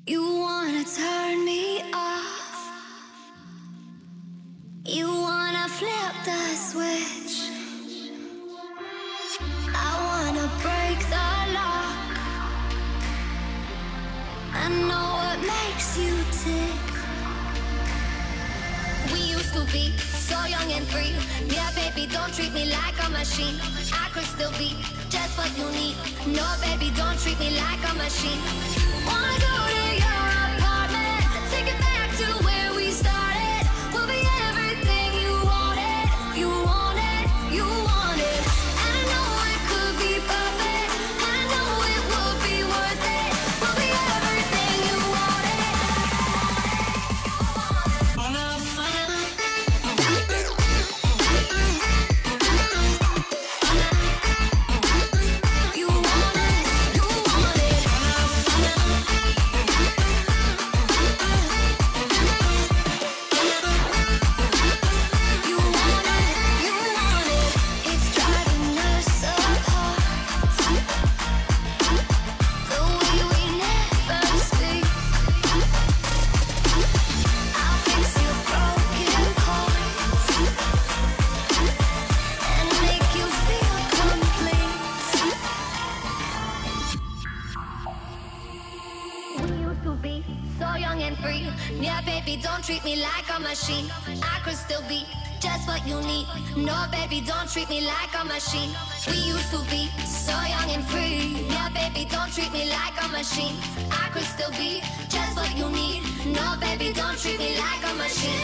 You wanna turn me off. You wanna flip the switch. I wanna break the lock. I know what makes you tick. We used to be so young and free. Yeah, baby, don't treat me like a machine. I could still be just what you need. No, baby, don't treat me like a machine. Wanna go to your apartment, take it back to where we started. We'll be everything you wanted, you wanted, you wanted. And I know it could be perfect, and I know it would be worth it. We'll be everything you wanted. You wanted, you wanted. and free. Yeah, baby, don't treat me like a machine. I could still be just what you need. No, baby, don't treat me like a machine. We used to be so young and free. Yeah, baby, don't treat me like a machine. I could still be just what you need. No, baby, don't treat me like a machine.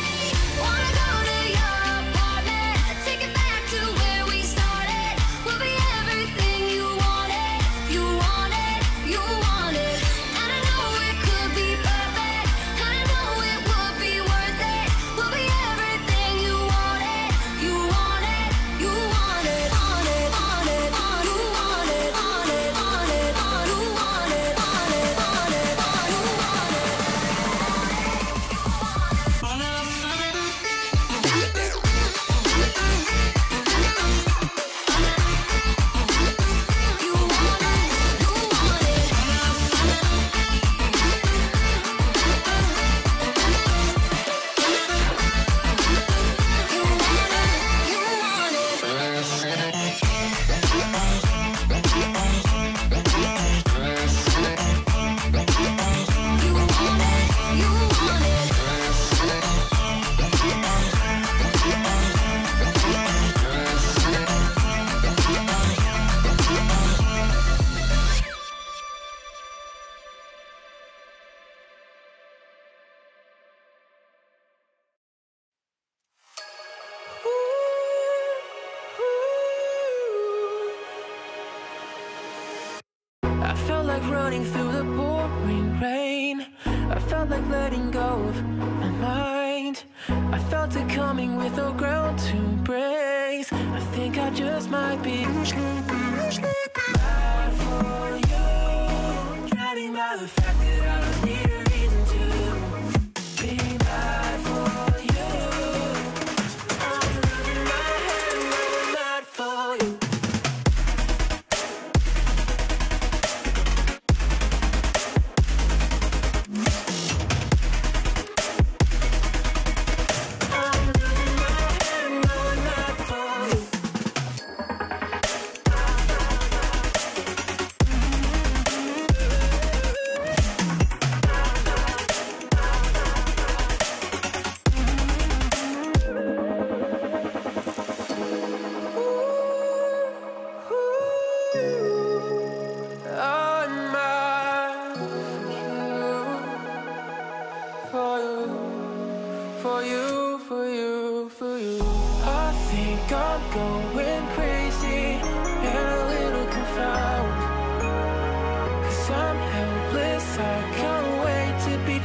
Wanna go to your apartment, take it back to where we started. We'll be everything you wanted, you wanted, you wanted. And I know it could be perfect, and I know it would be worth it. We'll be everything you wanted, you wanted, you wanted. On it, on it, on you want it, on it, on it, on you want it, on it, on it, on you want it. I felt like running through the pouring rain. I felt like letting go of my mind. I felt it coming with no ground to brace. I think I just might be bad for you, drowning by the fact that I don't need a reason to be bad for you. I'm losing my head and I'm mad for you.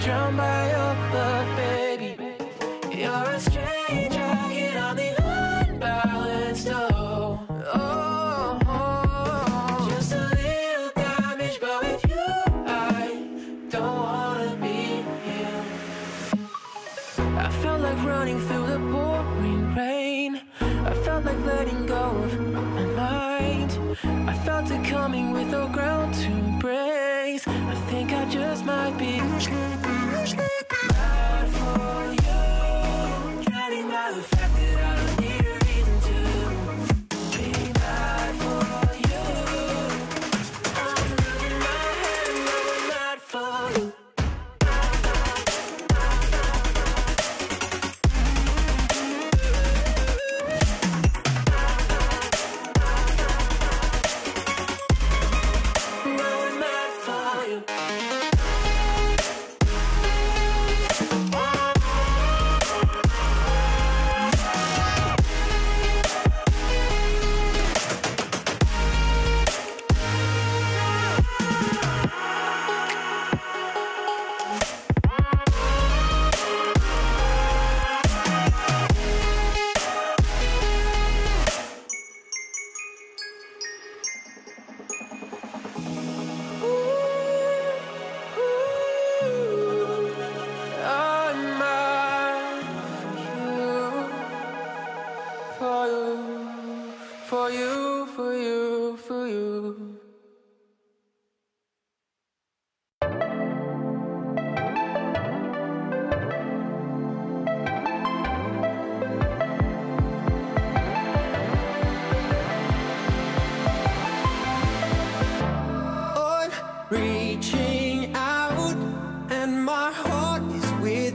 Drowned by your love, baby. You're a stranger, get on the unbalanced, just a little damage, but with you, I don't wanna be here. I felt like running through the pouring rain. I felt like letting go of my mind. I felt it coming with no ground to brace. I think I just might be bad for you, drowning by the fact that I don't need a reason to be bad for you. I'm losing my head and I'm mad for you. Now I'm mad for you.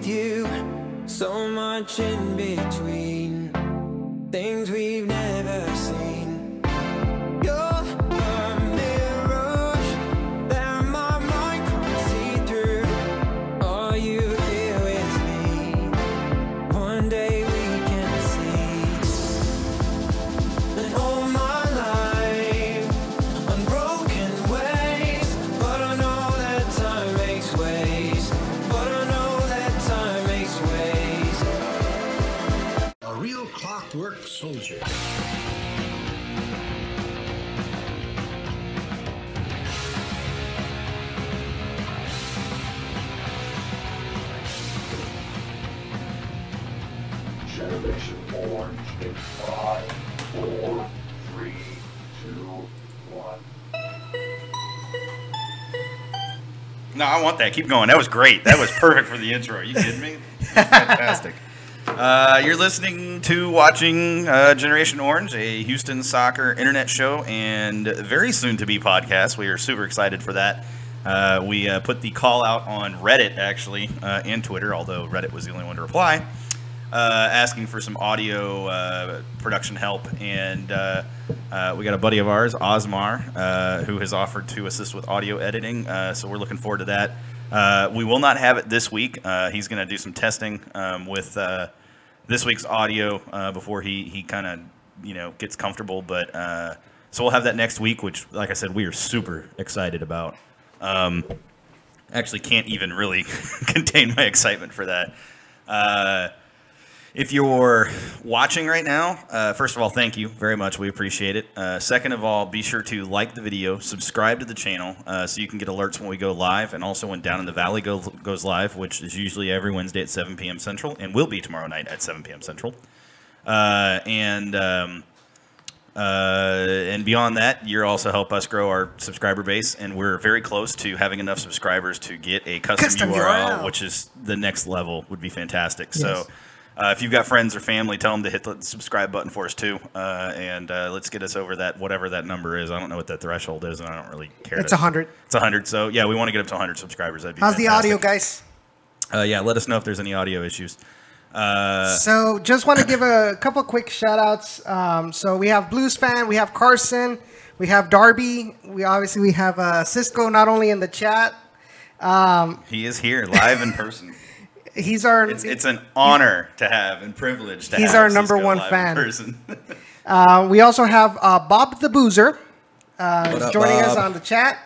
you. So much in between, things we've never seen. You're a mirage that my mind can't see through. Are you here with me? One day we can see. And all my life, unbroken ways, but I know that time makes ways. But I know that time makes ways. A real clockwork soldier. Generation Orange in 5, 4, 3, 2, 1. No, I want that. Keep going. That was great. That was perfect for the intro. Are you kidding me? Fantastic. You're listening to watching Generation Orange, a Houston soccer internet show and very soon to be podcast. We are super excited for that. We put the call out on Reddit, actually, and Twitter, although Reddit was the only one to reply, asking for some audio production help. And we got a buddy of ours, Osmar, who has offered to assist with audio editing. So we're looking forward to that. We will not have it this week. He's going to do some testing with this week's audio before he kind of gets comfortable. But so we'll have that next week, which, like I said, we are super excited about. Actually, can't even really contain my excitement for that. If you're watching right now, first of all, thank you very much. We appreciate it. Second of all, be sure to like the video, subscribe to the channel so you can get alerts when we go live, and also when Down in the Valley goes live, which is usually every Wednesday at 7 p.m. Central, and will be tomorrow night at 7 p.m. Central. And beyond that, you also help us grow our subscriber base, and we're very close to having enough subscribers to get a custom URL, which is the next level. Would be fantastic. Yes. So. If you've got friends or family, tell them to hit the subscribe button for us too, and let's get us over that, whatever that number is. I don't know what that threshold is, and I don't really care. It's 100. It's 100. So yeah, we want to get up to 100 subscribers. That'd be How's fantastic. the audio, guys? Yeah, let us know if there's any audio issues. So just want to give a couple quick shout outs. So we have Blues Fan, we have Carson, we have Darby, we have Cisco not only in the chat. He is here live in person. He's our. It's an honor to have and privilege to have. He's our number Cisco one live fan. In person. We also have Bob the Boozer joining us Bob? on the chat,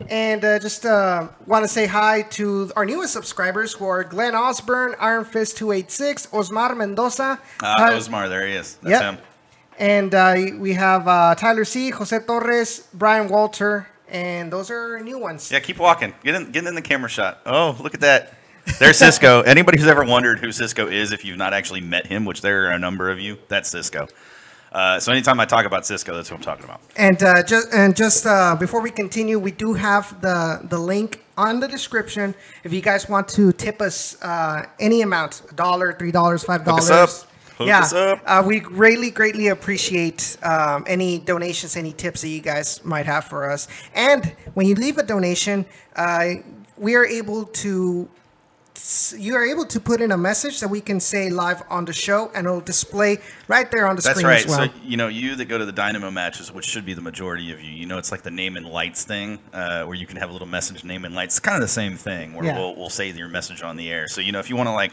and just want to say hi to our newest subscribers, who are Glenn Osborne, Iron Fist 286, Osmar Mendoza. Osmar, there he is. That's him. And we have Tyler C, Jose Torres, Brian Walter, and those are new ones. Yeah, keep walking. Get in the camera shot. Oh, look at that. There's Cisco. Anybody who's ever wondered who Cisco is, if you've not actually met him, which there are a number of you, that's Cisco. So anytime I talk about Cisco, that's what I'm talking about. And just before we continue, we do have the link on the description. If you guys want to tip us any amount, $1, $3, $5. Hook us up. Hook us up. We greatly appreciate any donations, any tips that you guys might have for us. And when you leave a donation, you are able to put in a message that we can say live on the show, and it'll display right there on the screen as well. That's right. So, you that go to the Dynamo matches, which should be the majority of you, it's like the name and lights thing, where you can have a little message, name and lights. It's kind of the same thing, where we'll say your message on the air. So, if you want to,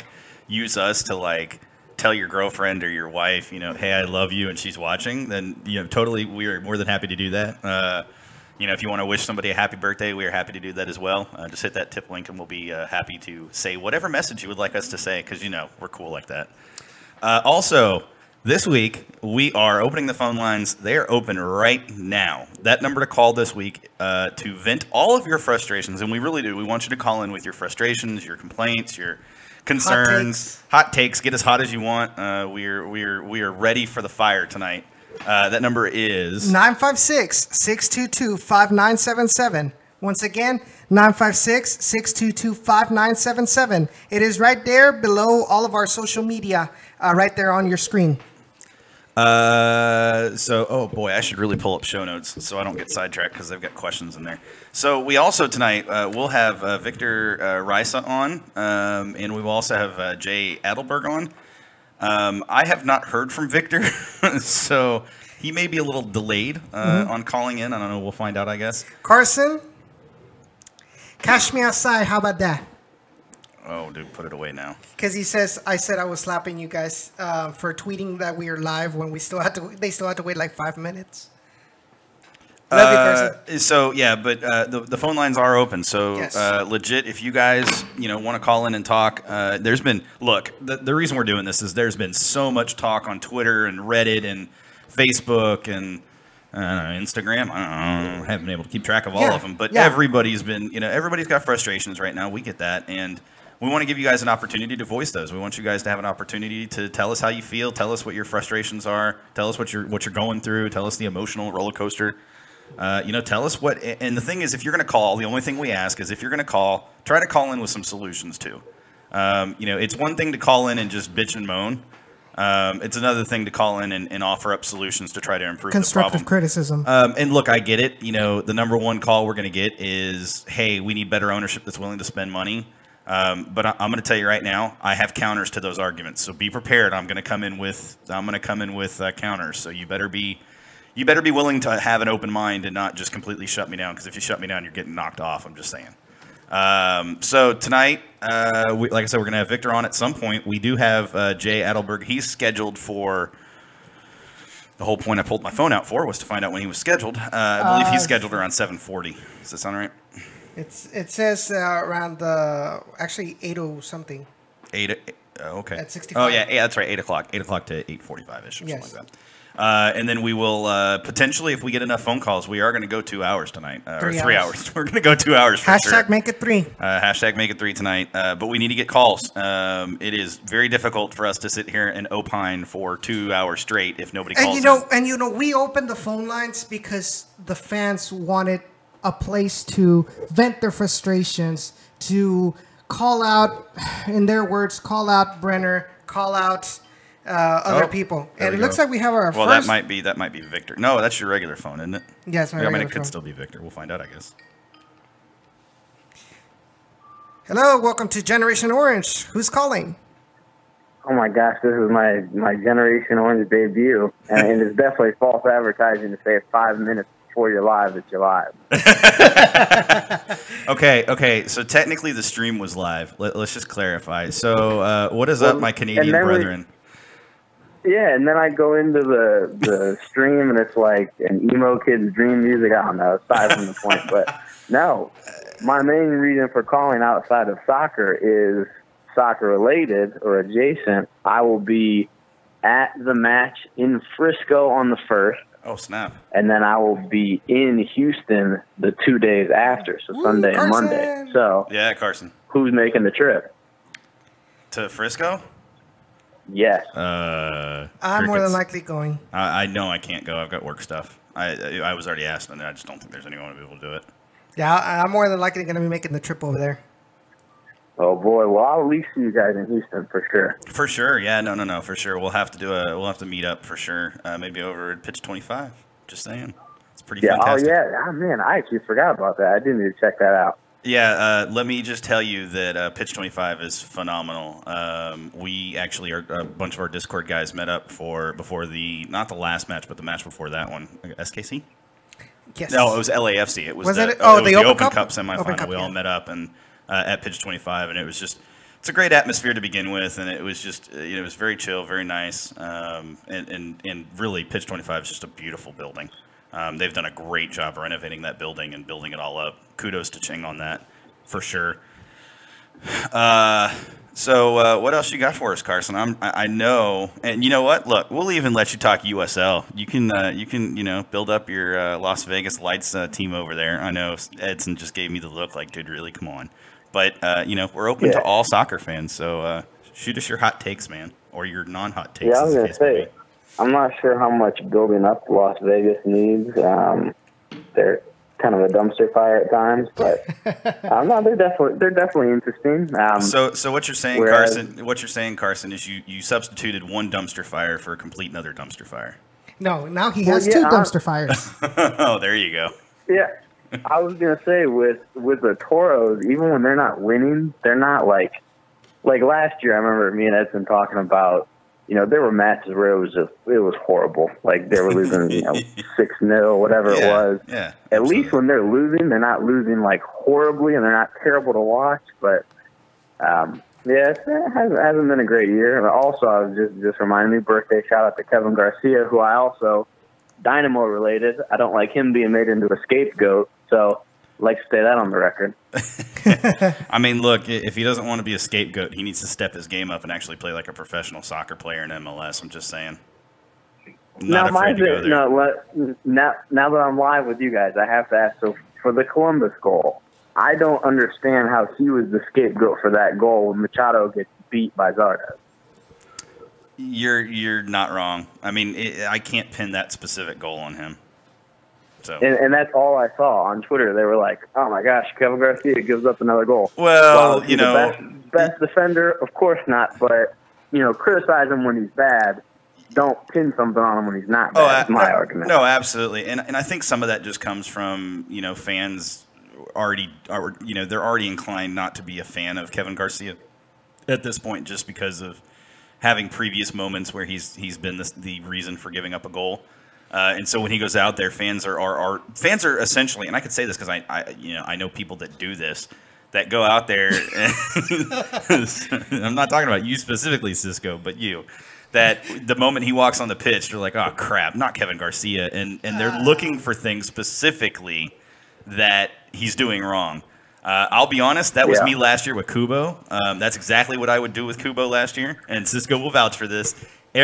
use us to, tell your girlfriend or your wife, hey, I love you, and she's watching, then, totally, we are more than happy to do that. If you want to wish somebody a happy birthday, we are happy to do that as well. Just hit that tip link, and we'll be happy to say whatever message you would like us to say, because, we're cool like that. Also, this week, we are opening the phone lines. They are open right now. That number to call this week to vent all of your frustrations, and we really do. We want you to call in with your frustrations, your complaints, your concerns, hot takes. Get as hot as you want. We are ready for the fire tonight. That number is 956-622-5977. Once again, 956-622-5977. It is right there below all of our social media, right there on your screen. Oh boy, I should really pull up show notes so I don't get sidetracked because I've got questions in there. So we also tonight we'll have Victor Risa on, and we will also have Jay Adelberg on. I have not heard from Victor, so he may be a little delayed on calling in. I don't know. We'll find out, I guess. Carson, cash me outside. How about that? Oh, dude, put it away now. Because he says I said I was slapping you guys for tweeting that we are live when we still had to. They still had to wait like 5 minutes. Love you, Carson. So yeah, but the phone lines are open. So Yes. Legit, if you guys want to call in and talk, there's been the reason we're doing this is there's been so much talk on Twitter and Reddit and Facebook and Instagram. I don't know, I haven't been able to keep track of all of them, but everybody's been everybody's got frustrations right now. We get that, and we want to give you guys an opportunity to voice those. We want you guys to have an opportunity to tell us how you feel, tell us what your frustrations are, tell us what you're going through, tell us the emotional roller coaster. Tell us what. And the thing is, if you're going to call, the only thing we ask is if you're going to call, try to call in with some solutions too. It's one thing to call in and just bitch and moan. It's another thing to call in and offer up solutions to try to improve the problem. Constructive criticism. And look, I get it. The number one call we're going to get is, hey, we need better ownership that's willing to spend money. But I'm going to tell you right now, I have counters to those arguments. So be prepared. I'm going to come in with counters. So you better be willing to have an open mind and not just completely shut me down. Because if you shut me down, you're getting knocked off. I'm just saying. So tonight, like I said, we're going to have Victor on at some point. We do have Jay Adelberg. He's scheduled for. The whole point I pulled my phone out for was to find out when he was scheduled. I believe he's scheduled around 7:40. Does that sound right? It says around actually 8:00 something. Okay. At 65. Oh yeah, that's right. 8 o'clock. 8 o'clock to 8:45 ish or Yes. something like that. And then we will potentially, if we get enough phone calls, we are going to go 2 hours tonight, or 3 hours. We're going to go 2 hours for sure. Hashtag make it 3. Hashtag make it 3 tonight. But we need to get calls. It is very difficult for us to sit here and opine for 2 hours straight if nobody calls. We opened the phone lines because the fans wanted a place to vent their frustrations, to call out, in their words, call out Brenner, call out other people. And it looks like we have our first. Well, that might be Victor. No, that's your regular phone, isn't it? Yes, my regular phone. It could still be Victor. We'll find out, I guess. Hello, welcome to Generation Orange. Who's calling? Oh my gosh, this is my Generation Orange debut, and it's definitely false advertising to say 5 minutes before you're live that you're live. Okay. So technically, the stream was live. Let's just clarify. So, what is up, my Canadian brethren? And then I go into the stream, and it's like an emo kid's dream music. I don't know, aside from the point, but no. My main reason for calling outside of soccer is soccer related or adjacent. I will be at the match in Frisco on the 1st. Oh, snap. And then I will be in Houston the 2 days after, so Sunday and Monday. So yeah, Carson. Who's making the trip? To Frisco? Yes. I'm more than likely going. I know I can't go. I've got work stuff. I was already asked, and I just don't think there's anyone who will be able to do it. Yeah, I'm more than likely going to be making the trip over there. Oh boy, well I'll at least see you guys in Houston for sure. For sure, yeah, no, for sure. We'll have to meet up for sure. Maybe over at Pitch 25. Just saying, it's pretty fantastic. Oh man, I actually forgot about that. I didn't need to check that out. Yeah, let me just tell you that Pitch 25 is phenomenal. We actually a bunch of our Discord guys met up before not the last match, but the match before that one. SKC. Yes. No, it was LAFC. It was the Open Cup semifinal. We all met up and at Pitch 25, and it's a great atmosphere to begin with, and it was just it was very chill, very nice, and really Pitch 25 is just a beautiful building. They've done a great job renovating that building and building it all up. Kudos to Ching on that, for sure. So what else you got for us, Carson? I know, and you know what? Look, we'll even let you talk USL. You can build up your Las Vegas Lights team over there. I know Edson just gave me the look, like, dude, really, come on. But we're open to all soccer fans, so shoot us your hot takes, man, or your non-hot takes. Yeah, I was gonna say, I'm not sure how much building up Las Vegas needs. They're kind of a dumpster fire at times, but no, they're definitely interesting. So what you're saying, Carson, is you substituted one dumpster fire for a complete another dumpster fire. No, now he has two dumpster fires. Oh, there you go. Yeah, I was gonna say with the Toros, even when they're not winning, they're not like last year. I remember me and Edson talking about, there were matches where it was horrible. Like they were losing, 6-0, whatever it was. Yeah. At least when they're losing, they're not losing like horribly, and they're not terrible to watch. But it hasn't been a great year. And also, I was just reminding me, birthday shout out to Kevin Garcia, who I also Dynamo related. I don't like him being made into a scapegoat, so I'd like to say that on the record. I mean, look, if he doesn't want to be a scapegoat, he needs to step his game up and actually play like a professional soccer player in MLS. I'm just saying. Not afraid to go there. Now that I'm live with you guys, I have to ask. So for the Columbus goal, I don't understand how he was the scapegoat for that goal when Machado gets beat by Zardes. You're not wrong. I mean, I can't pin that specific goal on him. So. And that's all I saw on Twitter. They were like, "Oh my gosh, Kevin Garcia gives up another goal." Well, best defender, of course not. But criticize him when he's bad. Don't pin something on him when he's not bad. That's my argument. No, absolutely, and I think some of that just comes from fans they're already inclined not to be a fan of Kevin Garcia at this point, just because of having previous moments where he's been the reason for giving up a goal. And so when he goes out there, fans are essentially, and I could say this because I know people that do this, that go out there. I'm not talking about you specifically, Cisco, but you. That the moment he walks on the pitch, they're like, "Oh crap, not Kevin Garcia," and they're looking for things specifically that he's doing wrong. I'll be honest, that was me last year with Kubo. That's exactly what I would do with Kubo last year, and Cisco will vouch for this.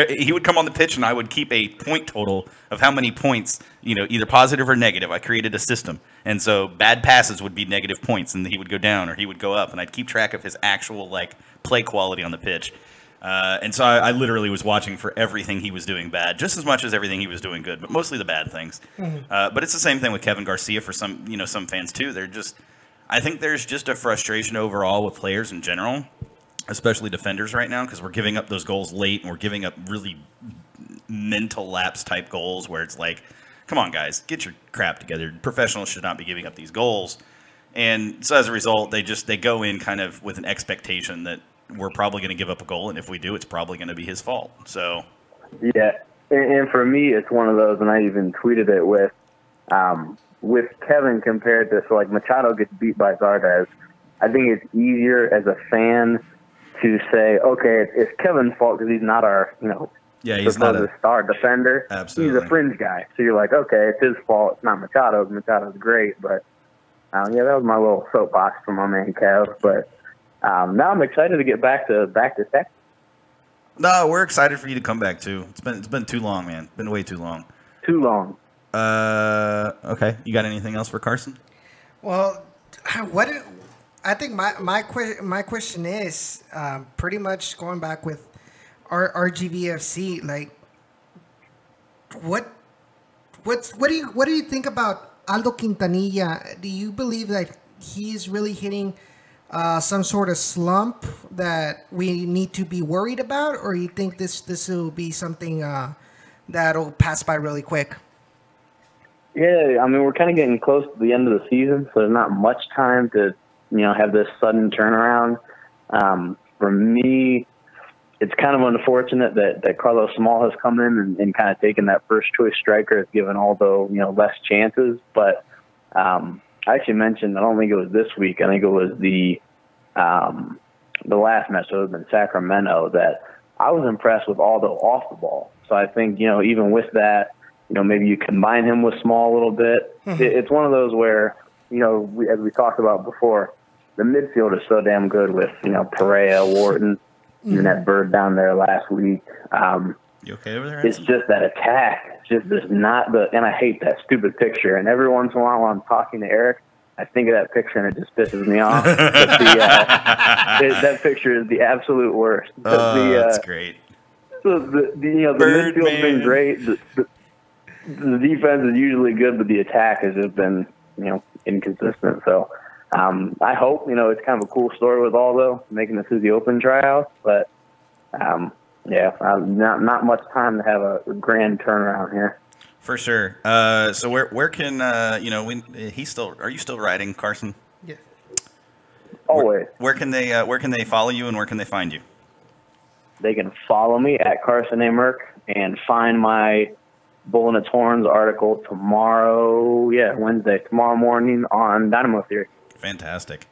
He would come on the pitch, and I would keep a point total of how many points, either positive or negative. I created a system. And so bad passes would be negative points, and he would go down or he would go up. And I'd keep track of his actual, play quality on the pitch. And so I literally was watching for everything he was doing bad, just as much as everything he was doing good, but mostly the bad things. Mm-hmm. But it's the same thing with Kevin Garcia for some fans, too. I think there's just a frustration overall with players in general, especially defenders right now, because we're giving up those goals late, and we're giving up really mental lapse type goals where it's like, come on, guys, get your crap together. Professionals should not be giving up these goals. And so as a result, they go in kind of with an expectation that we're probably going to give up a goal, and if we do, it's probably going to be his fault. So, yeah, and for me, it's one of those, and I even tweeted it with Kevin compared to, so Machado gets beat by Zardes. I think it's easier as a fan to say, okay, it's Kevin's fault because he's not our, he's not a star defender. Absolutely. He's a fringe guy. So you're like, okay, it's his fault. It's not Machado's. Machado's great. But, that was my little soapbox for my man Kev. But now I'm excited to get back to Texas. No, we're excited for you to come back, too. It's been too long, man. It's been way too long. Too long. Okay. You got anything else for Carson? Well, I think my question is pretty much going back with RGVFC. What do you think about Aldo Quintanilla? Do you believe that he's really hitting some sort of slump that we need to be worried about, or you think this will be something that'll pass by really quick? Yeah, I mean, we're kind of getting close to the end of the season, so there's not much time to have this sudden turnaround. For me, it's kind of unfortunate that Carlos Small has come in and kind of taken that first choice striker, has given Aldo, less chances. But I actually mentioned, I don't think it was this week, I think it was the last match, so it would have been Sacramento, that I was impressed with Aldo off the ball. So I think, even with that, maybe you combine him with Small a little bit. It's one of those where, as we talked about before, the midfield is so damn good with, Perea, Wharton, and that bird down there last week. You okay over there? It's just that attack. It's just not and I hate that stupid picture. And every once in a while when I'm talking to Eric, I think of that picture and it just pisses me off. But that picture is the absolute worst. That's great. So the midfield's been great. The defense is usually good, but the attack has just been inconsistent. So I hope, it's kind of a cool story with Aldo making it through the Open tryouts, but not much time to have a grand turnaround here. For sure. So where can are you still riding, Carson? Yeah. Always. Where can they follow you, and where can they find you? They can follow me at Carson A. Merck and find my Bull in its Horns article Wednesday, tomorrow morning on Dynamo Theory. Fantastic.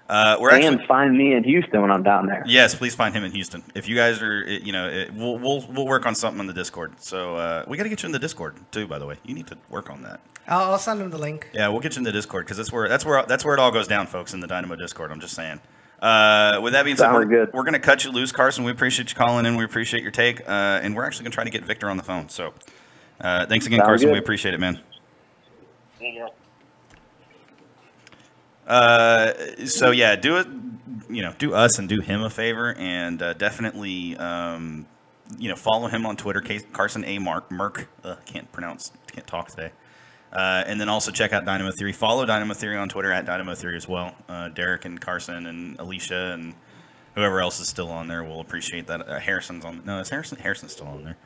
Find me in Houston when I'm down there. Yes, please find him in Houston. If you guys are, we'll work on something on the Discord. So we got to get you in the Discord too. By the way, you need to work on that. I'll send him the link. Yeah, we'll get you in the Discord because that's where it all goes down, folks, in the Dynamo Discord. I'm just saying. With that being said, we're going to cut you loose, Carson. We appreciate you calling in. We appreciate your take, and we're actually going to try to get Victor on the phone. So thanks again, Carson. Good. We appreciate it, man. Yeah. So yeah, do it. Do us and do him a favor, and definitely, follow him on Twitter, Carson A. Merck. Can't talk today. And then also check out Dynamo Theory. Follow Dynamo Theory on Twitter at Dynamo Theory as well. Derek and Carson and Alicia and whoever else is still on there will appreciate that. Harrison's on. No, is Harrison? Harrison's still on there.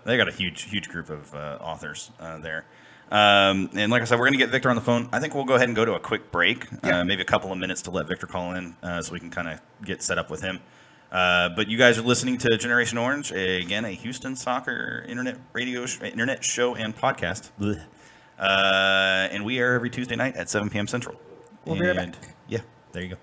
They got a huge group of authors there. And like I said, we're going to get Victor on the phone. I think we'll go ahead and go to a quick break, maybe a couple of minutes to let Victor call in so we can kind of get set up with him. But you guys are listening to Generation Orange, again, a Houston soccer internet show and podcast. And we air every Tuesday night at 7 p.m. Central. We'll be right back. Yeah, there you go.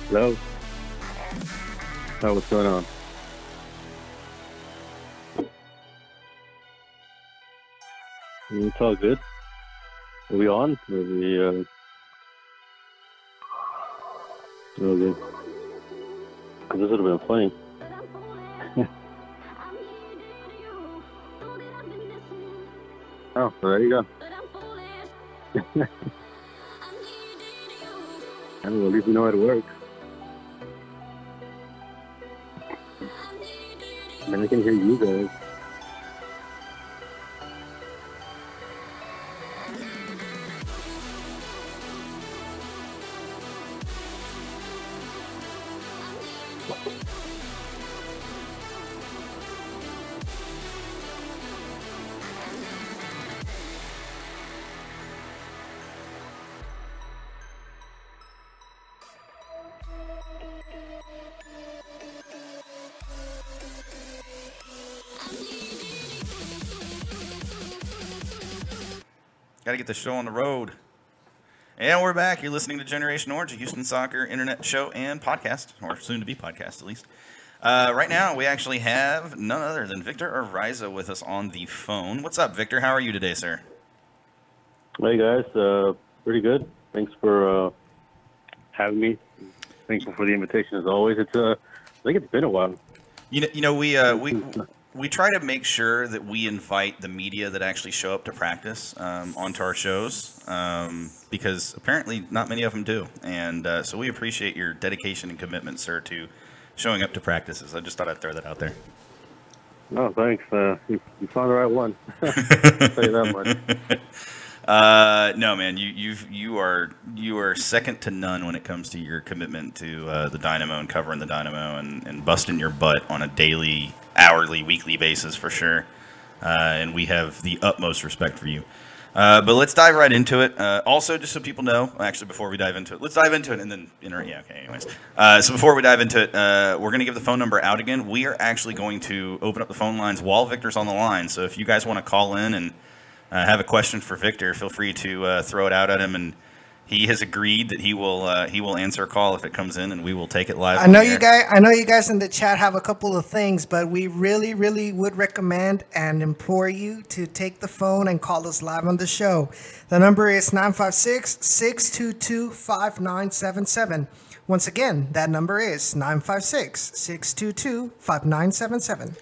Hello. Oh, what's going on? It's all good. Are we on? Are we, all good. Because this would have been funny. Oh, there you go. I mean, at least we know how to work. And I can hear you guys. Got to get the show on the road. And we're back. You're listening to Generation Orange, a Houston soccer internet show and podcast, or soon to be podcast at least. Right now, we actually have none other than Victor Ariza with us on the phone. What's up, Victor? How are you today, sir? Hey guys, pretty good. Thanks for having me. Thankful for the invitation as always. It's I think it's been a while. We try to make sure that we invite the media that actually show up to practice onto our shows because apparently not many of them do. And so we appreciate your dedication and commitment, sir, to showing up to practices. I just thought I'd throw that out there. No, thanks. You found the right one. I'll tell you that much. No, man, you are second to none when it comes to your commitment to the Dynamo and covering the Dynamo and busting your butt on a daily, hourly, weekly basis for sure. And we have the utmost respect for you. But let's dive right into it. Also, just so people know, actually, before we dive into it, let's dive into it and then yeah, okay. Anyways, so before we dive into it, we're going to give the phone number out again. We are actually going to open up the phone lines while Victor's on the line. So if you guys want to call in and have a question for Victor, feel free to throw it out at him, and he has agreed that he will answer a call if it comes in, and we will take it live. I know you guys in the chat have a couple of things, but we really would recommend and implore you to take the phone and call us live on the show. The number is 956-622-5977. Don't that number is 956-622-5977.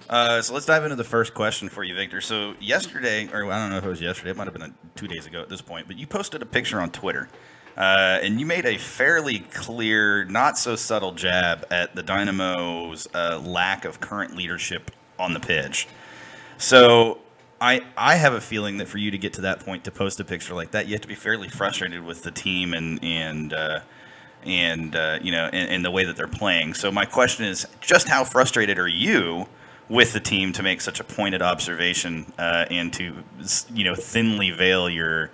So let's dive into the first question for you, Victor. So yesterday, or I don't know if it was yesterday, it might have been 2 days ago at this point, but you posted a picture on Twitter, and you made a fairly clear, not so subtle jab at the Dynamo's lack of current leadership on the pitch. So I have a feeling that for you to get to that point, to post a picture like that, you have to be fairly frustrated with the team and the way that they're playing. So my question is, just how frustrated are you with the team to make such a pointed observation and to thinly veil your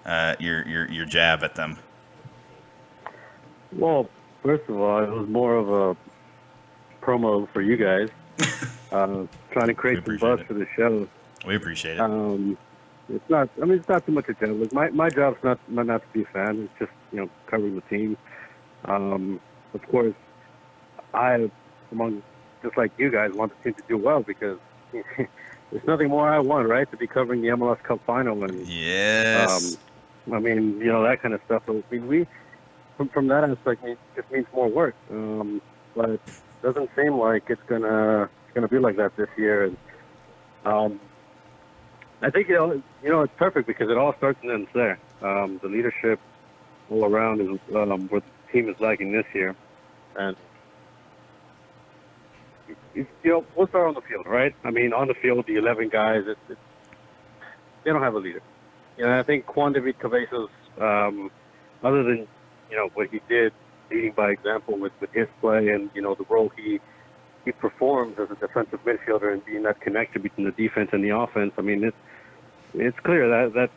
jab at them? Well, first of all, it was more of a promo for you guys, trying to create some buzz for the show. We appreciate it. It's not too much a job. Like my job's not to be a fan. It's just covering the team. Of course, just like you guys, want the team to do well because there's nothing more I want, right? To be covering the MLS Cup final and yes, that kind of stuff. So, we from that aspect, it just means more work. But it doesn't seem like it's gonna be like that this year. And I think it's perfect because it all starts and ends there. The leadership all around is what the team is lacking this year, and. We'll start on the field, right? I mean, on the field, the 11 guys, they don't have a leader. I think Juan David Cabezas, other than, what he did, leading by example with his play and, the role he performs as a defensive midfielder and being that connection between the defense and the offense, I mean, it's clear that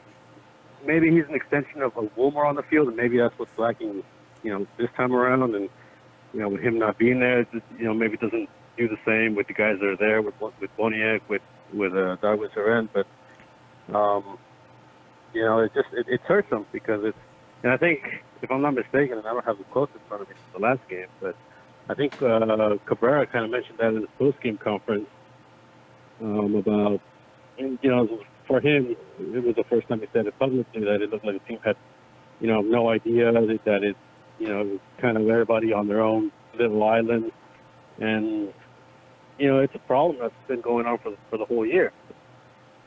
maybe he's an extension of Wilmer on the field, and maybe that's what's lacking, this time around. And, with him not being there, maybe it doesn't do the same with the guys that are there, with Boniek, with Darwin Seren, but it hurts them because and I think, if I'm not mistaken, and I don't have the quote in front of me from the last game, but I think Cabrera kind of mentioned that in his post-game conference about, for him, it was the first time he said it publicly that it looked like the team had, no idea that it, kind of everybody on their own little island. And, it's a problem that's been going on for the whole year.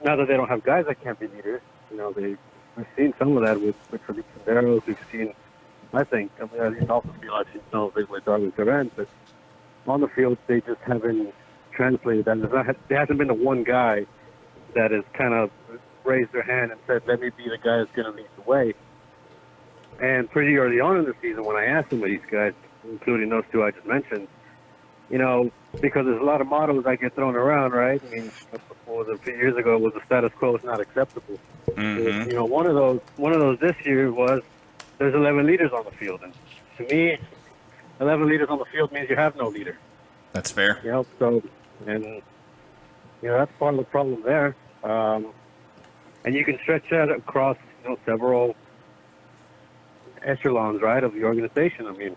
Now that they don't have guys that can't be leaders, we've seen some of that with Felipe Senderos. We've seen, I think, I didn't also feel I've seen some of it with Darwin Seren, but on the field, they just haven't translated that. There hasn't been the one guy that has kind of raised their hand and said, let me be the guy that's going to lead the way. And pretty early on in the season, when I asked some of these guys, including those two I just mentioned, because there's a lot of mottos that get thrown around, right? I mean, a few years ago was the status quo is not acceptable. Mm-hmm. One of those this year was there's 11 leaders on the field, and to me, 11 leaders on the field means you have no leader. That's fair. So that's part of the problem there. And you can stretch that across several echelons, right, of the organization. I mean,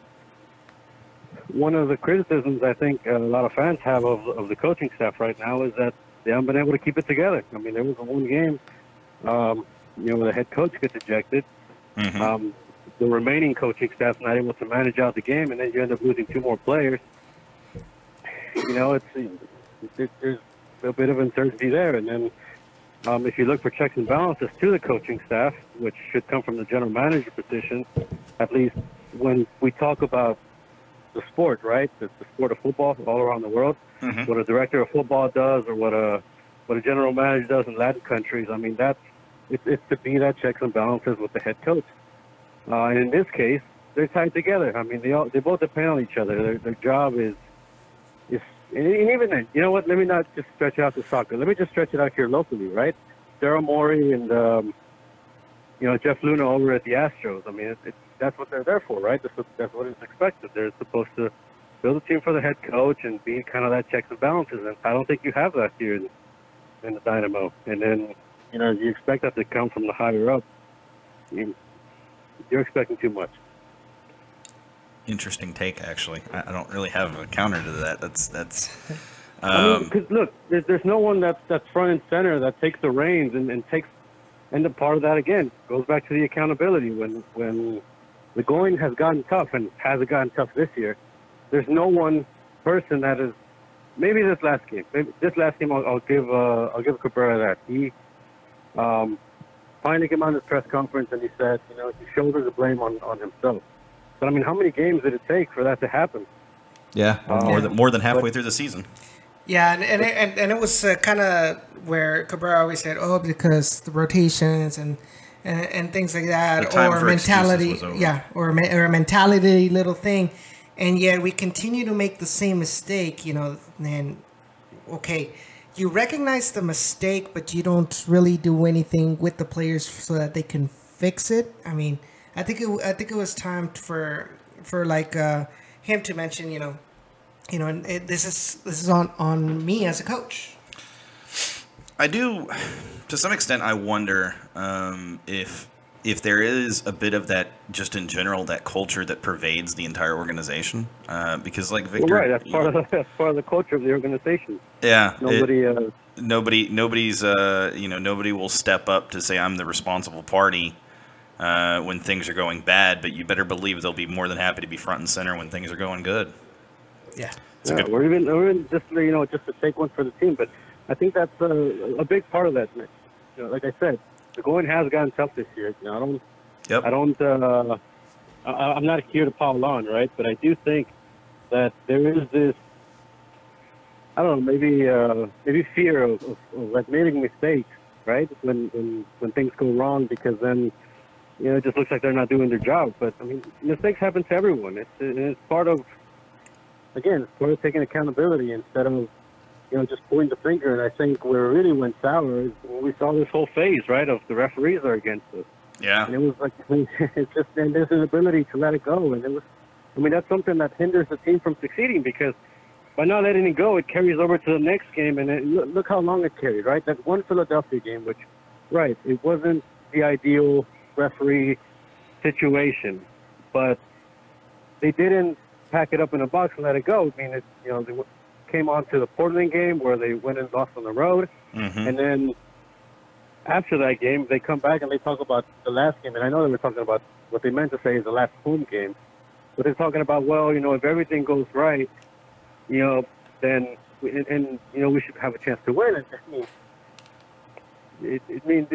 one of the criticisms I think a lot of fans have of the coaching staff right now is that they haven't been able to keep it together. I mean, there was one game, where the head coach gets ejected. Mm-hmm. The remaining coaching staff's not able to manage out the game, and then you end up losing 2 more players. There's a bit of uncertainty there. And then if you look for checks and balances to the coaching staff, which should come from the general manager position, at least when we talk about the sport, right? The sport of football all around the world, Mm-hmm. what a director of football does or what a general manager does in Latin countries, I mean, it's to be that checks and balances with the head coach. And in this case, they're tied together. I mean, they both depend on each other. Their job is and even then, you know what? Let me not just stretch it out to soccer. Let me just stretch it out here locally, right? Daryl Morey and Jeff Luna over at the Astros. I mean, that's what they're there for, right? That's what is expected. They're supposed to build a team for the head coach and be kind of that checks and balances. And I don't think you have that here in the Dynamo. And then, you expect that to come from the higher up. You're expecting too much. Interesting take, actually. I don't really have a counter to that. That's. I mean, because look, there's no one that's front and center that takes the reins and takes. And the part of that again goes back to the accountability. When the going has gotten tough and hasn't gotten tough this year, there's no one person that is. Maybe this last game. I'll give Cabrera that he finally came on his press conference and he said, he shoulders the blame on himself. But I mean, how many games did it take for that to happen? Yeah, more than halfway through the season. Yeah, and it was kind of where Cabrera always said, "Oh, because the rotations and things like that, or mentality, or a mentality little thing," and yet we continue to make the same mistake. And okay, you recognize the mistake, but you don't really do anything with the players so that they can fix it. I mean. I think it was time for like him to mention, this is on me as a coach. I do, to some extent. I wonder if there is a bit of that, just in general, that culture that pervades the entire organization. Because, like Victor, well, right, that's part of the culture of the organization. Yeah, nobody will step up to say I'm the responsible party. When things are going bad, but you better believe they'll be more than happy to be front and center when things are going good. Yeah, or even just to take one for the team. But I think that's a big part of that. Like I said, the going has gotten tough this year. I'm not here to pile on, right? But I do think that there is this, I don't know, maybe fear of like making mistakes, right? When things go wrong, because then. It just looks like they're not doing their job. But, I mean, mistakes happen to everyone. It's part of taking accountability instead of, just pointing the finger. And I think where it really went sour is when we saw this whole phase, right, of the referees are against us. Yeah. And it was like, it's just, and there's an ability to let it go. And it was, that's something that hinders the team from succeeding, because by not letting it go, it carries over to the next game. And look how long it carried, right? That one Philadelphia game, which, right, it wasn't the ideal referee situation, but they didn't pack it up in a box and let it go. I mean, they came on to the Portland game where they went and lost on the road, and then after that game, they come back and they talk about the last game. And I know they were talking about what they meant to say is the last home game, but they're talking about, well, if everything goes right, then we should have a chance to win. And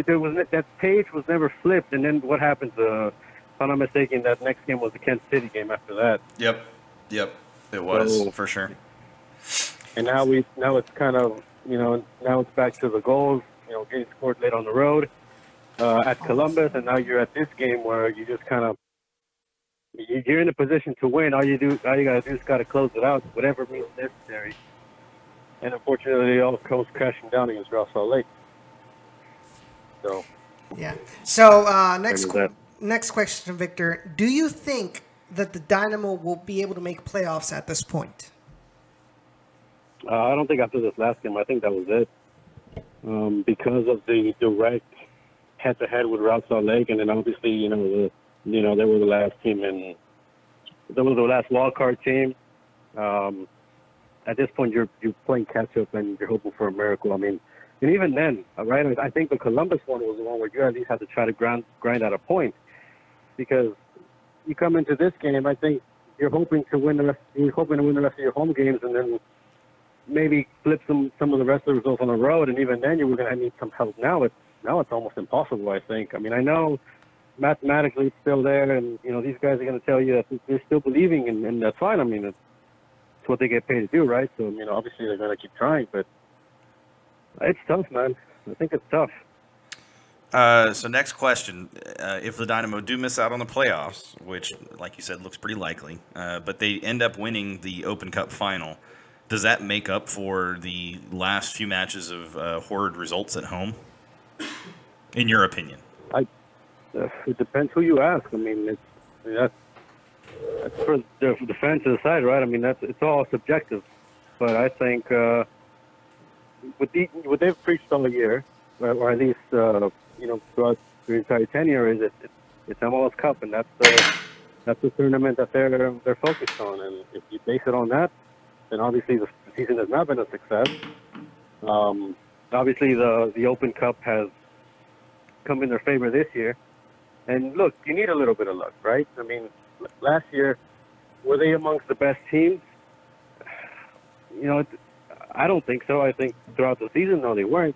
there was that page was never flipped, and then what happened? If I'm not mistaken, that next game was the Kansas City game after that. Yep, it was for sure. And now it's kind of now it's back to the goals. Getting scored late on the road at Columbus, and now you're at this game where you just kind of you're in a position to win. All you gotta do is gotta close it out, whatever means necessary. And unfortunately, it all comes crashing down against Real Salt Lake. So, yeah. So next question, Victor. Do you think that the Dynamo will be able to make playoffs at this point? I don't think after this last game. I think that was it. Because of the direct head-to-head with Real Salt Lake, and then obviously, You know, they were the last team they were the last wild card team. At this point, you're playing catch up and you're hoping for a miracle. I mean, and even then, right? I think the Columbus one was the one where you at least had to try to grind out a point, because you come into this game, I think you're hoping to win the rest of your home games, and then maybe flip some of the rest of the results on the road. And even then, you were going to need some help. Now it's almost impossible, I think. I mean, I know mathematically it's still there, and you know these guys are going to tell you that they're still believing, and that's fine. I mean, it's what they get paid to do, right? So you know, obviously they're going to keep trying, but it's tough, man. I think it's tough. So next question, if the Dynamo do miss out on the playoffs, which, like you said, looks pretty likely, but they end up winning the Open Cup final, does that make up for the last few matches of horrid results at home, in your opinion? It depends who you ask. I mean, that's for the fans to decide, right? I mean, it's all subjective. But I think what they've preached all year, or at least you know, throughout the entire tenure, is it's MLS Cup, and that's the tournament that they're focused on. And if you base it on that, then obviously the season has not been a success. Obviously, the Open Cup has come in their favor this year. And look, you need a little bit of luck, right? I mean, last year, were they amongst the best teams? You know, I don't think so. I think throughout the season, no, they weren't.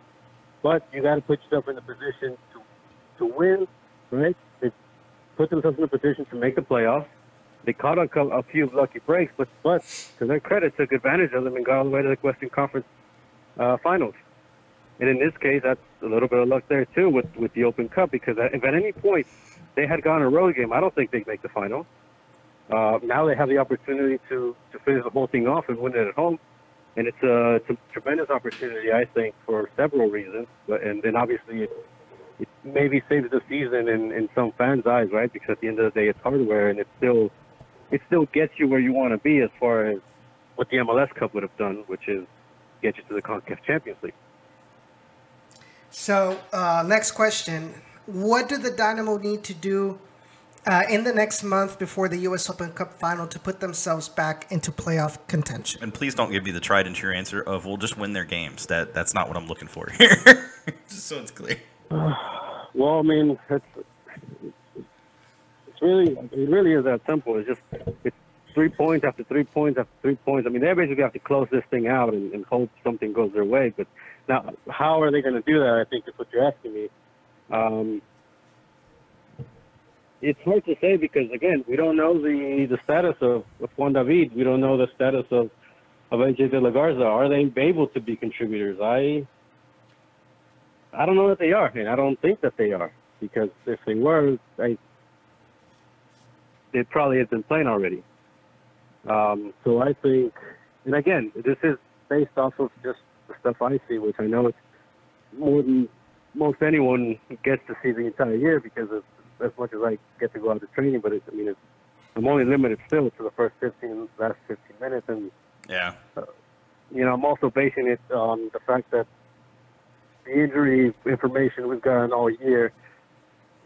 But you got to put yourself in a position to win, right? They put themselves in a position to make the playoffs. They caught a few lucky breaks, but to their credit, took advantage of them and got all the way to the Western Conference Finals. And in this case, that's a little bit of luck there, too, with the Open Cup, because if at any point they had gone a road game, I don't think they'd make the final. Now they have the opportunity to finish the whole thing off and win it at home. And it's a tremendous opportunity, I think, for several reasons. And then obviously it maybe saves the season in some fans' eyes, right? Because at the end of the day, it's hardware, and it still gets you where you want to be as far as what the MLS Cup would have done, which is get you to the CONCACAF Champions League. So, next question. What do the Dynamo need to do in the next month before the U.S. Open Cup final to put themselves back into playoff contention? And please don't give me the tried and true answer of, we'll just win their games. That's not what I'm looking for here. Just so it's clear. Well, I mean, it really is that simple. It's 3 points after 3 points after 3 points. I mean, they basically have to close this thing out and hope something goes their way. But now, how are they going to do that? I think is what you're asking me. It's hard to say because, again, we don't know the status of Juan David. We don't know the status of AJ De La Garza. Are they able to be contributors? I don't know that they are, and I don't think that they are, because if they were, they probably have been playing already. So I think, and again, this is based off of just the stuff I see, which I know it's more than most anyone gets to see the entire year, because it's as much as I get to go out to training, but I'm only limited still to the last 15 minutes, and yeah, I'm also basing it on the fact that the injury information we've gotten all year,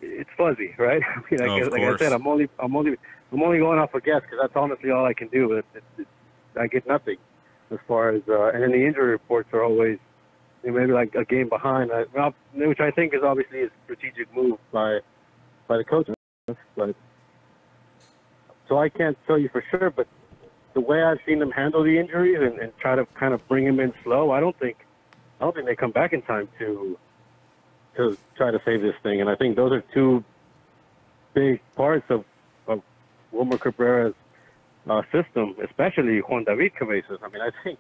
it's fuzzy, right? I mean, like I said, I'm only going off a guess, because that's honestly all I can do. I get nothing as far as, and then the injury reports are always maybe like a game behind, which I think is obviously a strategic move by the coach. But so I can't tell you for sure, but the way I've seen them handle the injuries and try to kind of bring him in slow, I don't think they come back in time to try to save this thing. And I think those are two big parts of Wilmer Cabrera's system, especially Juan David Cabezas. I mean, I think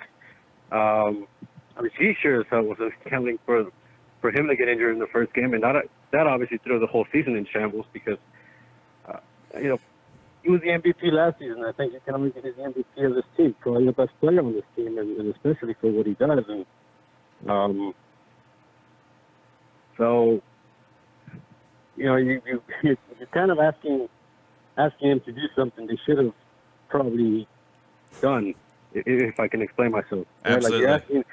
he sure as hell was accounting for him to get injured in the first game, and that obviously threw the whole season in shambles, because he was the MVP last season. I think you can only get his MVP of this team, probably the best player on this team, and especially for what he does. And so you're kind of asking him to do something they should have probably done, if I can explain myself. Absolutely. Right? Like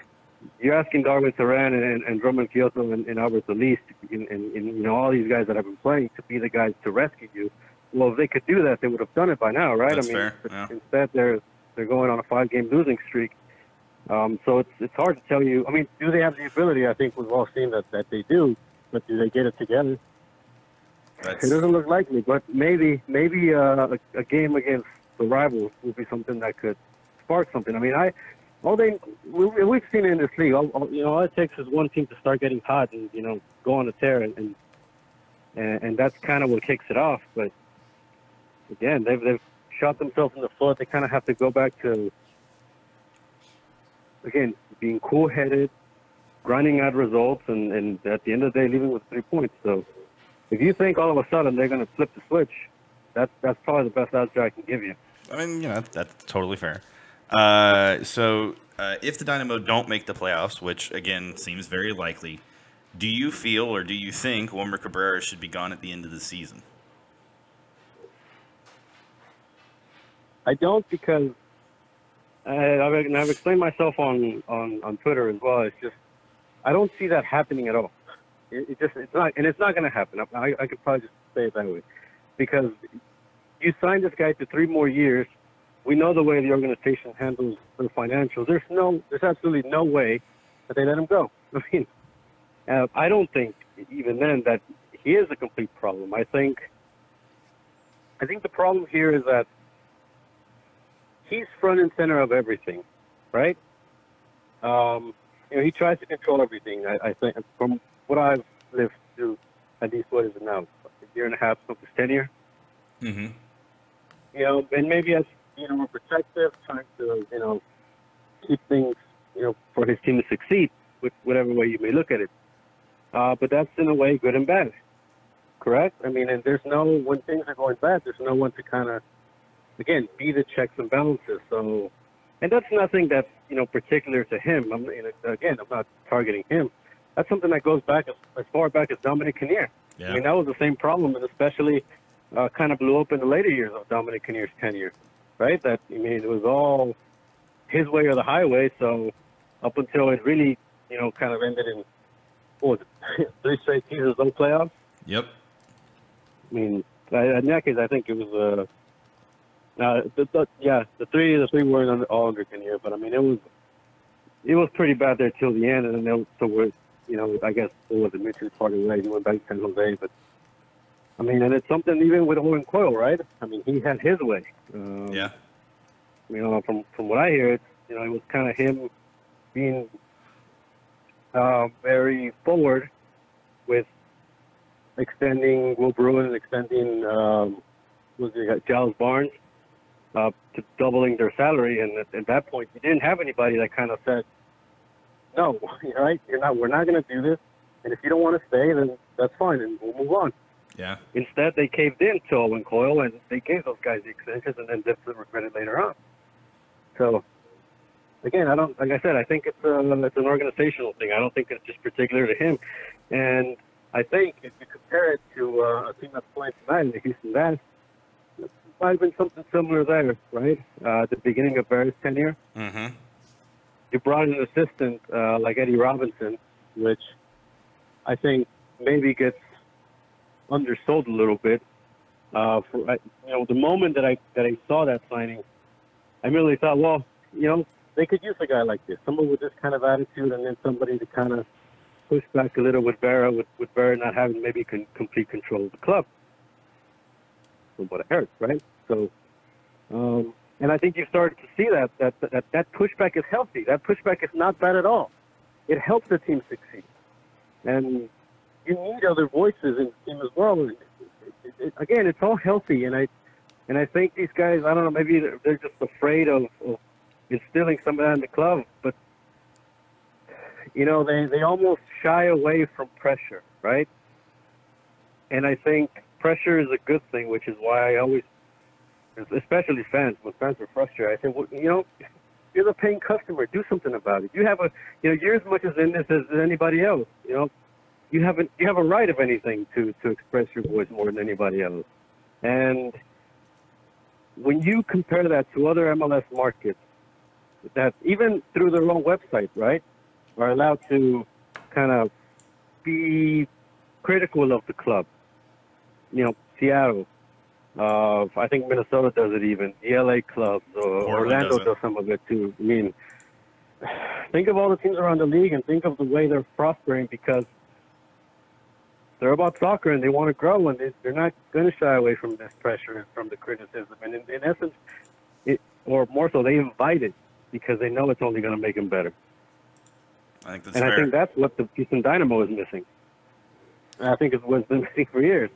you're asking Darwin Turan and Roman Kyoto and Albert Solis and all these guys that have been playing to be the guys to rescue you well, if they could do that, they would have done it by now, right? That's I mean, fair. Yeah. Instead they're going on a 5-game losing streak. So it's hard to tell you. I mean, do they have the ability? I think we've all seen that they do, but do they get it together? It doesn't look likely, but maybe a game against the rivals would be something that could spark something. I mean, we've seen it in this league. All it takes is one team to start getting hot and go on a tear, and that's kind of what kicks it off. But again, they've shot themselves in the foot. They kind of have to go back to, again, being cool-headed, grinding out results, and at the end of the day, leaving with 3 points. So if you think all of a sudden they're going to flip the switch, that's probably the best answer I can give you. I mean, that's totally fair. So if the Dynamo don't make the playoffs, which, again, seems very likely, do you feel or do you think Wilmer Cabrera should be gone at the end of the season? I don't, because I've explained myself on Twitter as well. It's just I don't see that happening at all. It's not going to happen. I could probably just say it that way, because you signed this guy to 3 more years. We know the way the organization handles their financials. There's absolutely no way that they let him go. I mean, I don't think even then that he is a complete problem. I think the problem here is that he's front and center of everything, right? He tries to control everything. I think from what I've lived through, at least what is it now, a year and a half of his tenure. Mm-hmm. And maybe as we're protective, trying to keep things for his team to succeed, with whatever way you may look at it. But that's in a way good and bad, correct? I mean, and when things are going bad, there's no one to kind of, again, be the checks and balances. So, and that's nothing that's particular to him. I'm not targeting him. That's something that goes back as far back as Dominic Kinnear. Yeah. I mean, that was the same problem, and especially kind of blew up in the later years of Dominic Kinnear's tenure, right? It was all his way or the highway. So up until it really, kind of ended in 3 straight seasons of playoffs. Yep. I mean, in that case, I think it was the three weren't all under Kinnear, but I mean, it was pretty bad there till the end, and then I guess it was a mutual party way. He went back to San Jose, but I mean, and it's something even with Owen Coyle, right? I mean, he had his way. Yeah. From what I hear, it was kind of him being very forward with extending Will Bruin and extending Giles Barnes to doubling their salary, and at that point, you didn't have anybody that kind of said, "No, right? We're not going to do this, and if you don't want to stay, then that's fine, and we'll move on." Yeah. Instead, they caved in to Owen Coyle, and they gave those guys the extensions, and then lived to regret it later on. So, again, like I said, I think it's an organizational thing. I don't think it's just particular to him. And I think if you compare it to a team that's playing tonight in the Houston Dynamo, it might have been something similar there, right? At the beginning of Barrett's tenure. Mm-hmm. You brought in an assistant like Eddie Robinson, which I think maybe gets undersold a little bit. The moment that I saw that signing, I immediately thought, well, they could use a guy like this, someone with this kind of attitude, and then somebody to kind of push back a little with Barra, with Barra not having maybe complete control of the club. From what I heard, right? So, and I think you started to see that pushback is healthy. That pushback is not bad at all. It helps the team succeed, and you need other voices in the team as well. Again, it's all healthy, and I think these guys, I don't know, maybe they're just afraid of instilling some of that in the club, but they almost shy away from pressure, right? And I think pressure is a good thing, which is why I always, especially fans, when fans are frustrated, I say, well, you're the paying customer. Do something about it. You have you're as much as in this as anybody else. You have a right, of anything, to express your voice more than anybody else. And when you compare that to other MLS markets that even through their own website, right, are allowed to kind of be critical of the club, Seattle, I think Minnesota does it even. The LA clubs, or Orlando does some of it too. I mean, think of all the teams around the league and think of the way they're prospering because they're about soccer and they want to grow and they're not going to shy away from this pressure and from the criticism. And in essence, or more so, they invite it because they know it's only going to make them better. I think that's and fair. I think that's what the Houston Dynamo is missing. And I think it's what's been missing for years.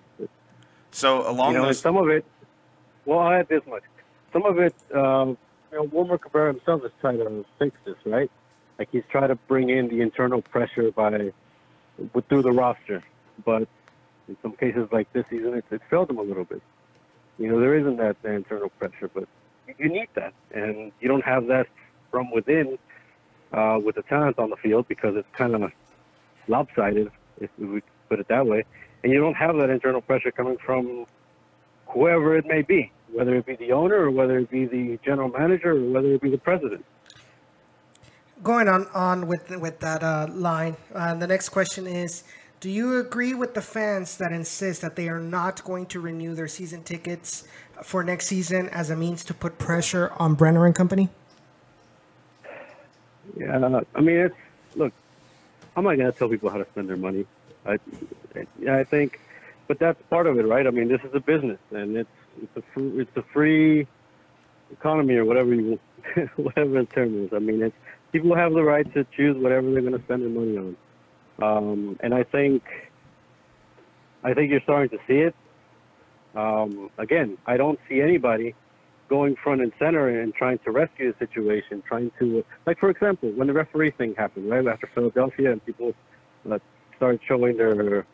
So along those, some of it. Well, I'll add this much. Some of it, Wilmer Cabrera himself is trying to fix this, right? Like he's trying to bring in the internal pressure through the roster, but in some cases like this season, it's failed him a little bit. There isn't that internal pressure, but you need that, and you don't have that from within with the talent on the field because it's kind of lopsided, if we put it that way. And you don't have that internal pressure coming from whoever it may be, whether it be the owner or whether it be the general manager or whether it be the president. Going on with that line, the next question is, do you agree with the fans that insist that they are not going to renew their season tickets for next season as a means to put pressure on Brenner and company? Yeah, I mean, look, I'm not going to tell people how to spend their money. I think, but that's part of it, right? I mean, this is a business, and it's a free economy or whatever the term is. I mean, people have the right to choose whatever they're going to spend their money on, and I think you're starting to see it. Again, I don't see anybody going front and center and trying to rescue the situation, trying to, like, for example, when the referee thing happened, right, after Philadelphia, and people started showing their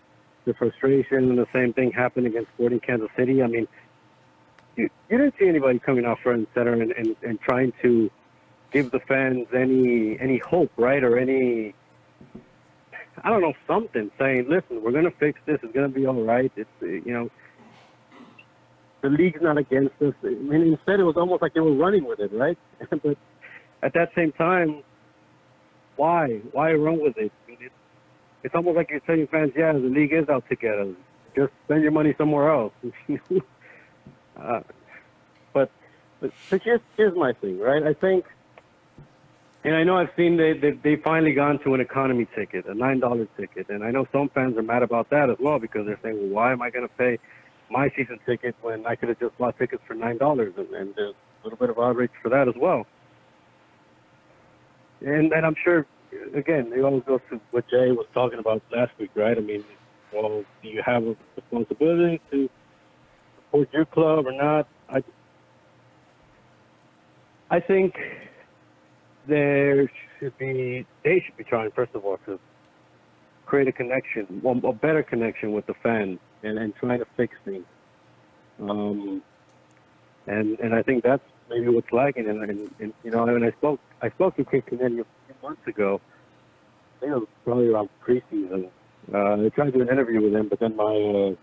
frustration, and the same thing happened against Sporting Kansas City. I mean, you didn't see anybody coming out front and center and trying to give the fans any hope, right, or any, I don't know, something, saying, listen, we're going to fix this, it's going to be all right, it's, the league's not against us. I mean, instead, it was almost like they were running with it, right? But at that same time, why run with it? I mean, it's almost like you're telling fans, yeah, the league is out to get us. Just spend your money somewhere else. But here's my thing, right? I think, and I know I've seen they finally gone to an economy ticket, a $9 ticket, and I know some fans are mad about that as well because they're saying, well, why am I going to pay my season ticket when I could have just bought tickets for $9? And there's a little bit of outrage for that as well. And I'm sure, again, it always goes to what Jay was talking about last week, right? I mean, well, do you have a responsibility to support your club or not? I think they should be trying, first of all, to create a connection, a better connection with the fans and trying to fix things. And I think that's maybe what's lacking. And when I spoke to Chris Canetti a few months ago, I think it was probably around preseason. I tried to do an interview with him, but then my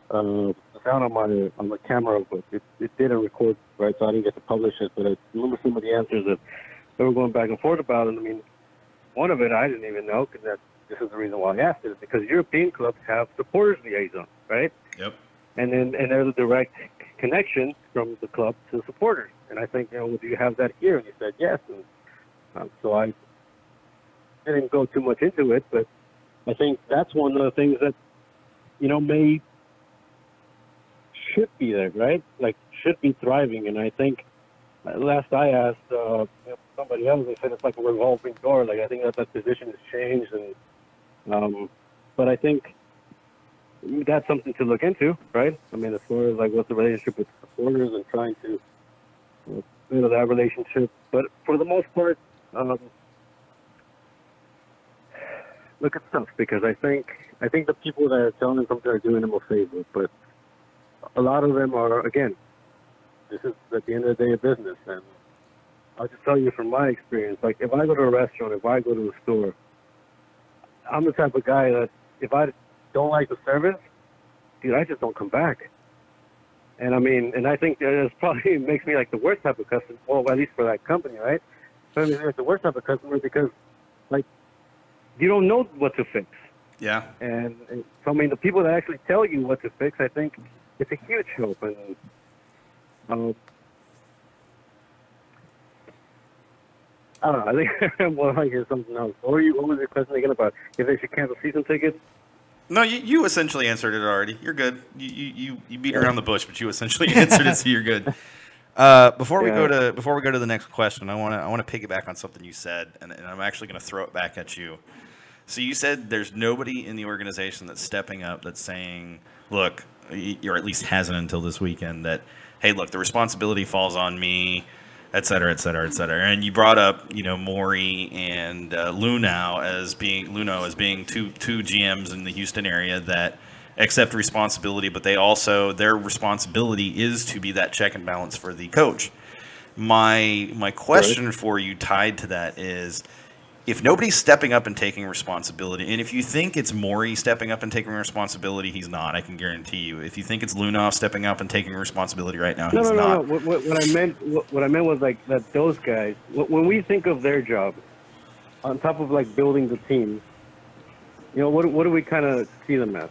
the sound on the camera, but it didn't record right, so I didn't get to publish it. But I remember some of the answers that they were going back and forth about. And I mean, one of it I didn't even know because this is the reason why I asked it, is because European clubs have supporters liaison, right? Yep. And there's a direct connection from the club to the supporters. And I think, do you have that here? And he said yes. And so I didn't go too much into it, but I think that's one of the things that, should be there, right? Like, should be thriving. And I think last I asked somebody else, they said it's like a revolving door. Like, I think that position has changed. And but I think that's something to look into, right? I mean, as far as like what's the relationship with supporters and trying to build that relationship. But for the most part, look, it's tough because I think the people that are telling them something are doing them a favor, but a lot of them are, again, this is at the end of the day a business. And I'll just tell you from my experience, like if I go to a restaurant, if I go to a store, I'm the type of guy that if I don't like the service, dude, I just don't come back. And I mean, and I think that probably makes me like the worst type of customer, well, at least for that company, right? So it makes me like the worst type of customer because, like, you don't know what to fix. Yeah. And so, I mean, the people that actually tell you what to fix, I think it's a huge help. And I don't know. I think well, I hear something else. What was your question again about if they should cancel season tickets? No, you essentially answered it already. You're good. You beat around the bush, but you essentially answered it, so you're good. Before we go to the next question, I want to piggyback on something you said, and I'm actually going to throw it back at you. So you said there's nobody in the organization that's stepping up that's saying, look, or at least hasn't until this weekend, that, hey, look, the responsibility falls on me, et cetera, et cetera, et cetera. And you brought up, Maury and Luno as being two GMs in the Houston area that accept responsibility, but their responsibility is to be that check and balance for the coach. My question for you tied to that is, if nobody's stepping up and taking responsibility, and if you think it's Maury stepping up and taking responsibility, he's not. I can guarantee you. If you think it's Luno stepping up and taking responsibility right now, he's not. No. What I meant was like that those guys. When we think of their job, on top of like building the team, what do we kind of see them as?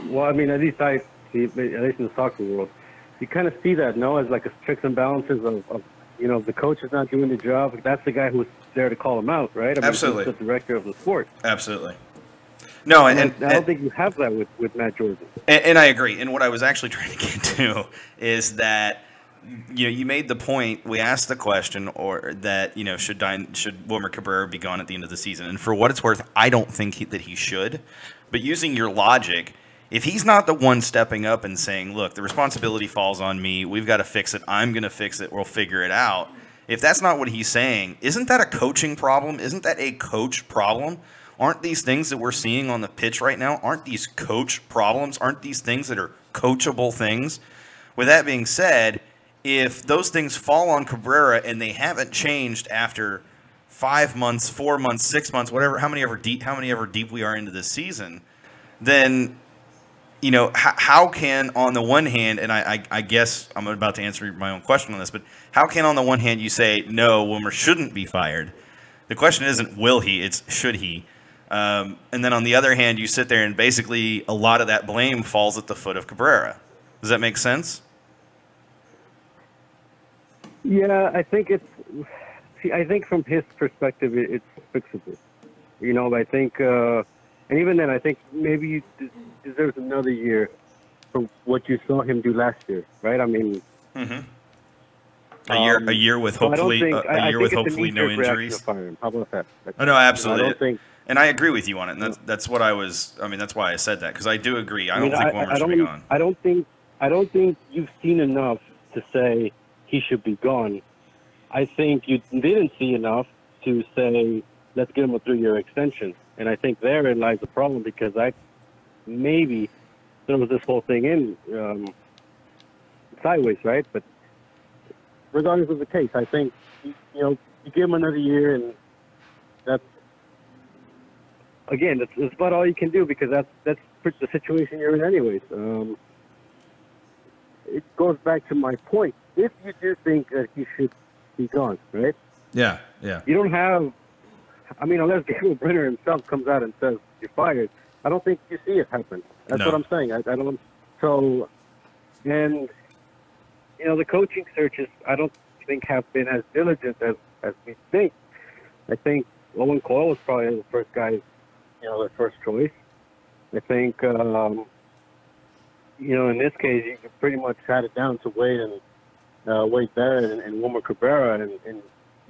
Well, I mean, at least I see, at least in the soccer world, you kind of see that, as like a checks and balances of if the coach is not doing the job, that's the guy who's there to call him out, right? I mean, Absolutely. He's the director of the sport. Absolutely. No, and I don't think you have that with Matt Jordan. And I agree. And what I was actually trying to get to is that you made the point. We asked the question, or that should Wilmer Cabrera be gone at the end of the season? And for what it's worth, I don't think that he should. But using your logic, if he's not the one stepping up and saying, look, the responsibility falls on me, we've got to fix it, I'm going to fix it, we'll figure it out. If that's not what he's saying, isn't that a coaching problem? Isn't that a coach problem? Aren't these things that we're seeing on the pitch right now, aren't these coach problems? Aren't these things that are coachable things? With that being said, if those things fall on Cabrera and they haven't changed after 5 months, 4 months, 6 months, whatever, how many ever deep we are into this season, then how can, on the one hand, and I guess I'm about to answer my own question on this, but how can, on the one hand, you say, no, Wilmer shouldn't be fired? The question isn't will he, it's should he. And then on the other hand, you sit there and basically a lot of that blame falls at the foot of Cabrera. Does that make sense? Yeah, I think I think from his perspective, it's fixable. I think, and even then, I think maybe he deserves another year for what you saw him do last year, right? I mean, a year with hopefully no injuries. How about that? Oh, no, absolutely. I don't think, and I agree with you on it. And that's what I was. I mean, that's why I said that, because I do agree. I don't think Wilmer should be gone. I don't think you've seen enough to say he should be gone. I think you didn't see enough to say let's give him a 3-year extension. And I think therein lies the problem, because maybe there was this whole thing in sideways, right? But regardless of the case, I think you give him another year, and that's about all you can do, because that's the situation you're in, anyways. It goes back to my point. If you do think that he should be gone, right? Yeah. You don't have. I mean, unless Gabriel Brenner himself comes out and says you're fired, I don't think you see it happen. That's what I'm saying. I don't. So, and the coaching searches, I don't think have been as diligent as we think. I think Owen Coyle was probably the first guy, the first choice. I think, in this case, you pretty much had it down to Wade Barrett and Wilmer Cabrera, and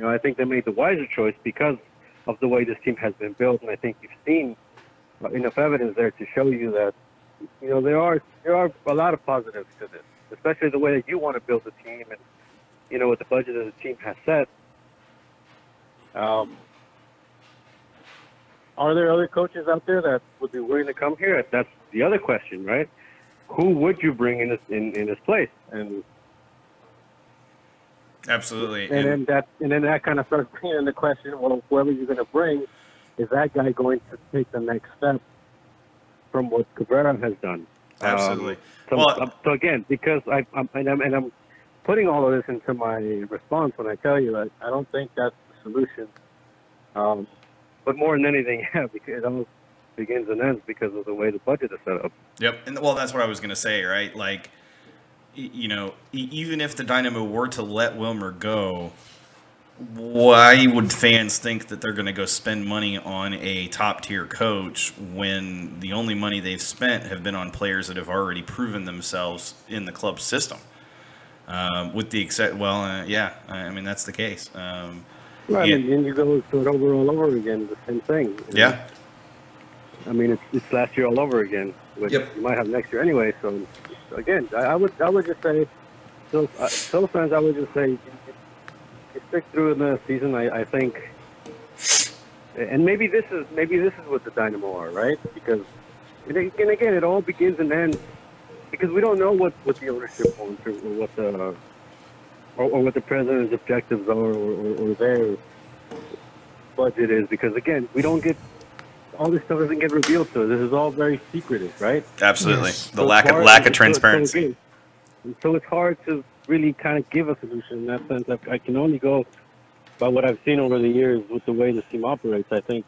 I think they made the wiser choice because of the way this team has been built, and I think you've seen enough evidence there to show you that there are a lot of positives to this, especially the way that you want to build the team, and with the budget that the team has set. Are there other coaches out there that would be willing to come here? That's the other question, right? Who would you bring in this place? And absolutely. And then that kind of starts bringing in the question, well, whoever you're going to bring, is that guy going to take the next step from what Cabrera has done? Absolutely. So again, because I'm putting all of this into my response when I tell you that I don't think that's the solution. But more than anything, because begins and ends because of the way the budget is set up. Yep. And well, that's what I was going to say, right? Like, you know, even if the Dynamo were to let Wilmer go, why would fans think that they're going to go spend money on a top-tier coach when the only money they've spent have been on players that have already proven themselves in the club system? With the yeah, I mean, that's the case. Right, and you go to it all over again, the same thing. Yeah. I mean, it's last year all over again, which you might have next year anyway. So, again, I would just say, so fans, I would just say, you stick through in the season. I think, and maybe this is what the Dynamo are, right? Because, and again, it all begins and ends because we don't know what the ownership wants or what the president's objectives are or their budget is. Because again, we don't get. All this stuff doesn't get revealed to us. This is all very secretive, right? Absolutely. Yes. The lack of transparency. So it's hard to really kind of give a solution in that sense. I can only go by what I've seen over the years with the way the team operates. I think,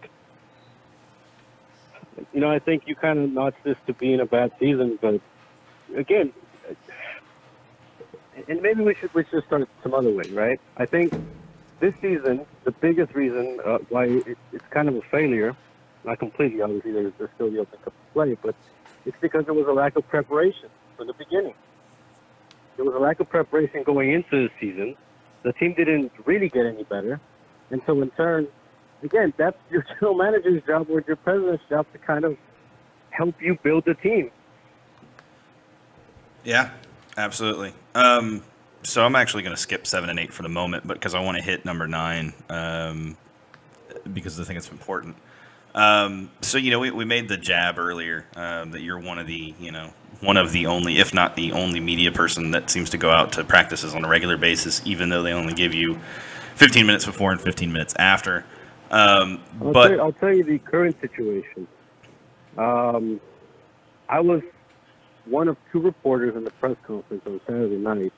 I think you kind of notch this to being a bad season, but again, and maybe we should start some other way, right? I think this season, the biggest reason why it's kind of a failure. Not completely, obviously, there's still the Open Cup to play, but it's because there was a lack of preparation from the beginning. There was a lack of preparation going into the season. The team didn't really get any better. And so, in turn, again, that's your general manager's job or your president's job to kind of help you build the team. Yeah, absolutely. So I'm actually going to skip 7 and 8 for the moment, but because I want to hit number 9 because I think it's important. So, we made the jab earlier that you're one of the only, if not the only media person that seems to go out to practices on a regular basis, even though they only give you 15 minutes before and 15 minutes after. I'll tell you the current situation. I was one of 2 reporters in the press conference on Saturday night,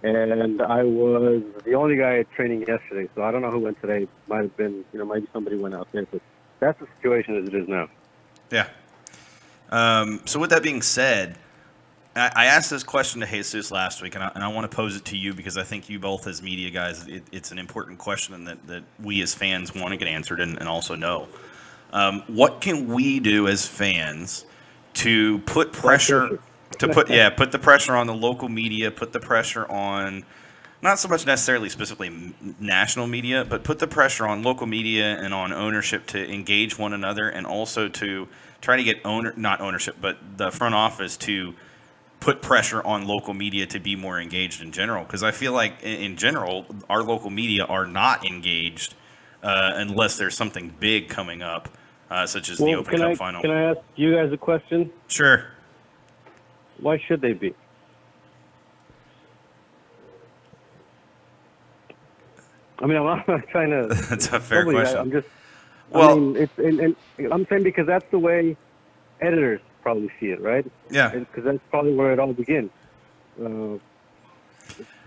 and I was the only guy at training yesterday, so I don't know who went today. Might have been, maybe somebody went out there, but that's the situation as it is now. Yeah. So with that being said, I asked this question to Jesus last week, and I want to pose it to you because I think you both as media guys, it's an important question that we as fans want to get answered and also know. What can we do as fans to put pressure put the pressure on the local media, put the pressure on not so much necessarily specifically national media, but put the pressure on local media and on ownership to engage one another, and also to try to get the front office to put pressure on local media to be more engaged in general. Because I feel like in general, our local media are not engaged unless there's something big coming up, such as the Open Cup final. Can I ask you guys a question? Sure. Why should they be? I mean, I'm not trying to. That's a fair question. I'm just. I'm saying because that's the way editors probably see it, right? Yeah. Because that's probably where it all begins.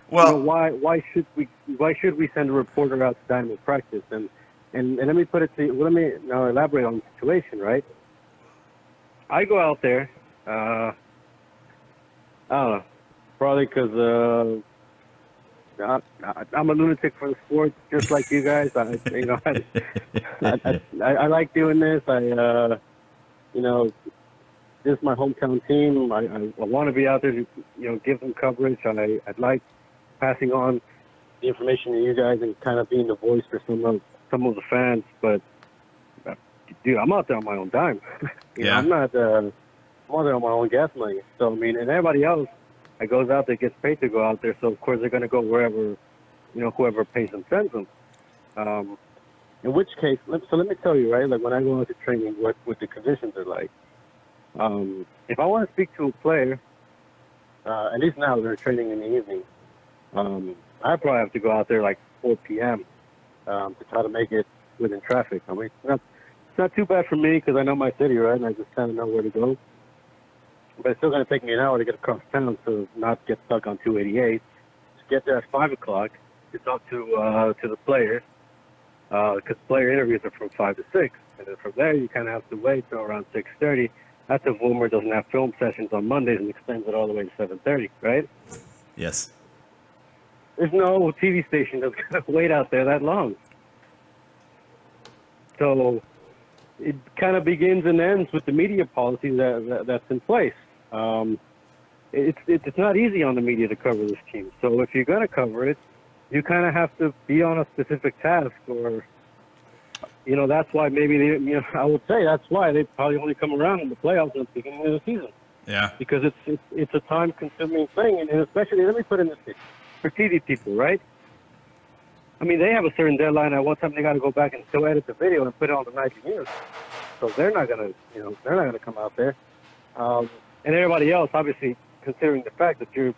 Why should we send a reporter out to Dynamo practice? And let me put it to you. Let me now elaborate on the situation, right? I go out there. I don't know. Probably because I'm a lunatic for the sport, just like you guys. I like doing this. This is my hometown team. I want to be out there to give them coverage. I like passing on the information to you guys and kind of being the voice for some of the fans. But dude, I'm out there on my own dime. I'm out there on my own gas money. So and everybody else that goes out there gets paid to go out there. So of course they're going to go wherever, whoever pays them sends them. In which case, let me tell you, right? Like when I go out to training, what the conditions are like. If I want to speak to a player, at least now they're training in the evening. I probably have to go out there like 4 p.m. To try to make it within traffic. I mean, it's not too bad for me because I know my city, right? And I just kind of know where to go. But it's still going to take me an hour to get across town to not get stuck on 288. Just get there at 5 o'clock to talk to the players because player interviews are from 5 to 6. And then from there, you kind of have to wait till around 6:30. That's if Wilmer doesn't have film sessions on Mondays and extends it all the way to 7:30, right? Yes. There's no TV station that's going to wait out there that long. So it kind of begins and ends with the media policy that's in place. It's not easy on the media to cover this team. So if you're going to cover it, you kind of have to be on a specific task, or, you know, that's why maybe they, you know, I would say that's why they probably only come around in the playoffs at the beginning of the season. Yeah. Because it's a time-consuming thing, and especially, let me put in this for TV people, right? I mean, they have a certain deadline. At one time, they got to go back and still edit the video and put it on the nightly news. So they're not gonna, you know, they're not gonna come out there. And everybody else, obviously, considering the fact that you're,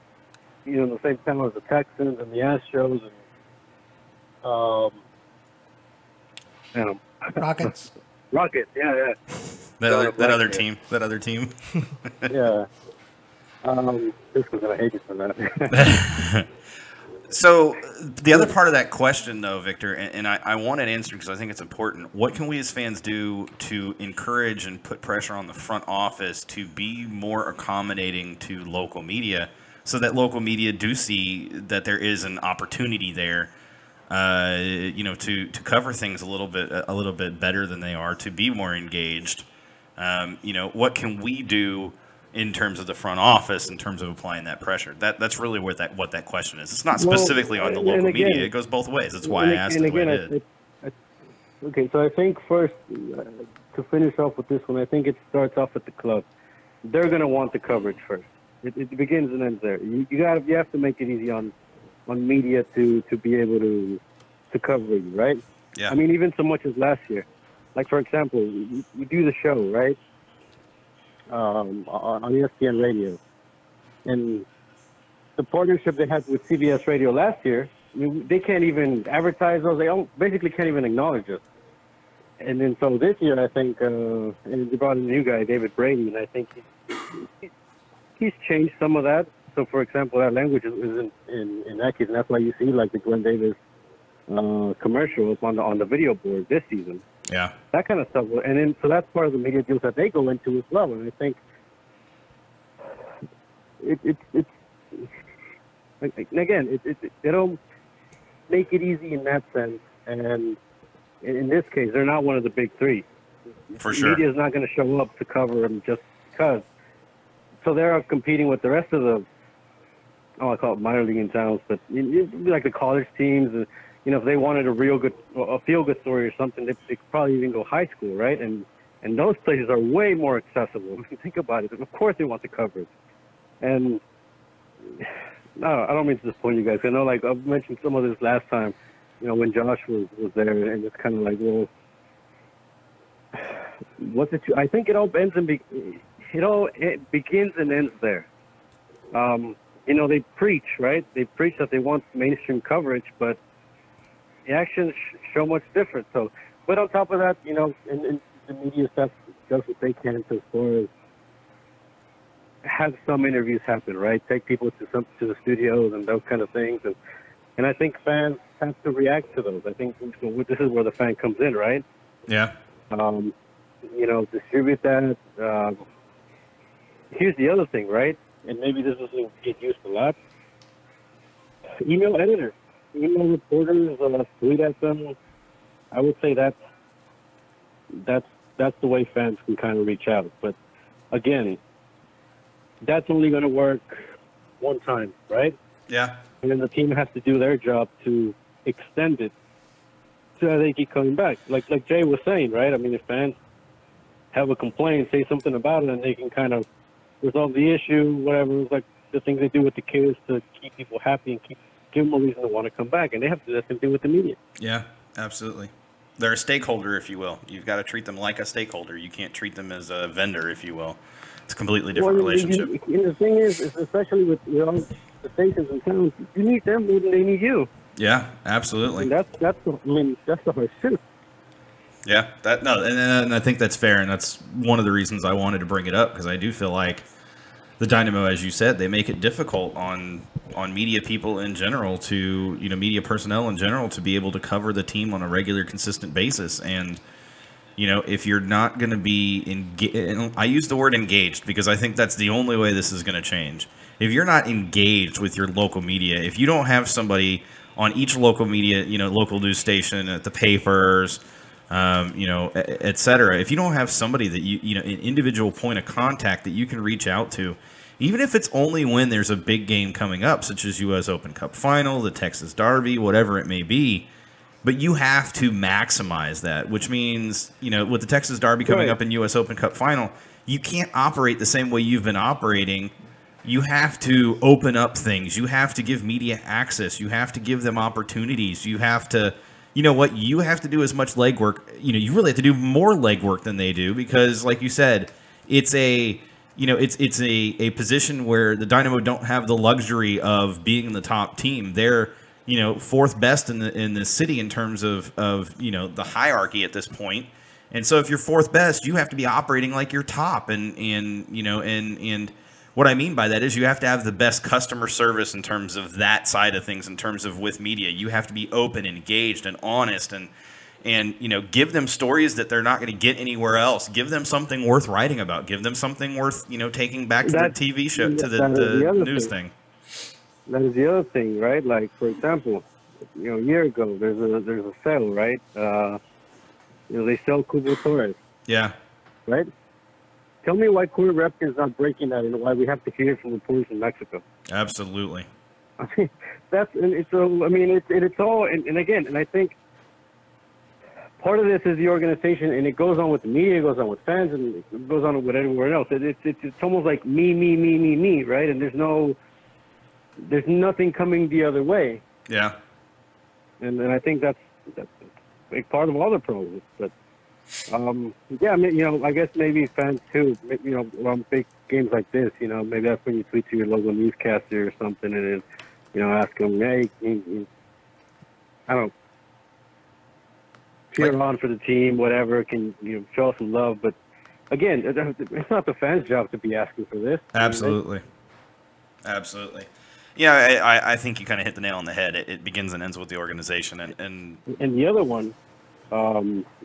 you know, in the same town as the Texans and the Astros and Rockets. Rockets, yeah. That other team. Yeah. This was gonna hate you for that. So the other part of that question, though, Victor, and I want it answered because I think it's important. What can we as fans do to encourage and put pressure on the front office to be more accommodating to local media, so that local media do see that there is an opportunity there, you know, to cover things a little bit better than they are, to be more engaged. You know, what can we do in terms of the front office, in terms of applying that pressure? That's really what that question is. It's not specifically on the local media. It goes both ways. That's why I asked it the way I did. Okay, so I think first, to finish off with this one, I think it starts off at the club. They're going to want the coverage first. It begins and ends there. You have to make it easy on media to be able to cover you, right? Yeah. I mean, even so much as last year. Like, for example, you do the show, right? On ESPN Radio, and the partnership they had with CBS Radio last year, I mean, they can't even advertise those. They basically can't even acknowledge us. And then so this year, I think, and they brought in a new guy, David Brady, and I think he's changed some of that. So, for example, that language is in Yankees, and that's why you see like the Glenn Davis commercial up on the video board this season. Yeah. That kind of stuff. And then, so that's part of the media deals that they go into as well. And I think it's again, they don't make it easy in that sense. And in this case, they're not one of the big three. For sure. The media is not going to show up to cover them just because. So they're competing with the rest of the, I call it minor league in towns, but like the college teams. You know, if they wanted a feel-good story or something, they could probably even go high school, right? And those places are way more accessible. If you think about it, of course they want the coverage. And no, I don't mean to disappoint you guys. I know, like, I mentioned some of this last time, you know, when Josh was there, and it's kind of like, well, what's it? I think it all ends and it begins and ends there. You know, they preach, right? They preach that they want mainstream coverage, but the actions show much different. So, but on top of that, you know, and the media stuff does what they can to, as far as have some interviews happen, right? Take people to the studios and those kind of things, and I think fans have to react to those. I think this is where the fan comes in, right? Yeah. You know, distribute that. Here's the other thing, right? And maybe this doesn't get used a lot. Email editors. Email reporters, tweet at them. I would say that's the way fans can kind of reach out. But again, that's only going to work one time, right? Yeah. And then the team has to do their job to extend it so that they keep coming back. Like Jay was saying, right? I mean, if fans have a complaint, say something about it, and they can kind of resolve the issue, whatever. It's like the things they do with the kids to keep people happy and give them a reason to want to come back. And they have to do the same thing with the media. Yeah, absolutely. They're a stakeholder, if you will. You've got to treat them like a stakeholder. You can't treat them as a vendor, if you will. It's a completely different relationship. And the thing is especially with all the stations and towns, you need them more than they need you. Yeah, absolutely. And that's the hard truth. Yeah, and I think that's fair, and that's one of the reasons I wanted to bring it up, because I do feel like the Dynamo, as you said, they make it difficult on media people in general media personnel in general to be able to cover the team on a regular, consistent basis. And if you're not going to be I use the word engaged because I think that's the only way this is going to change. If you're not engaged with your local media, if you don't have somebody on each local media, local news station, at the papers, et cetera, if you don't have somebody that an individual point of contact that you can reach out to, even if it's only when there's a big game coming up, such as U.S. Open Cup Final, the Texas Derby, whatever it may be, but you have to maximize that, which means, with the Texas Derby coming up in U.S. Open Cup Final, you can't operate the same way you've been operating. You have to open up things. You have to give media access. You have to give them opportunities. You have to, you have to do as much legwork. You really have to do more legwork than they do because, like you said, it's a position where the Dynamo don't have the luxury of being in the top team. They're fourth best in the city in terms of the hierarchy at this point. And so if you're fourth best, you have to be operating like you're top. And what I mean by that is you have to have the best customer service in terms of that side of things, in terms of with media. You have to be open, engaged, and honest, and give them stories that they're not going to get anywhere else. Give them something worth writing about. Give them something worth taking back to the TV show, to the news thing. That is the other thing, right? Like, for example, a year ago, there's a sale, right? They sell Cubo Torres. Yeah. Right? Tell me why Corey Repkin's not breaking that and why we have to hear from reporters in Mexico. Absolutely. I mean, it's all, and again, and I think part of this is the organization, and it goes on with the media, it goes on with fans, and it goes on with everywhere else. It's almost like me, right? And there's nothing coming the other way. Yeah. And I think that's a big part of all the problems. But yeah, I mean, I guess maybe fans too. On big games like this, maybe that's when you tweet to your local newscaster or something, and then, ask them, hey, I don't know, cheer on for the team, whatever. Can you show some love? But again, it's not the fans' job to be asking for this. Absolutely, absolutely. Yeah, I think you kind of hit the nail on the head. It begins and ends with the organization, and the other one.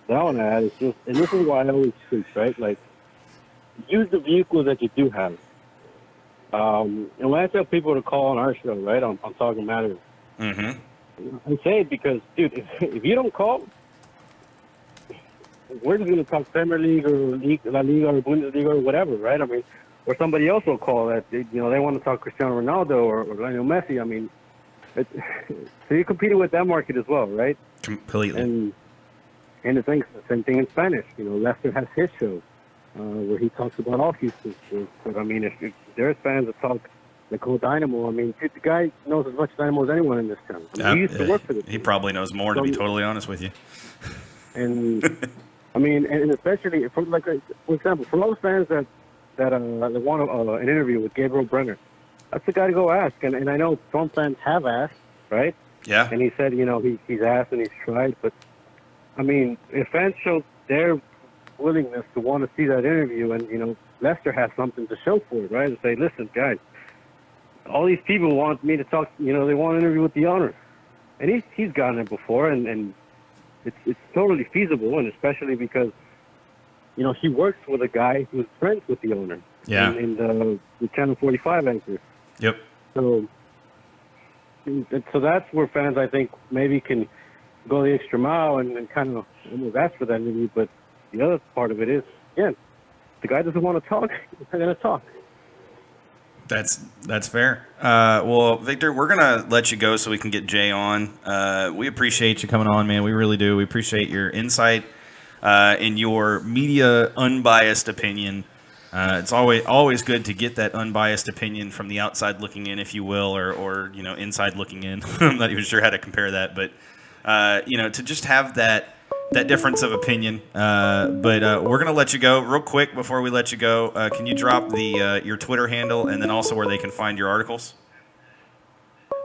That one I had is just, and this is why I always preach, right? Like, use the vehicles that you do have. And when I tell people to call on our show, right, on Talking Matters, I say it because, dude, if you don't call, we're just going to talk Premier League or La Liga or Bundesliga or whatever, right? I mean, or somebody else will call that, they want to talk Cristiano Ronaldo or Lionel Messi. I mean, so you're competing with that market as well, right? Completely. And the same thing in Spanish. Lester has his show where he talks about all Houston sports. But I mean, if there's fans that talk the cool Dynamo, I mean, the guy knows as much Dynamo as anyone in this town. I mean, he used to work for the team. He probably knows more, to be totally honest with you. And I mean, and especially for example, for all the fans that want an interview with Gabriel Brenner, that's the guy to go ask. And I know some fans have asked, right? Yeah. And he said, he's asked and he's tried, but I mean, if fans show their willingness to want to see that interview, and Lester has something to show for it, right? And say, listen, guys, all these people want me to talk. They want an interview with the owner, and he's gotten it before, and it's totally feasible, and especially because he works with a guy who's friends with the owner. Yeah. And the Channel 45 anchor. Yep. So that's where fans, I think, maybe can go the extra mile and kind of almost ask for that interview. But the other part of it is, again, the guy doesn't want to talk, he's not going to talk. That's fair. Well, Victor, we're going to let you go so we can get Jay on. We appreciate you coming on, man. We really do. We appreciate your insight and your media unbiased opinion. It's always good to get that unbiased opinion from the outside looking in, if you will, or inside looking in. I'm not even sure how to compare that, but to just have that difference of opinion. But we're gonna let you go real quick before we let you go. Can you drop your Twitter handle and then also where they can find your articles?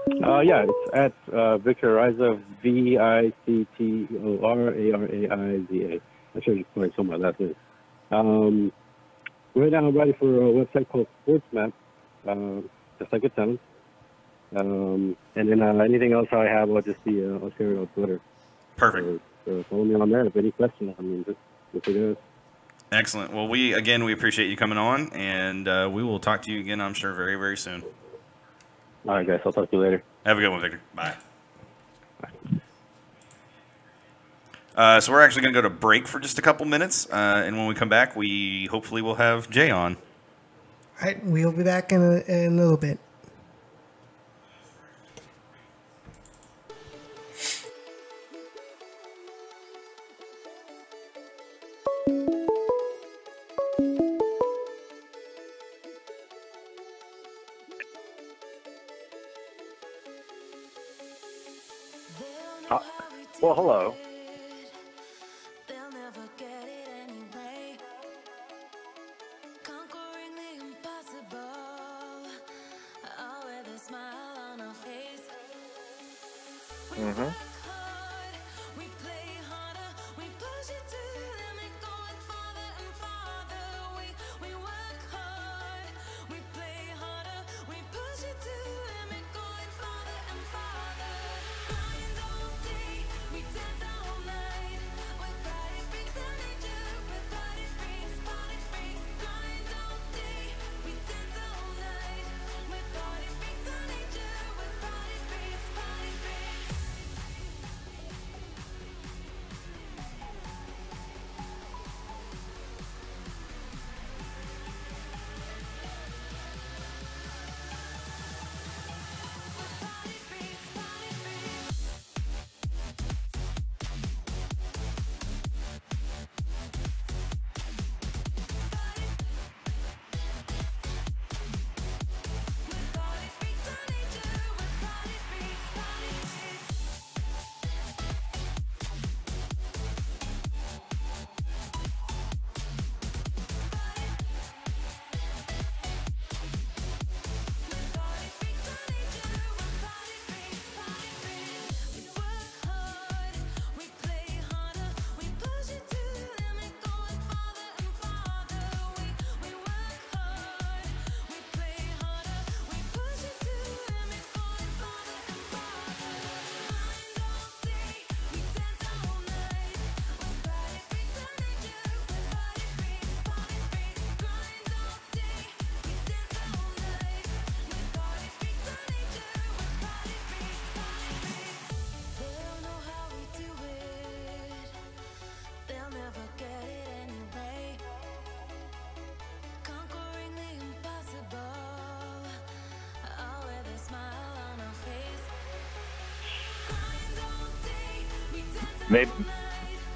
Yeah, it's at Victor Ariza, VICTORARAIZA. I should just point somewhere last name. Right now I'm writing for a website called SportsMap, just like it sounds. And then anything else I have, I'll share it on Twitter. Perfect. So follow me on there if any questions. I mean, just Yes, it is. Excellent. Well, we appreciate you coming on, and we will talk to you again, I'm sure, very, very soon. All right, guys. I'll talk to you later. Have a good one, Victor. Bye. So we're actually going to go to break for just a couple minutes, and when we come back, we hopefully will have Jay on. All right, we'll be back in a little bit. Well, hello. Mm-hmm.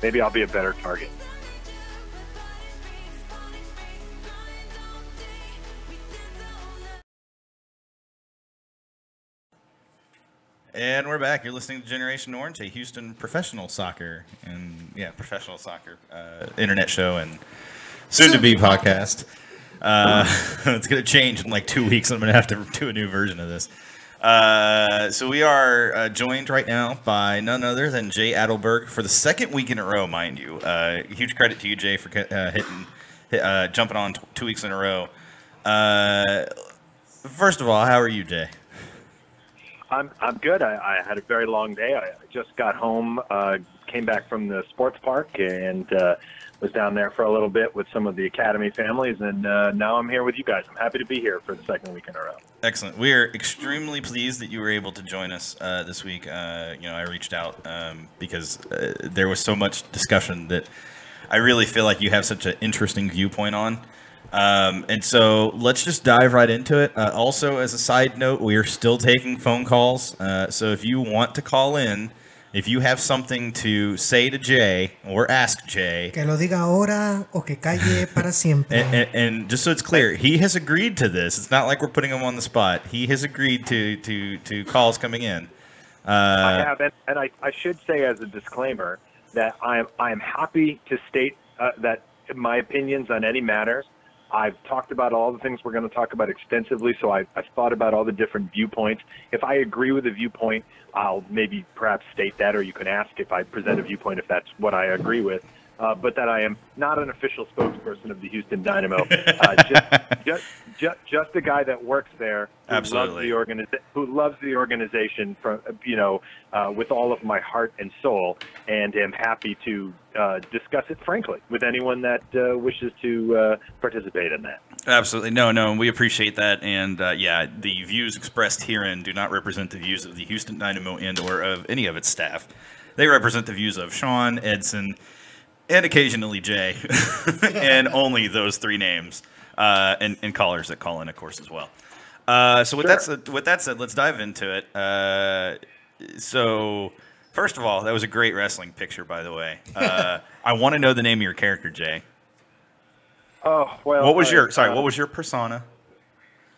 Maybe I'll be a better target. And we're back. You're listening to Generation Orange, a Houston professional soccer internet show and soon-to-be podcast. It's going to change in like 2 weeks. I'm going to have to do a new version of this. So we are joined right now by none other than Jay Adelberg for the second week in a row, mind you. Huge credit to you, Jay, for jumping on 2 weeks in a row. First of all, how are you, Jay? I'm good. I had a very long day. I just got home, came back from the sports park, and was down there for a little bit with some of the academy families, and now I'm here with you guys. I'm happy to be here for the second week in a row. Excellent. We are extremely pleased that you were able to join us this week. I reached out because there was so much discussion that I really feel like you have such an interesting viewpoint on. And so let's just dive right into it. Also, as a side note, we are still taking phone calls. So if you want to call in, if you have something to say to Jay or ask Jay, que lo diga ahora o que calle para siempre. And just so it's clear, he has agreed to this. It's not like we're putting him on the spot. He has agreed to calls coming in. I have, and I should say as a disclaimer that I am happy to state that my opinions on any matters. I've talked about all the things we're going to talk about extensively, so I've thought about all the different viewpoints. If I agree with a viewpoint, I'll maybe perhaps state that, or you can ask if I present a viewpoint if that's what I agree with. but that I am not an official spokesperson of the Houston Dynamo. Just a guy that works there who Absolutely. loves the organization from with all of my heart and soul, and am happy to discuss it frankly with anyone that wishes to participate in that. Absolutely. No, we appreciate that. And yeah, the views expressed herein do not represent the views of the Houston Dynamo and or of any of its staff. They represent the views of Sean, Edson, and occasionally Jay, and only those three names, and callers that call in, of course, as well. So with that said, let's dive into it. So first of all, that was a great wrestling picture, by the way. I want to know the name of your character, Jay. Oh, well. What was your persona?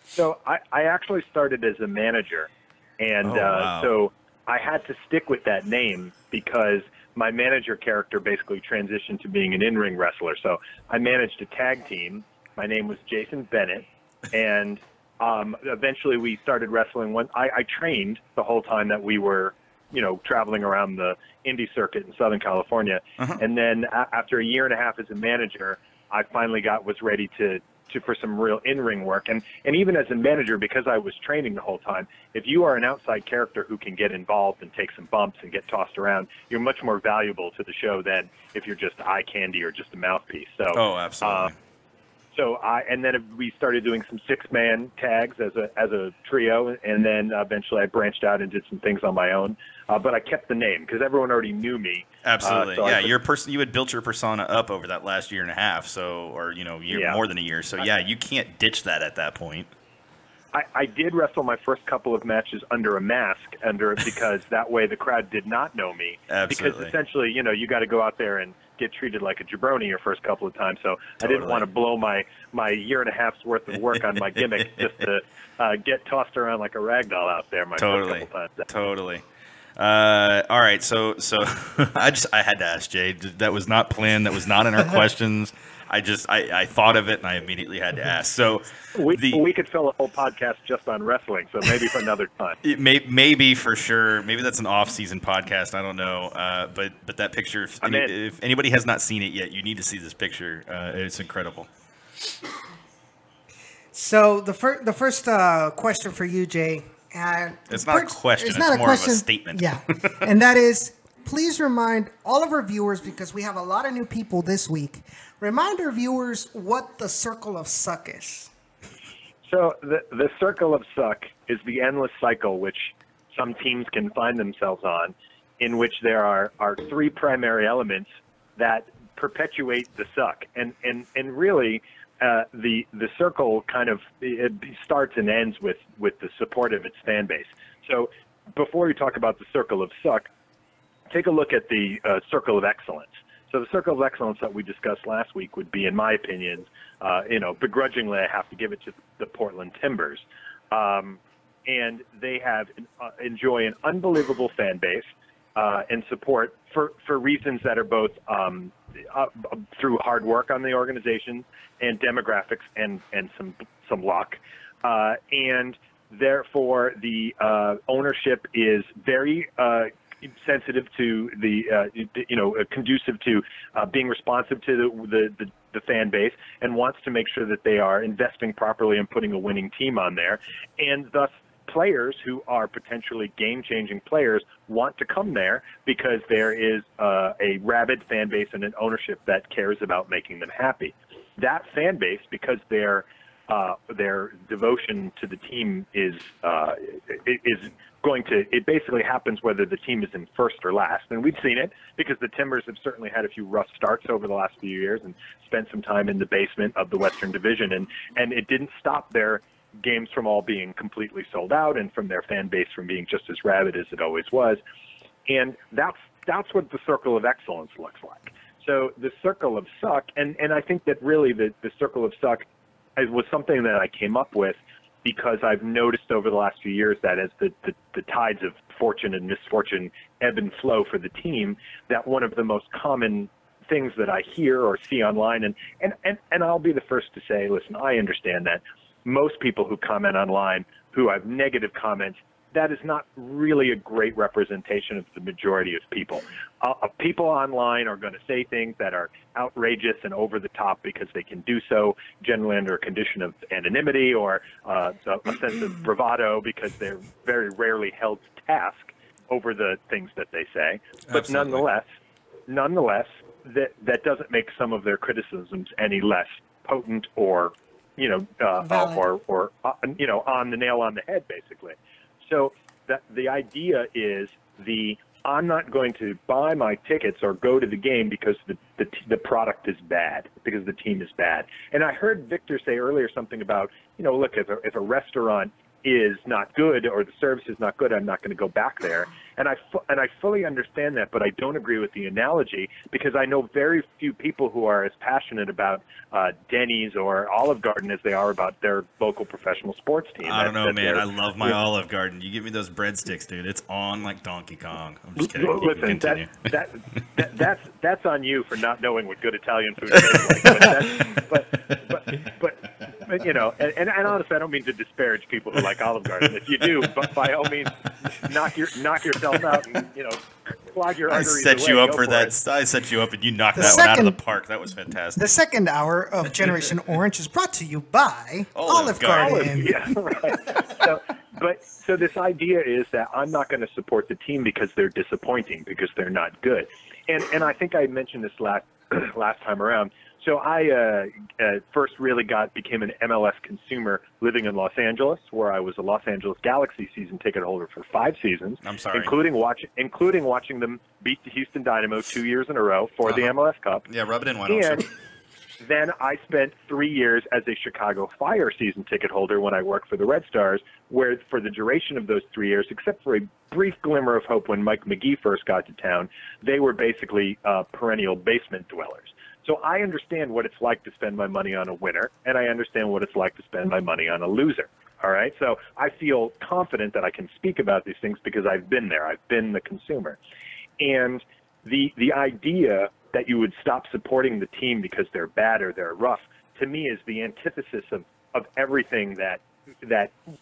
So I actually started as a manager, and wow. So I had to stick with that name because my manager character basically transitioned to being an in-ring wrestler. So I managed a tag team. My name was Jason Bennett, and eventually we started wrestling. I trained the whole time that we were, traveling around the indie circuit in Southern California. And then after a year and a half as a manager, I finally was ready for some real in-ring work. And even as a manager, because I was training the whole time, if you are an outside character who can get involved and take some bumps and get tossed around, you're much more valuable to the show than if you're just eye candy or just a mouthpiece. So, absolutely. And then we started doing some 6-man tags as a trio, and then eventually I branched out and did some things on my own. But I kept the name because everyone already knew me. Absolutely, yeah. You had built your persona up over that last year and a half, more than a year. So yeah, you can't ditch that at that point. I did wrestle my first couple of matches under a mask, because that way the crowd did not know me. Absolutely. Because essentially, you got to go out there and get treated like a jabroni your first couple of times. So Totally. I didn't want to blow my year and a half's worth of work on my gimmick just to get tossed around like a rag doll out there first couple times. Totally. All right, so I had to ask Jay. That was not planned. That was not in our questions. I thought of it and I immediately had to ask. So we could fill a whole podcast just on wrestling. So maybe for another time. Maybe for sure. Maybe that's an off-season podcast. I don't know. But that picture, if anybody has not seen it yet, you need to see this picture. It's incredible. So the first question for you, Jay. It's not a question. It's more of a statement. Yeah, and that is, please remind all of our viewers, because we have a lot of new people this week, remind our viewers what the Circle of Suck is. So the Circle of Suck is the endless cycle which some teams can find themselves on, in which there are three primary elements that perpetuate the suck. And really, the circle kind of it starts and ends with the support of its fan base. So before we talk about the Circle of Suck, take a look at the Circle of Excellence. So the Circle of Excellence that we discussed last week would be, in my opinion, begrudgingly, I have to give it to the Portland Timbers. And they enjoy an unbelievable fan base and support for reasons that are both through hard work on the organization and demographics and some luck. And therefore, the ownership is very sensitive to conducive to being responsive to the fan base, and wants to make sure that they are investing properly and putting a winning team on there. And thus, players who are potentially game-changing players want to come there because there is a rabid fan base and an ownership that cares about making them happy. That fan base, because their devotion to the team is going to, it basically happens whether the team is in first or last. And we've seen it because the Timbers have certainly had a few rough starts over the last few years and spent some time in the basement of the Western Division. And it didn't stop their games from all being completely sold out and from their fan base from being just as rabid as it always was. And that's what the Circle of Excellence looks like. So the Circle of Suck, and I think that really the Circle of Suck was something that I came up with because I've noticed over the last few years that as the tides of fortune and misfortune ebb and flow for the team, that one of the most common things that I hear or see online, and I'll be the first to say, listen, I understand that most people who comment online who have negative comments, that is not really a great representation of the majority of people. People online are going to say things that are outrageous and over the top because they can do so, generally under a condition of anonymity or a sense of bravado because they're very rarely held to task over the things that they say. But nonetheless, that doesn't make some of their criticisms any less potent or, on the nail on the head, basically. So the idea is I'm not going to buy my tickets or go to the game because the product is bad, because the team is bad. And I heard Victor say earlier something about, look, if a restaurant is not good or the service is not good, I'm not going to go back there. And I fully understand that, but I don't agree with the analogy because I know very few people who are as passionate about Denny's or Olive Garden as they are about their local professional sports team. I don't know, man. I love my Olive Garden. You give me those breadsticks, dude. It's on like Donkey Kong. I'm just kidding. Listen, that's on you for not knowing what good Italian food tastes like. But and honestly, I don't mean to disparage people who like Olive Garden. If you do, but by all means, knock yourself out and clog your arteries. I set you up for that. I set you up, and you knocked that one out of the park. That was fantastic. The second hour of Generation Orange is brought to you by Olive Garden. Yeah, right. So this idea is that I'm not going to support the team because they're disappointing, because they're not good, and I think I mentioned this last time around. So I first really became an MLS consumer living in Los Angeles, where I was a Los Angeles Galaxy season ticket holder for 5 seasons. I'm sorry. Including watching them beat the Houston Dynamo 2 years in a row for the MLS Cup. Yeah, rub it in, why don't you? Then I spent 3 years as a Chicago Fire season ticket holder when I worked for the Red Stars, where for the duration of those 3 years, except for a brief glimmer of hope when Mike McGee first got to town, they were basically perennial basement dwellers. So I understand what it's like to spend my money on a winner, and I understand what it's like to spend my money on a loser. All right? So I feel confident that I can speak about these things because I've been there. I've been the consumer. And the idea that you would stop supporting the team because they're bad or they're rough, to me, is the antithesis of everything that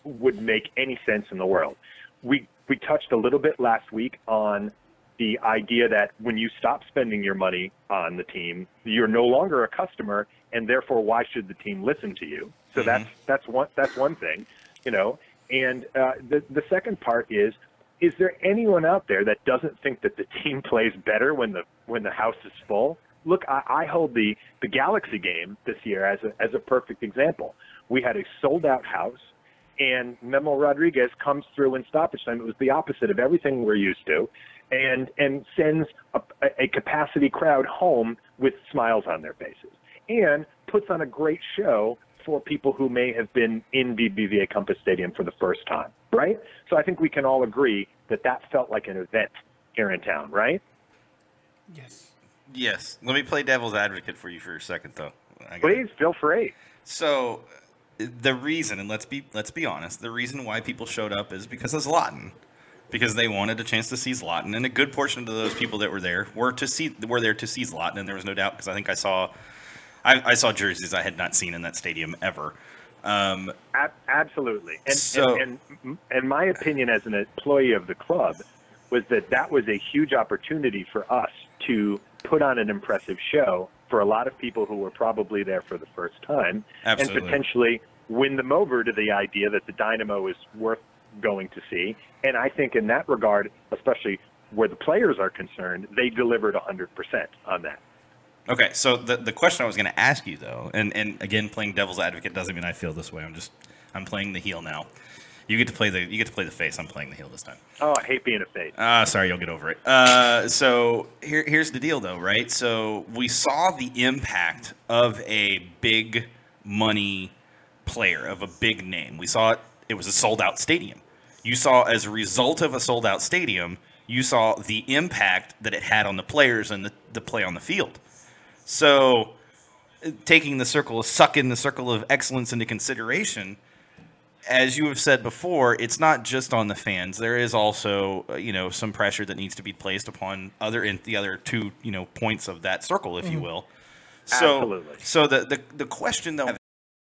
would make any sense in the world. We touched a little bit last week on the idea that when you stop spending your money on the team, you're no longer a customer, and therefore why should the team listen to you? So that's one thing, And the second part is there anyone out there that doesn't think that the team plays better when the house is full? Look, I hold the Galaxy game this year as a perfect example. We had a sold out house, and Memo Rodriguez comes through in stoppage time. It was the opposite of everything we're used to. And sends a capacity crowd home with smiles on their faces, and puts on a great show for people who may have been in BBVA Compass Stadium for the first time, right? So I think we can all agree that felt like an event here in town, right? Yes. Let me play devil's advocate for you for a second, though. Please, feel free. So the reason, and let's be honest, the reason why people showed up is because of Zlatan. Because they wanted a chance to see Zlatan, and a good portion of those people that were there were there to see Zlatan, and there was no doubt because I think I saw jerseys I had not seen in that stadium ever. Absolutely, and my opinion as an employee of the club was that was a huge opportunity for us to put on an impressive show for a lot of people who were probably there for the first time, Absolutely. And potentially win them over to the idea that the Dynamo is worth going to see. And I think in that regard, especially where the players are concerned, they delivered 100% on that. Okay, so the question I was going to ask you, though, and again, playing devil's advocate doesn't mean I feel this way. I'm playing the heel now. You get to play the face. I'm playing the heel this time. Oh, I hate being a face. Sorry, you'll get over it. So here's the deal, though, right? So we saw the impact of a big money player, of a big name. We saw it. It was a sold-out stadium. You saw, as a result of a sold-out stadium, you saw the impact that it had on the players and the play on the field. So sucking the circle of excellence into consideration, as you have said before, it's not just on the fans. There is also, some pressure that needs to be placed upon the other two, points of that circle, if you will. So, Absolutely. So the question, though,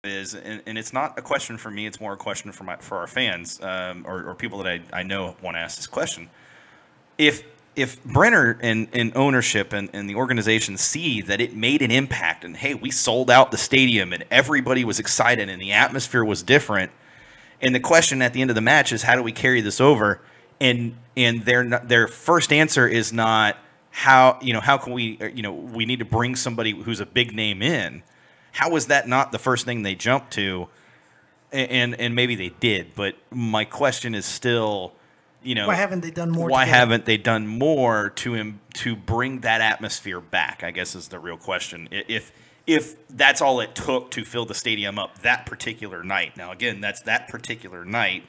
is, and it's not a question for me, it's more a question for our fans, or people that I know want to ask this question. If Brenner and ownership and the organization see that it made an impact, and hey, we sold out the stadium and everybody was excited and the atmosphere was different, and the question at the end of the match is, how do we carry this over? And their first answer is not how can we, we need to bring somebody who's a big name in. How is that not the first thing they jumped to? And maybe they did, but my question is still, why haven't they done more? Why haven't they done more to bring that atmosphere back? I guess is the real question. If that's all it took to fill the stadium up that particular night. Now again, that's that particular night,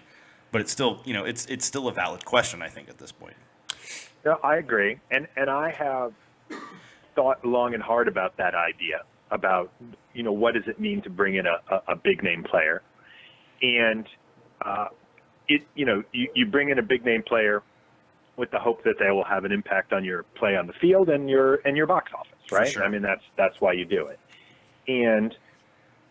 but it's still it's still a valid question, I think, at this point. No, I agree, and I have thought long and hard about that idea about what does it mean to bring in a big name player, and you bring in a big name player with the hope that they will have an impact on your play on the field and your box office, right? Sure. I mean, that's why you do it. And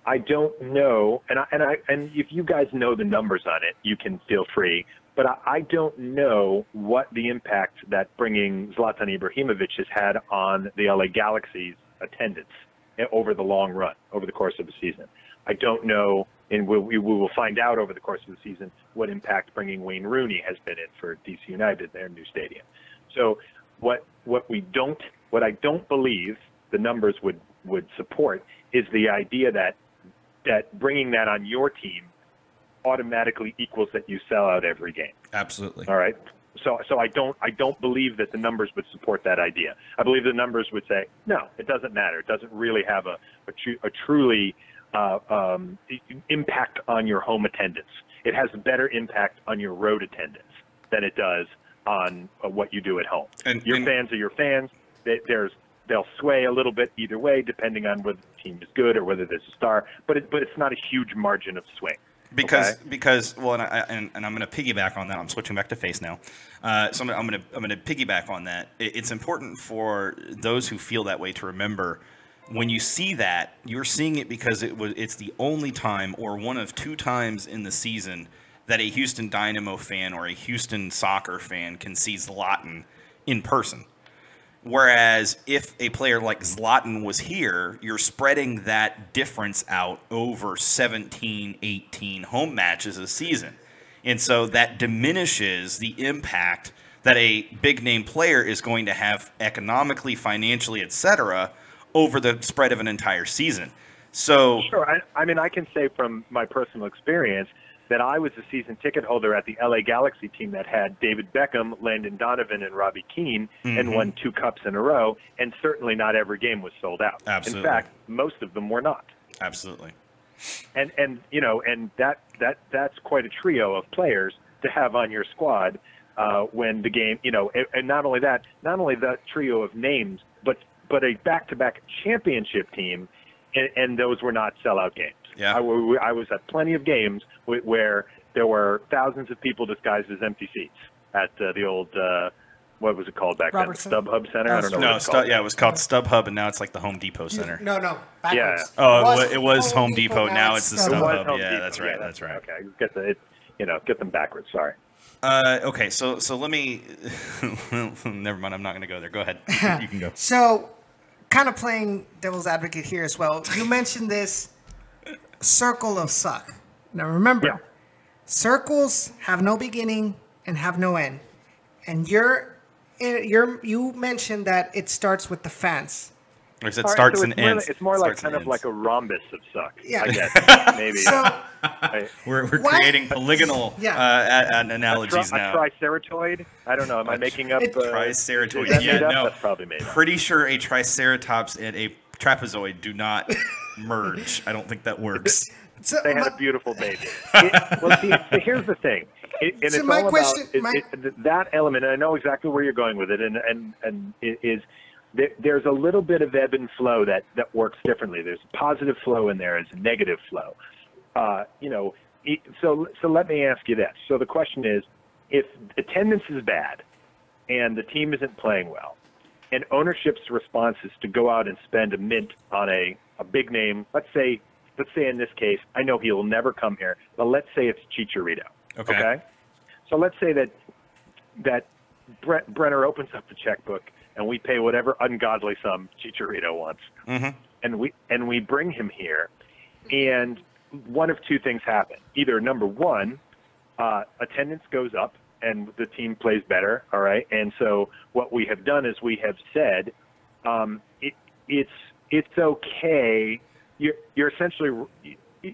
I don't know, and if you guys know the numbers on it, you can feel free. But I don't know what the impact that bringing Zlatan Ibrahimovic has had on the LA Galaxy's attendance over the long run, over the course of the season. I don't know, and we will find out over the course of the season what impact bringing Wayne Rooney has been in for DC United, their new stadium. So what I don't believe the numbers would support is the idea that bringing that on your team automatically equals that you sell out every game. Absolutely. All right. So I don't believe that the numbers would support that idea. I believe the numbers would say, no, it doesn't matter. It doesn't really have a truly impact on your home attendance. It has a better impact on your road attendance than it does on what you do at home. And your fans are your fans. They'll sway a little bit either way, depending on whether the team is good or whether there's a star. But it's not a huge margin of swing. Because well, and I'm going to piggyback on that. I'm switching back to face now, so I'm going to piggyback on that. It's important for those who feel that way to remember, when you see that, you're seeing it because it's the only time or one of two times in the season that a Houston Dynamo fan or a Houston soccer fan can see Zlatan in person. Whereas if a player like Zlatan was here, you're spreading that difference out over 17, 18 home matches a season. And so that diminishes the impact that a big-name player is going to have economically, financially, etc., over the spread of an entire season. So sure. I mean, I can say from my personal experience that I was a season ticket holder at the LA Galaxy team that had David Beckham, Landon Donovan, and Robbie Keane, and won 2 cups in a row, and certainly not every game was sold out. Absolutely. In fact, most of them were not. Absolutely. And that's quite a trio of players to have on your squad when the game, and not only that trio of names, but a back-to-back championship team, and those were not sellout games. Yeah. I was at plenty of games where there were thousands of people disguised as empty seats at the old, what was it called back then? StubHub Center? I don't know what it's called. Yeah, it was called StubHub, and now it's like the Home Depot Center. No, backwards. Yeah. Oh, it was Home Depot. Now it's the StubHub. Home Yeah, Depot. that's right. That's right. Okay, get them backwards. Sorry. Okay, so let me. Never mind. I'm not going to go there. Go ahead. You can go. So, kind of playing devil's advocate here as well. You mentioned this circle of suck. Now remember, circles have no beginning and have no end. And you mentioned that it starts with the fans. Or it starts and ends. It's more like kind of like a rhombus of suck. Yeah. I guess, maybe. So, we're creating polygonal analogies now. A triceratoid? I don't know. Am I making up? Triceratoid. Yeah, no. That's probably made up. Pretty sure a triceratops and a trapezoid do not merge. I don't think that works. They had a beautiful baby. So here's the thing. It's my all question, about that element, and I know exactly where you're going with it, and it is there's a little bit of ebb and flow that works differently. There's a positive flow in there, there's a negative flow. So let me ask you this. So the question is, if attendance is bad and the team isn't playing well, and ownership's response is to go out and spend a mint on a big name, let's say let's say in this case, I know he will never come here, but let's say it's Chicharito. Okay. So let's say that Brenner opens up the checkbook and we pay whatever ungodly sum Chicharito wants, and we bring him here, and one of two things happen. Either number one, attendance goes up and the team plays better. All right. And so what we have done is we have said, it's okay. You're essentially, is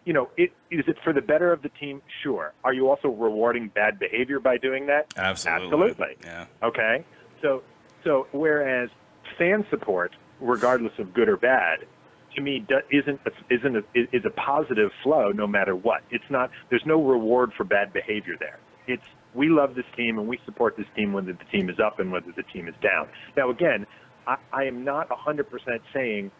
it for the better of the team? Sure. Are you also rewarding bad behavior by doing that? Absolutely. Yeah. Okay. So whereas fan support, regardless of good or bad, to me is a positive flow no matter what. It's not. There's no reward for bad behavior there. It's we love this team and we support this team whether the team is up and whether the team is down. Now again, I am not 100% saying.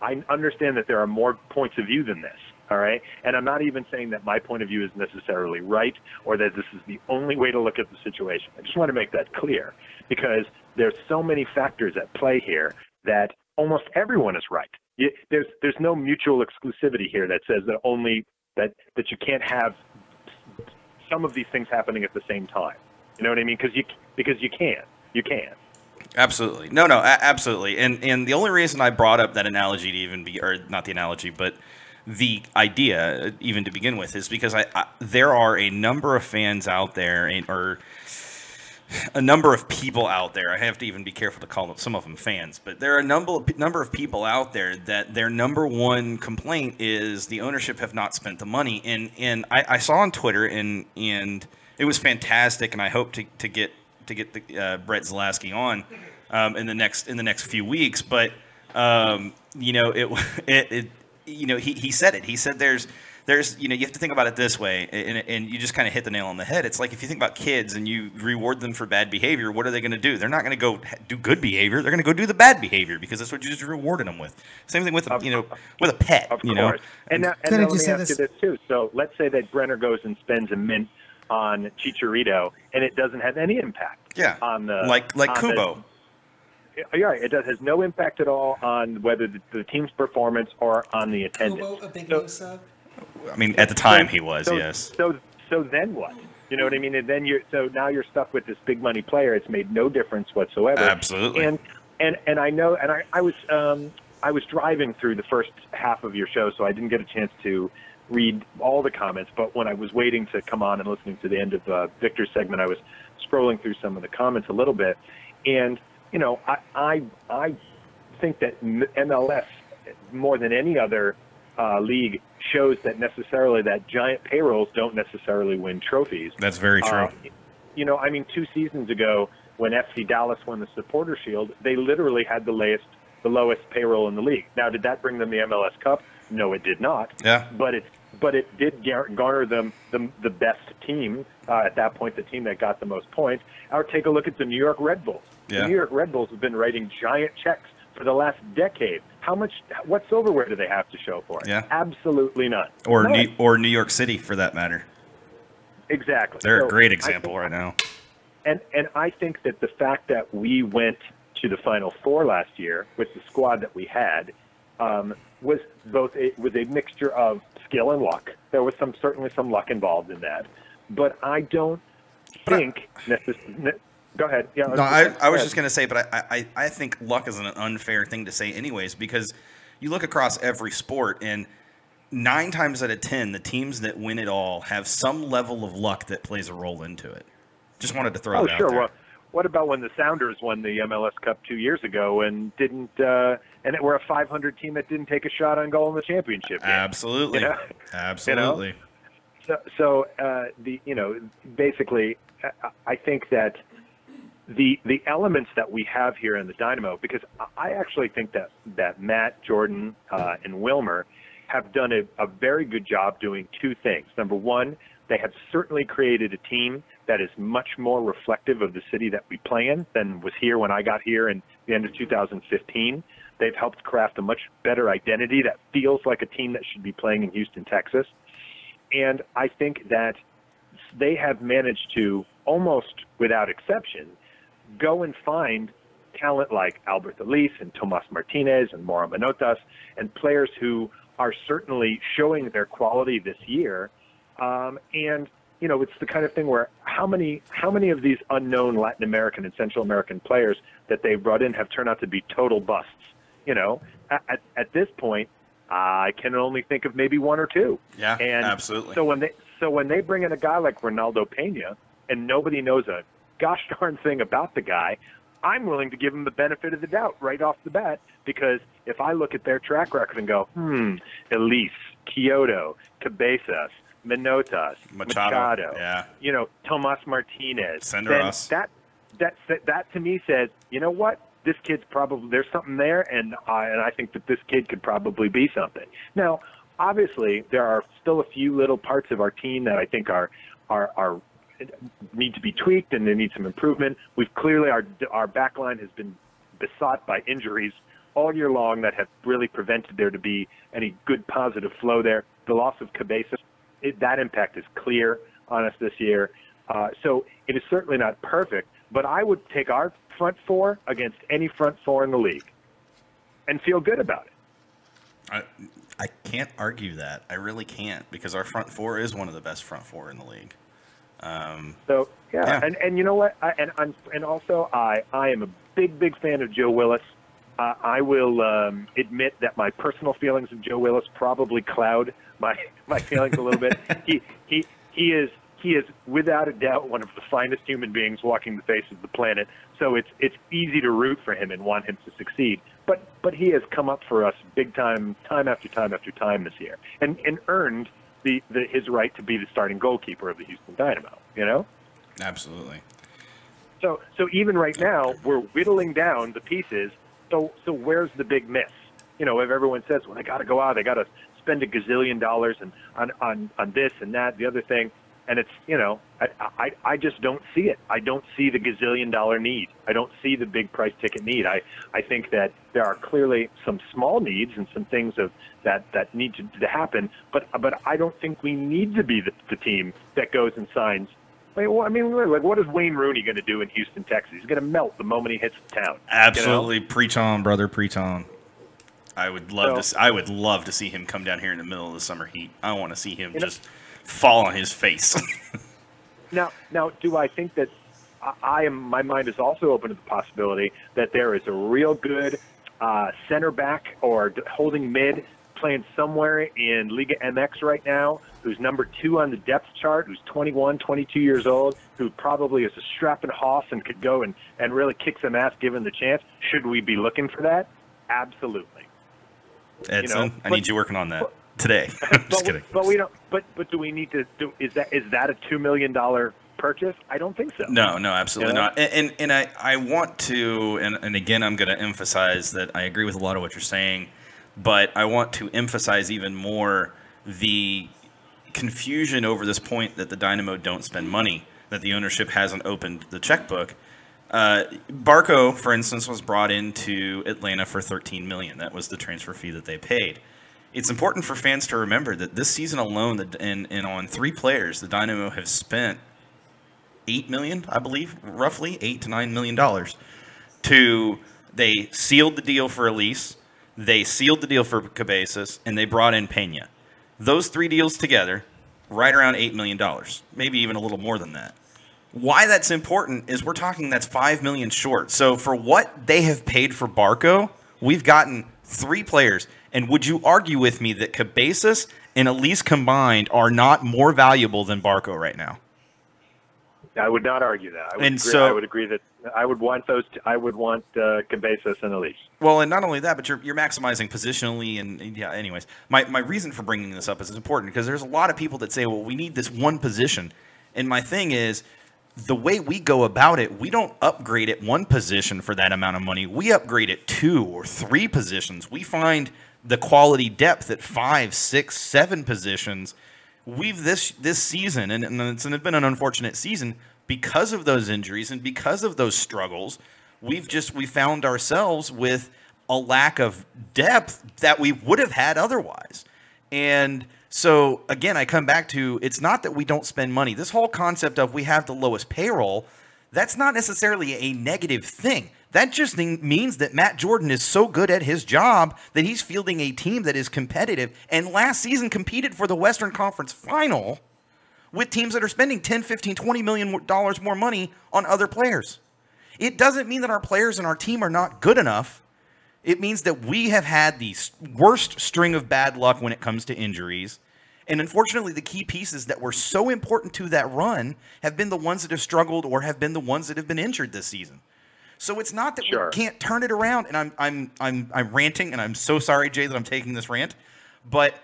I understand that there are more points of view than this, all right? And I'm not even saying that my point of view is necessarily right or that this is the only way to look at the situation. I just want to make that clear because there's so many factors at play here that almost everyone is right. There's no mutual exclusivity here that says that only that you can't have some of these things happening at the same time. You know what I mean? Because you can. You can. Absolutely. No, absolutely. And the only reason I brought up that analogy to even be, or not the analogy, but the idea even to begin with is because there are a number of fans out there, or a number of people out there. I have to even be careful to call some of them fans, but there are a number of people out there that their number one complaint is the ownership have not spent the money. And I saw on Twitter, and it was fantastic, and I hope to get the Brett Zalaski on in the next few weeks, but he said it. He said there's you have to think about it this way, and you just kind of hit the nail on the head. It's like if you think about kids and you reward them for bad behavior, what are they going to do? They're not going to go do good behavior. They're going to go do the bad behavior because that's what you just rewarded them with. Same thing with with a pet. Of course. And now let me ask you this too. So let's say that Brenner goes and spends a mint on Chicharito, and it doesn't have any impact. On the like Kubo. Yeah, it has no impact at all on whether the team's performance or on the attendance. Kubo, a big name sub? I mean, at the time he was, yes. So then what? You know what I mean? And then now you're stuck with this big money player. It's made no difference whatsoever. Absolutely. And I know, and I was driving through the first half of your show, so I didn't get a chance to read all the comments. But when I was waiting to come on and listening to the end of Victor's segment, I was scrolling through some of the comments a little bit, and I think that MLS more than any other league shows that necessarily that giant payrolls don't necessarily win trophies. That's very true. 2 seasons ago when FC Dallas won the Supporter Shield, they literally had the lowest payroll in the league. Now, did that bring them the MLS Cup? No, it did not. Yeah. But it did garner them the best team at that point, the team that got the most points. Or take a look at the New York Red Bulls. Yeah. The New York Red Bulls have been writing giant checks for the last decade. What silverware do they have to show for it? Yeah. Absolutely none. Or New York City for that matter. Exactly. They're a great example right now. And I think that the fact that we went to the Final Four last year with the squad that we had was a mixture of skill and luck. There was certainly some luck involved in that, but I don't think necessarily. Go ahead. Yeah. No, I was just going to say, but I think luck is an unfair thing to say anyways, because you look across every sport, and 9 times out of 10, the teams that win it all have some level of luck that plays a role into it. Just wanted to throw that out there. Well, what about when the Sounders won the MLS Cup 2 years ago and didn't, and it were a 500 team that didn't take a shot on goal in the championship game? Absolutely. Absolutely. So basically, I think that the elements that we have here in the Dynamo, because I actually think that Matt, Jordan, and Wilmer have done a very good job doing 2 things. Number one, they have certainly created a team that is much more reflective of the city that we play in than was here when I got here in the end of 2015. They've helped craft a much better identity that feels like a team that should be playing in Houston, Texas. And I think that they have managed to, almost without exception, go and find talent like Albert Elise and Tomas Martinez and Mora Manotas and players who are certainly showing their quality this year. And, you know, it's the kind of thing where how many of these unknown Latin American and Central American players that they brought in have turned out to be total busts? You know, at this point, I can only think of maybe one or two. Yeah, and absolutely. So when they bring in a guy like Ronaldo Pena and nobody knows a gosh darn thing about the guy, I'm willing to give him the benefit of the doubt right off the bat, because if I look at their track record and go, Elise, Kyoto, Cabezas, Menotas, Machado, yeah, you know, Tomas Martinez, Senderos. then that to me says, you know what? This kid's probably, there's something there, and I think that this kid could probably be something. Now, obviously, there are still a few little parts of our team that I think are need to be tweaked, and they need some improvement. We've clearly, our back line has been besought by injuries all year long that have really prevented there to be any good positive flow there. The loss of Cabezas, that impact is clear on us this year. So it is certainly not perfect, but I would take our front four against any front four in the league and feel good about it. I can't argue that. I really can't, because our front four is one of the best front four in the league. So yeah. And you know what? I am a big fan of Joe Willis. I will admit that my personal feelings of Joe Willis probably cloud my feelings a little bit. He is without a doubt one of the finest human beings walking the face of the planet. So it's easy to root for him and want him to succeed. But he has come up for us big time after time this year, and earned his right to be the starting goalkeeper of the Houston Dynamo. You know? Absolutely. So even right now, we're whittling down the pieces. So where's the big miss? You know, if everyone says, well, they got to go out, they got to spend $1 gazillion and on this and that, the other thing, and it's, you know, I just don't see it. I don't see the $1 gazillion need. I don't see the big price ticket need. I think that there are clearly some small needs and some things that need to happen, but I don't think we need to be the team that goes and signs. Like, what is Wayne Rooney going to do in Houston, Texas? He's going to melt the moment he hits the town. Absolutely, you know? Preach on, brother, preach on. I would love to see him come down here in the middle of the summer heat. I want to see him just fall on his face. Now, do I think that my mind is also open to the possibility that there is a real good center back or holding mid playing somewhere in Liga MX right now, who's number 2 on the depth chart, who's 21, 22 years old, who probably is a strapping hoss and could go and really kick some ass given the chance? Should we be looking for that? Absolutely. Edson, you know, I need you working on that today. Just kidding. But we don't. But do we need to do? Is that a $2 million purchase? I don't think so. No, absolutely not. And I want to, and again, I'm going to emphasize that I agree with a lot of what you're saying, but I want to emphasize even more the confusion over this point that the Dynamo don't spend money, that the ownership hasn't opened the checkbook. Barco, for instance, was brought into Atlanta for $13 million. That was the transfer fee that they paid. It's important for fans to remember that this season alone, and on 3 players, the Dynamo have spent $8 million, I believe, roughly $8 to $9 million. They sealed the deal for Elise, they sealed the deal for Cabezas, and they brought in Pena. Those 3 deals together, right around $8 million, maybe even a little more than that. Why that's important is we're talking that's $5 million short. So for what they have paid for Barco, we've gotten 3 players. And would you argue with me that Cabezas and Elise combined are not more valuable than Barco right now? I would not argue that. I would agree that I would want those. I would want Cabezas and Elise. Well, and not only that, but you're maximizing positionally, and yeah. Anyways, my reason for bringing this up is it's important because there's a lot of people that say, well, we need this one position, and my thing is, the way we go about it, we don't upgrade at one position for that amount of money. We upgrade at 2 or 3 positions. We find the quality depth at 5, 6, 7 positions. We've this season, and it's been an unfortunate season because of those injuries and because of those struggles. We found ourselves with a lack of depth that we would have had otherwise. And so, again, I come back to, it's not that we don't spend money. This whole concept of we have the lowest payroll, that's not necessarily a negative thing. That just means that Matt Jordan is so good at his job that he's fielding a team that is competitive, and last season competed for the Western Conference Final with teams that are spending $10, $15, $20 million more money on other players. It doesn't mean that our players and our team are not good enough. It means that we have had the worst string of bad luck when it comes to injuries. And unfortunately, the key pieces that were so important to that run have been the ones that have struggled or have been the ones that have been injured this season. So it's not that we can't turn it around. And I'm ranting, and I'm so sorry, Jay, that I'm taking this rant. But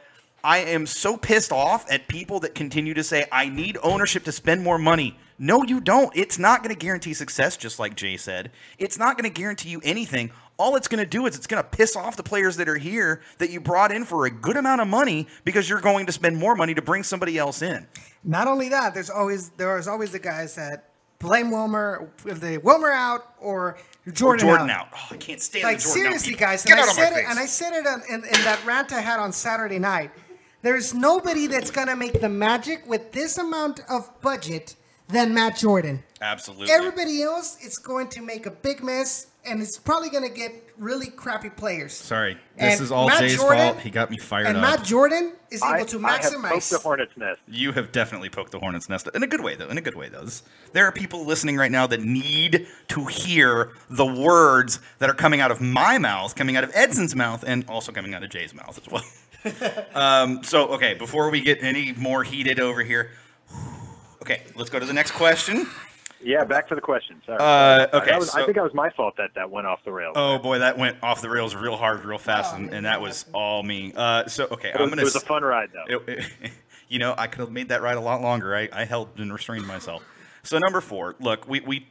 I am so pissed off at people that continue to say, I need ownership to spend more money. No, you don't. It's not going to guarantee success, just like Jay said. It's not going to guarantee you anything. All it's going to do is it's going to piss off the players that are here that you brought in for a good amount of money because you're going to spend more money to bring somebody else in. Not only that, there's always the guys that blame Wilmer, the Wilmer out or Jordan out. Oh, I can't stand like Jordan seriously, out. guys. Get out of my face. And I said it in that rant I had on Saturday night. There's nobody that's going to make the magic with this amount of budget than Matt Jordan. Absolutely. Everybody else is going to make a big mess, and it's probably going to get really crappy players. Sorry, this is all Jay's fault. He got me fired up. And Matt Jordan is able to maximize. I have poked the hornet's nest. You have definitely poked the hornet's nest. In a good way, though. There are people listening right now that need to hear the words that are coming out of my mouth, coming out of Edson's mouth, and also coming out of Jay's mouth as well. Okay, before we get any more heated over here, okay, let's go to the next question. Yeah, back to the question. Sorry. Okay, I think that was my fault that went off the rails. Oh boy, that went off the rails real hard, real fast, and that was all me. Okay, it was a fun ride though. I could have made that ride a lot longer. I held and restrained myself. So number 4, look, we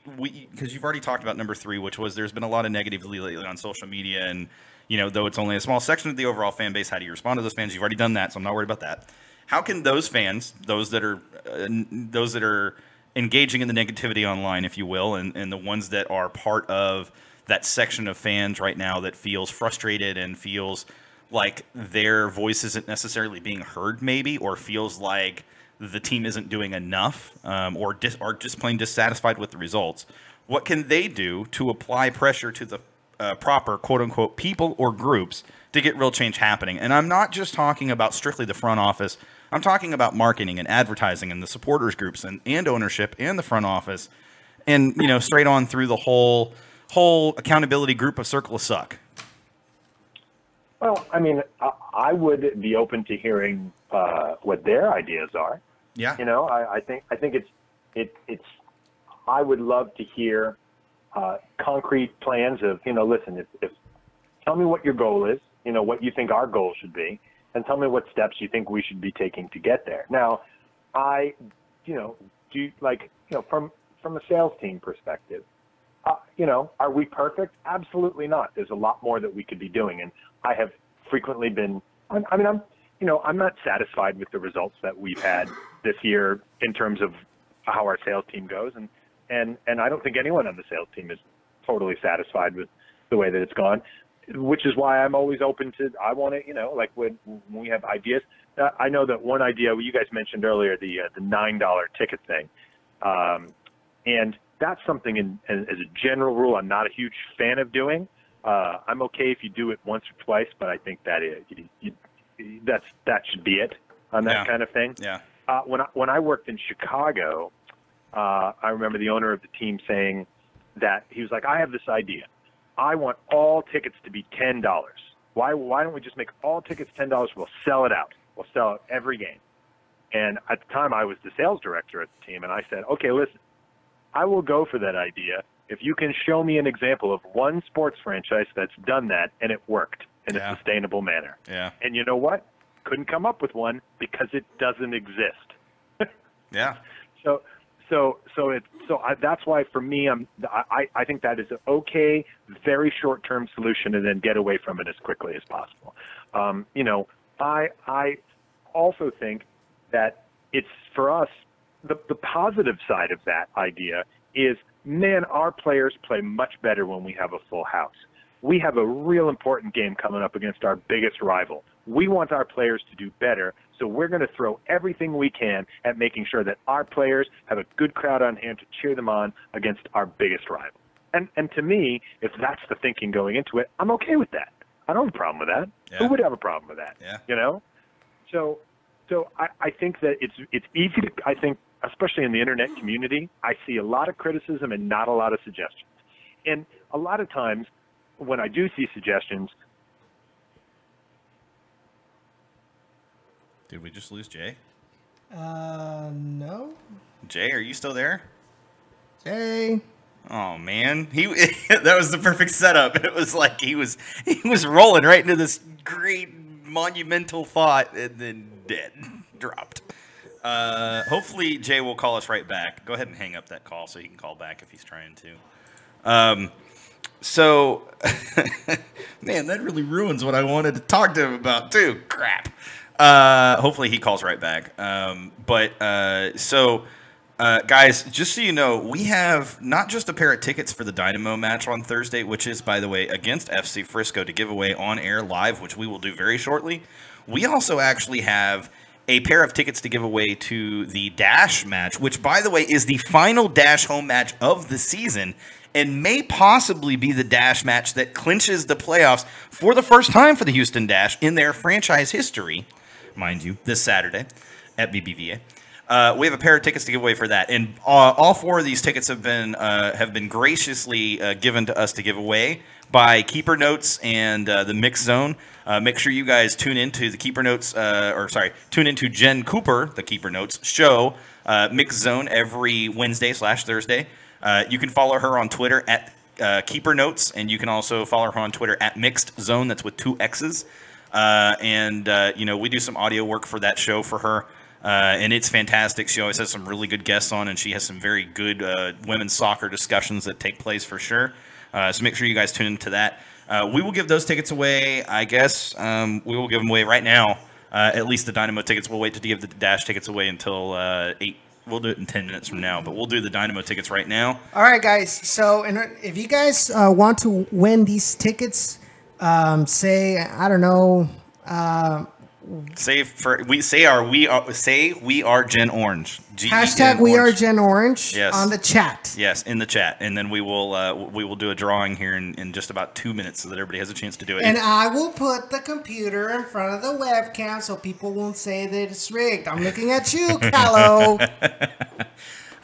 because you've already talked about number 3, which was there's been a lot of negativity lately on social media, and though it's only a small section of the overall fan base, how do you respond to those fans? You've already done that, so I'm not worried about that. How can those fans, those that are engaging in the negativity online, if you will, and the ones that are part of that section of fans right now that feels frustrated and feels like their voice isn't necessarily being heard, maybe, or feels like the team isn't doing enough, or just plain dissatisfied with the results, what can they do to apply pressure to the proper quote-unquote people or groups to get real change happening? And I'm not just talking about strictly the front office. I'm talking about marketing and advertising and the supporters groups and ownership and the front office, and straight on through the whole accountability group of Circle of Suck. Well, I mean, I would be open to hearing what their ideas are. Yeah. I think it's. I would love to hear concrete plans of listen. If tell me what your goal is. What you think our goal should be. And tell me what steps you think we should be taking to get there. Now, from a sales team perspective, are we perfect? Absolutely not. There's a lot more that we could be doing, and I have frequently been. I'm not satisfied with the results that we've had this year in terms of how our sales team goes, and I don't think anyone on the sales team is totally satisfied with the way that it's gone. Which is why I'm always open to. I want to, when we have ideas. I know that one idea you guys mentioned earlier, the $9 ticket thing, and that's something. As a general rule, I'm not a huge fan of doing. I'm okay if you do it once or twice, but I think that that should be it on that kind of thing. Yeah. When I worked in Chicago, I remember the owner of the team saying that he was like, I have this idea. I want all tickets to be $10. Why don't we just make all tickets $10? We'll sell it out. We'll sell out every game. And at the time, I was the sales director at the team, and I said, okay, listen, I will go for that idea if you can show me an example of one sports franchise that's done that and it worked in a sustainable manner. Yeah. And you know what? Couldn't come up with one because it doesn't exist. Yeah. That's why for me, I think that is an okay, very short-term solution, and then get away from it as quickly as possible. I also think that it's for us the positive side of that idea is, man, our players play much better when we have a full house. We have a real important game coming up against our biggest rival. We want our players to do better, so we're going to throw everything we can at making sure that our players have a good crowd on hand to cheer them on against our biggest rival. And to me, if that's the thinking going into it, I'm okay with that. I don't have a problem with that. Yeah. Who would have a problem with that? Yeah. You know? So I think that it's easy to, I think, especially in the internet community, I see a lot of criticism and not a lot of suggestions. And a lot of times when I do see suggestions. Did we just lose Jay? No. Jay, are you still there? Jay. Oh man, that was the perfect setup. It was like he was rolling right into this great monumental thought and then dead, dropped. Hopefully Jay will call us right back. Go ahead and hang up that call so he can call back if he's trying to. So, man, that really ruins what I wanted to talk to him about too. Crap. Hopefully he calls right back. Guys, just so you know, we have not just a pair of tickets for the Dynamo match on Thursday, which is, by the way, against FC Frisco to give away on air live, which we will do very shortly. We also actually have a pair of tickets to give away to the Dash match, which, by the way, is the final Dash home match of the season and may possibly be the Dash match that clinches the playoffs for the first time for the Houston Dash in their franchise history, mind you, this Saturday at BBVA. We have a pair of tickets to give away for that, and all four of these tickets have been graciously given to us to give away by Keeper Notes and the Mix Zone. Make sure you guys tune into the Keeper Notes, tune into Jen Cooper, the Keeper Notes show, Mix Zone every Wednesday/Thursday. You can follow her on Twitter at Keeper Notes, and you can also follow her on Twitter at Mixed Zone. That's with 2 X's. We do some audio work for that show for her. And it's fantastic. She always has some really good guests on, and she has some very good women's soccer discussions that take place for sure. So make sure you guys tune into that. We will give those tickets away, I guess. We will give them away right now. At least the Dynamo tickets. We'll wait to give the Dash tickets away until 8. We'll do it in 10 minutes from now, but we'll do the Dynamo tickets right now. All right, guys. So if you guys want to win these tickets, say, I don't know... Say we are Gen Orange. Hashtag we are Gen Orange. Yes. On the chat. Yes, in the chat, and then we will do a drawing here in just about 2 minutes so that everybody has a chance to do it. And I will put the computer in front of the webcam so people won't say that it's rigged. I'm looking at you, Callow.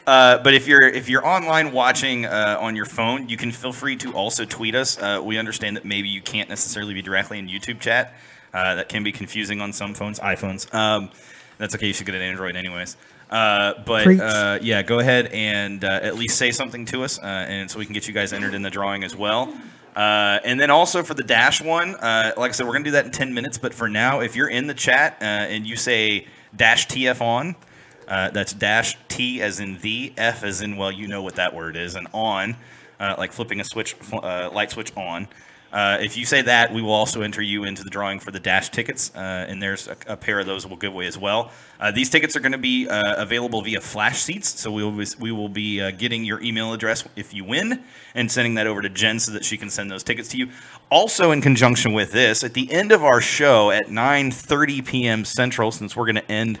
But if you're online watching on your phone, you can feel free to also tweet us. We understand that maybe you can't necessarily be directly in YouTube chat. That can be confusing on some phones, iPhones. That's okay. You should get an Android anyways. Yeah, go ahead and at least say something to us, and so we can get you guys entered in the drawing as well. And then also for the Dash one, like I said, we're going to do that in 10 minutes. But for now, if you're in the chat and you say Dash TF on, that's Dash T as in the, F as in, well, you know what that word is, and on, like flipping a switch, light switch on. If you say that, we will also enter you into the drawing for the Dash tickets, and there's a pair of those we'll give away as well. These tickets are going to be available via flash seats, so we will be getting your email address if you win and sending that over to Jen so that she can send those tickets to you. Also, in conjunction with this, at the end of our show at 9:30 p.m. Central, since we're going to end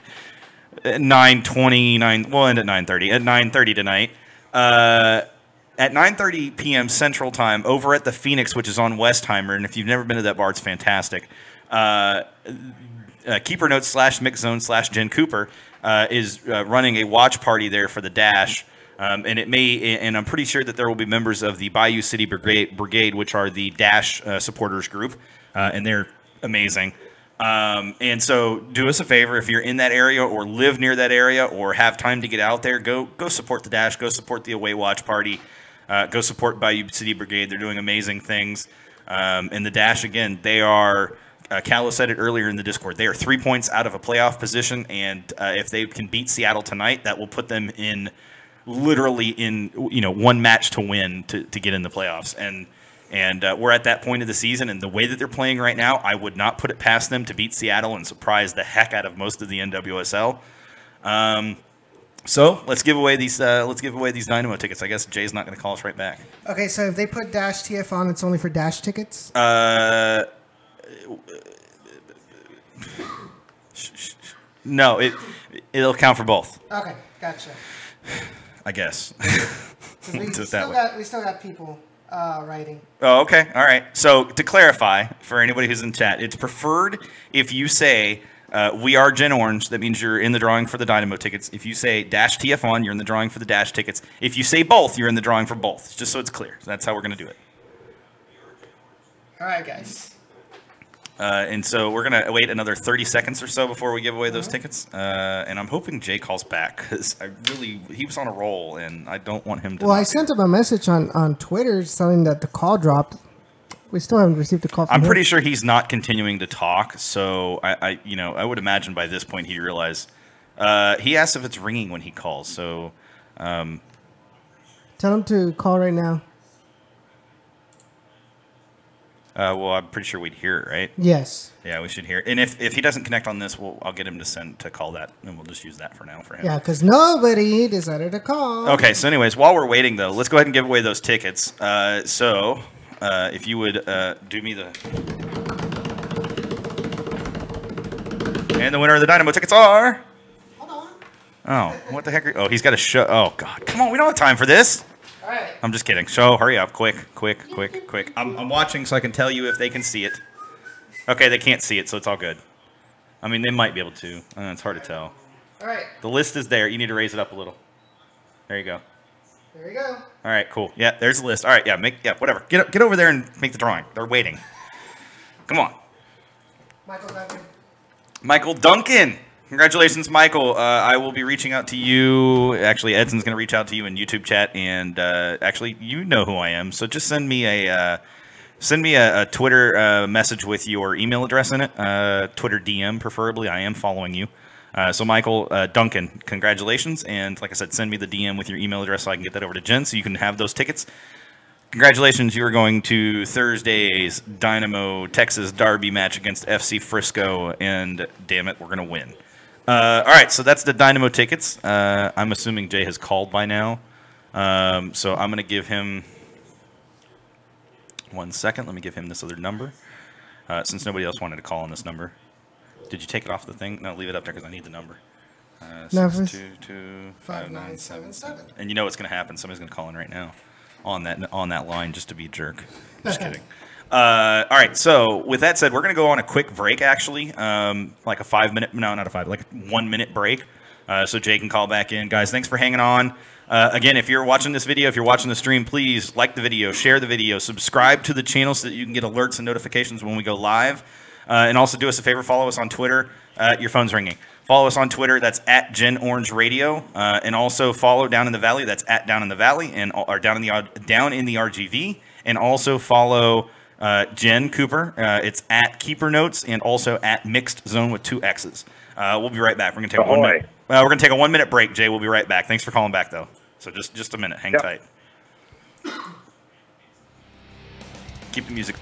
at 9:29, we'll end at 9:30. At 9:30 tonight. At 9:30 p.m. Central Time, over at the Phoenix, which is on Westheimer, and if you've never been to that bar, it's fantastic. Keeper Notes /Mix Zone /Jen Cooper is running a watch party there for the Dash, and I'm pretty sure that there will be members of the Bayou City Brigade, which are the Dash supporters group, and they're amazing. And so do us a favor, if you're in that area or live near that area or have time to get out there, go support the Dash, go support the away watch party. Go support Bayou City Brigade. They're doing amazing things. And the Dash, again, they are, Callo said it earlier in the Discord, they are 3 points out of a playoff position. And if they can beat Seattle tonight, that will put them in literally in, one match to win to get in the playoffs. And we're at that point of the season. And the way that they're playing right now, I would not put it past them to beat Seattle and surprise the heck out of most of the NWSL. So let's give away these Dynamo tickets. I guess Jay's not going to call us right back. Okay, so if they put Dash TF on, it's only for Dash tickets? No, it'll count for both. Okay, gotcha. I guess. We still got people writing. Oh, okay. All right. So to clarify, for anybody who's in chat, it's preferred if you say we are Gen Orange. That means you're in the drawing for the Dynamo tickets. If you say -TF on, you're in the drawing for the Dash tickets. If you say both, you're in the drawing for both. Just so it's clear. So that's how we're going to do it. All right, guys. And so we're going to wait another 30 seconds or so before we give away those tickets. And I'm hoping Jay calls back because he was on a roll and I don't want him to. Well, I sent him a message on Twitter saying that the call dropped. We still haven't received a call from him. I'm pretty sure he's not continuing to talk. So I would imagine by this point he'd realize. He asked if it's ringing when he calls. So tell him to call right now. Well, I'm pretty sure we'd hear it, right? Yes. Yeah, we should hear it. And if he doesn't connect on this, I'll get him to call that, and we'll just use that for now for him. Yeah, because nobody decided to call. Okay, so anyways, while we're waiting, though, let's go ahead and give away those tickets. If you would do me the... And the winner of the Dynamo tickets are... Hold on. Oh, what the heck? He's got to show... Oh, God. Come on, we don't have time for this. All right. I'm just kidding. So hurry up. Quick. I'm watching so I can tell you if they can see it. Okay, they can't see it, so it's all good. I mean, they might be able to. It's hard to tell. All right. The list is there. You need to raise it up a little. There you go. There you go. All right, cool. Yeah, there's the list. All right, whatever. Get over there and make the drawing. They're waiting. Come on. Michael Duncan. Congratulations, Michael. I will be reaching out to you. Actually, Edson's going to reach out to you in YouTube chat, and actually, you know who I am. So just send me a Twitter message with your email address in it. Twitter DM, preferably. I am following you. So Michael Duncan, congratulations, and like I said, send me the DM with your email address so I can get that over to Jen so you can have those tickets. Congratulations, you are going to Thursday's Dynamo Texas Derby match against FC Frisco, and damn it, we're going to win. All right, so that's the Dynamo tickets. I'm assuming Jay has called by now. So I'm going to give him 1 second. Let me give him this other number, since nobody else wanted to call on this number. Did you take it off the thing? No, leave it up there because I need the number. 622-5977. And you know what's going to happen. Somebody's going to call in right now on that line just to be a jerk. Just kidding. All right, so with that said, we're going to go on a quick break, actually, like a 5 minute, no, not a 5, like a 1 minute break, so Jay can call back in. Guys, thanks for hanging on. Again, if you're watching this video, if you're watching the stream, please like the video, share the video, subscribe to the channel so that you can get alerts and notifications when we go live, and also do us a favor, follow us on Twitter. Your phone's ringing. Follow us on Twitter. That's at Gen Orange Radio, and also follow Down in the Valley. That's at Down in the Valley, or Down in the RGV, and also follow Jen Cooper. It's at Keeper Notes and also at Mixed Zone with 2 X's. We'll be right back. We're gonna take we're gonna take a 1 minute break. Jay, we'll be right back. Thanks for calling back though. So just a minute. Hang tight. Keep the music.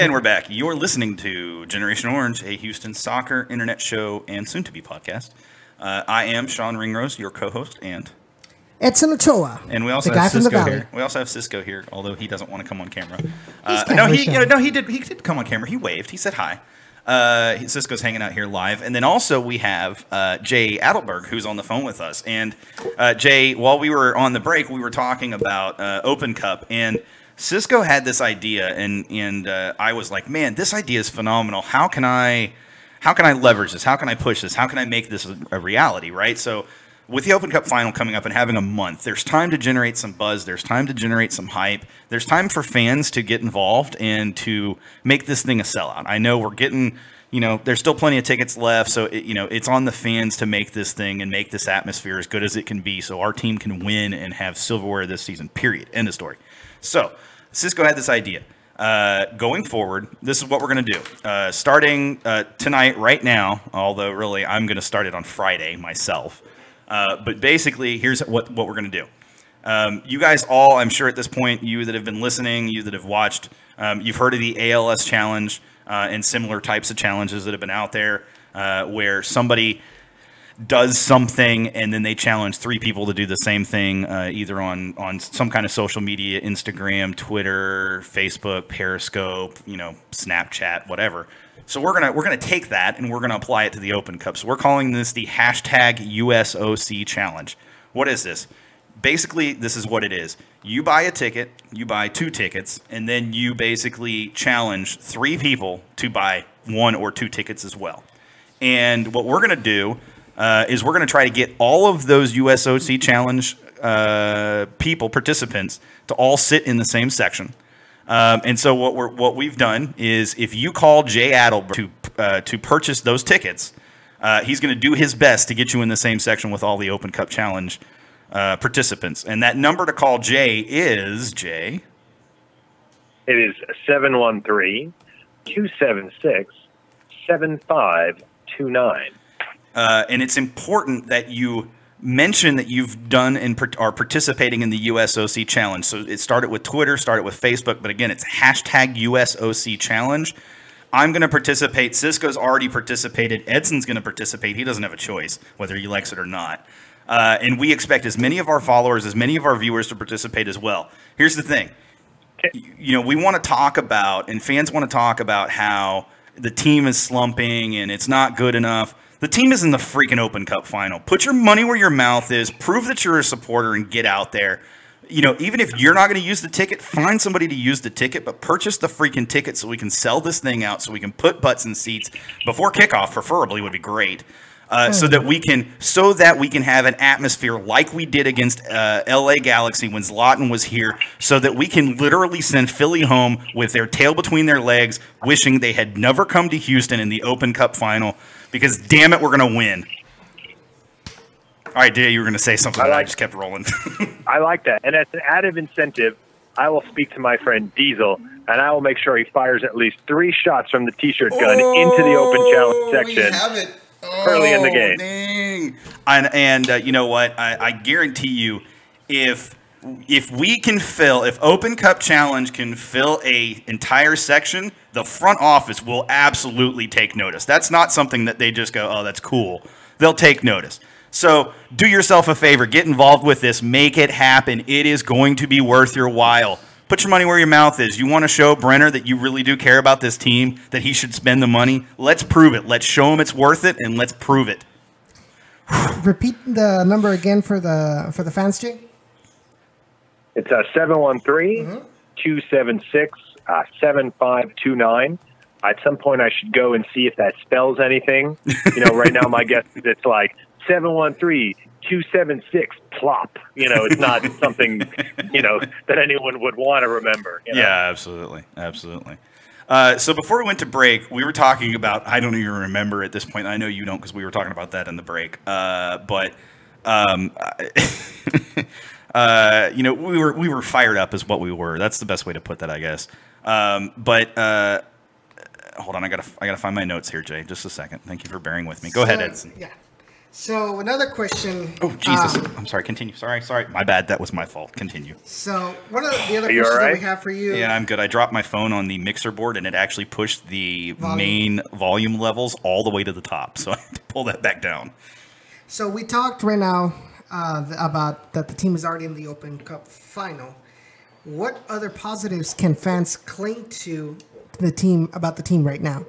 And we're back. You're listening to Generation Orange, a Houston soccer internet show and soon-to-be podcast. I am Sean Ringrose, your co-host, and Edson Ochoa, and we also the guy have from the Cisco Valley. here. We also have Cisco here, although he doesn't want to come on camera. camera He did come on camera. He waved. He said hi. Cisco's hanging out here live, and then also we have Jay Adelberg, who's on the phone with us. And Jay, while we were on the break, we were talking about Open Cup, and Cisco had this idea, and I was like, man, this idea is phenomenal. How can I leverage this? How can I push this? How can I make this a reality, right? So with the Open Cup final coming up and having a month, there's time to generate some buzz. There's time to generate some hype. There's time for fans to get involved and to make this thing a sellout. I know we're getting, there's still plenty of tickets left. So, it's on the fans to make this thing and make this atmosphere as good as it can be so our team can win and have silverware this season, period. End of story. So Cisco had this idea. Going forward, this is what we're going to do. Starting tonight, right now, although really I'm going to start it on Friday myself. But basically, here's what we're going to do. You guys all, I'm sure at this point, you that have been listening, you that have watched, you've heard of the ALS challenge and similar types of challenges that have been out there where somebody does something and then they challenge 3 people to do the same thing, either on some kind of social media, Instagram, Twitter, Facebook, Periscope, Snapchat, whatever. So we're gonna take that and we're gonna apply it to the Open Cup. So we're calling this the #USOC challenge. What is this? Basically, this is what it is. You buy a ticket, you buy 2 tickets, and then you basically challenge 3 people to buy 1 or 2 tickets as well. And what we're going to do is we're going to try to get all of those USOC challenge participants, to all sit in the same section. And so what we've done is, if you call Jay Adelberg to purchase those tickets, he's going to do his best to get you in the same section with all the Open Cup Challenge participants. And that number to call Jay is, Jay? It is 713-276-7529. And it's important that you mention that you've done and are participating in the USOC challenge. So it started with Twitter, started with Facebook, but again, it's #USOC challenge. I'm going to participate. Cisco's already participated. Edson's going to participate. He doesn't have a choice whether he likes it or not. And we expect as many of our followers, as many of our viewers to participate as well. Here's the thing. We want to talk about, and fans want to talk about, how the team is slumping and it's not good enough. The team is in the freaking Open Cup final. Put your money where your mouth is. Prove that you're a supporter and get out there. Even if you're not going to use the ticket, find somebody to use the ticket, but purchase the freaking ticket so we can sell this thing out, so we can put butts in seats before kickoff, preferably would be great. So that we can have an atmosphere like we did against LA Galaxy when Zlatan was here, so that we can literally send Philly home with their tail between their legs, wishing they had never come to Houston in the Open Cup final, because damn it, we're going to win. All right, Jay, you were going to say something, I just kept rolling. I like that. And as an added incentive, I will speak to my friend Diesel, and I will make sure he fires at least 3 shots from the T-shirt gun into the Open Challenge section. We have it. Early in the game. Dang. And you know what? I guarantee you, if Open Cup Challenge can fill a entire section, the front office will absolutely take notice. That's not something that they just go, oh, that's cool. They'll take notice. So do yourself a favor. Get involved with this. Make it happen. It is going to be worth your while. Put your money where your mouth is. You want to show Brenner that you really do care about this team, that he should spend the money? Let's prove it. Let's show him it's worth it, and let's prove it. Repeat the number again for the fans, Jay. It's 713-276-7529. At some point, I should go and see if that spells anything. Right now, my guess is it's like 713-276 plop. It's not something, that anyone would want to remember. Yeah, absolutely. So before we went to break, we were talking about, I don't even remember at this point. I know you don't, because we were talking about that in the break. We were fired up is what we were. That's the best way to put that, I guess. Hold on, I gotta find my notes here, Jay. Just a second. Thank you for bearing with me. Go ahead, Edson. Yeah. So another question. Oh Jesus! I'm sorry. Continue. Sorry. My bad. That was my fault. Continue. So one of the other questions that we have for you. Yeah, I'm good. I dropped my phone on the mixer board, and it actually pushed the main volume levels all the way to the top. So I had to pull that back down. So we talked right now about that the team is already in the Open Cup final. What other positives can fans cling to the team about the team right now?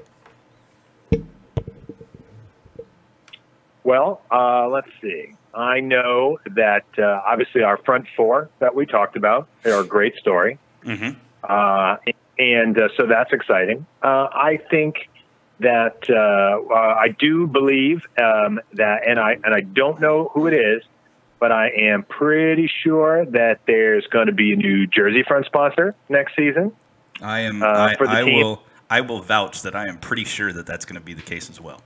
Well, let's see. I know that obviously our front four that we talked about are a great story. Mm-hmm. And so that's exciting. I think that I do believe that, and I don't know who it is, but I am pretty sure that there's going to be a new jersey front sponsor next season. I will vouch that I am pretty sure that that's going to be the case as well.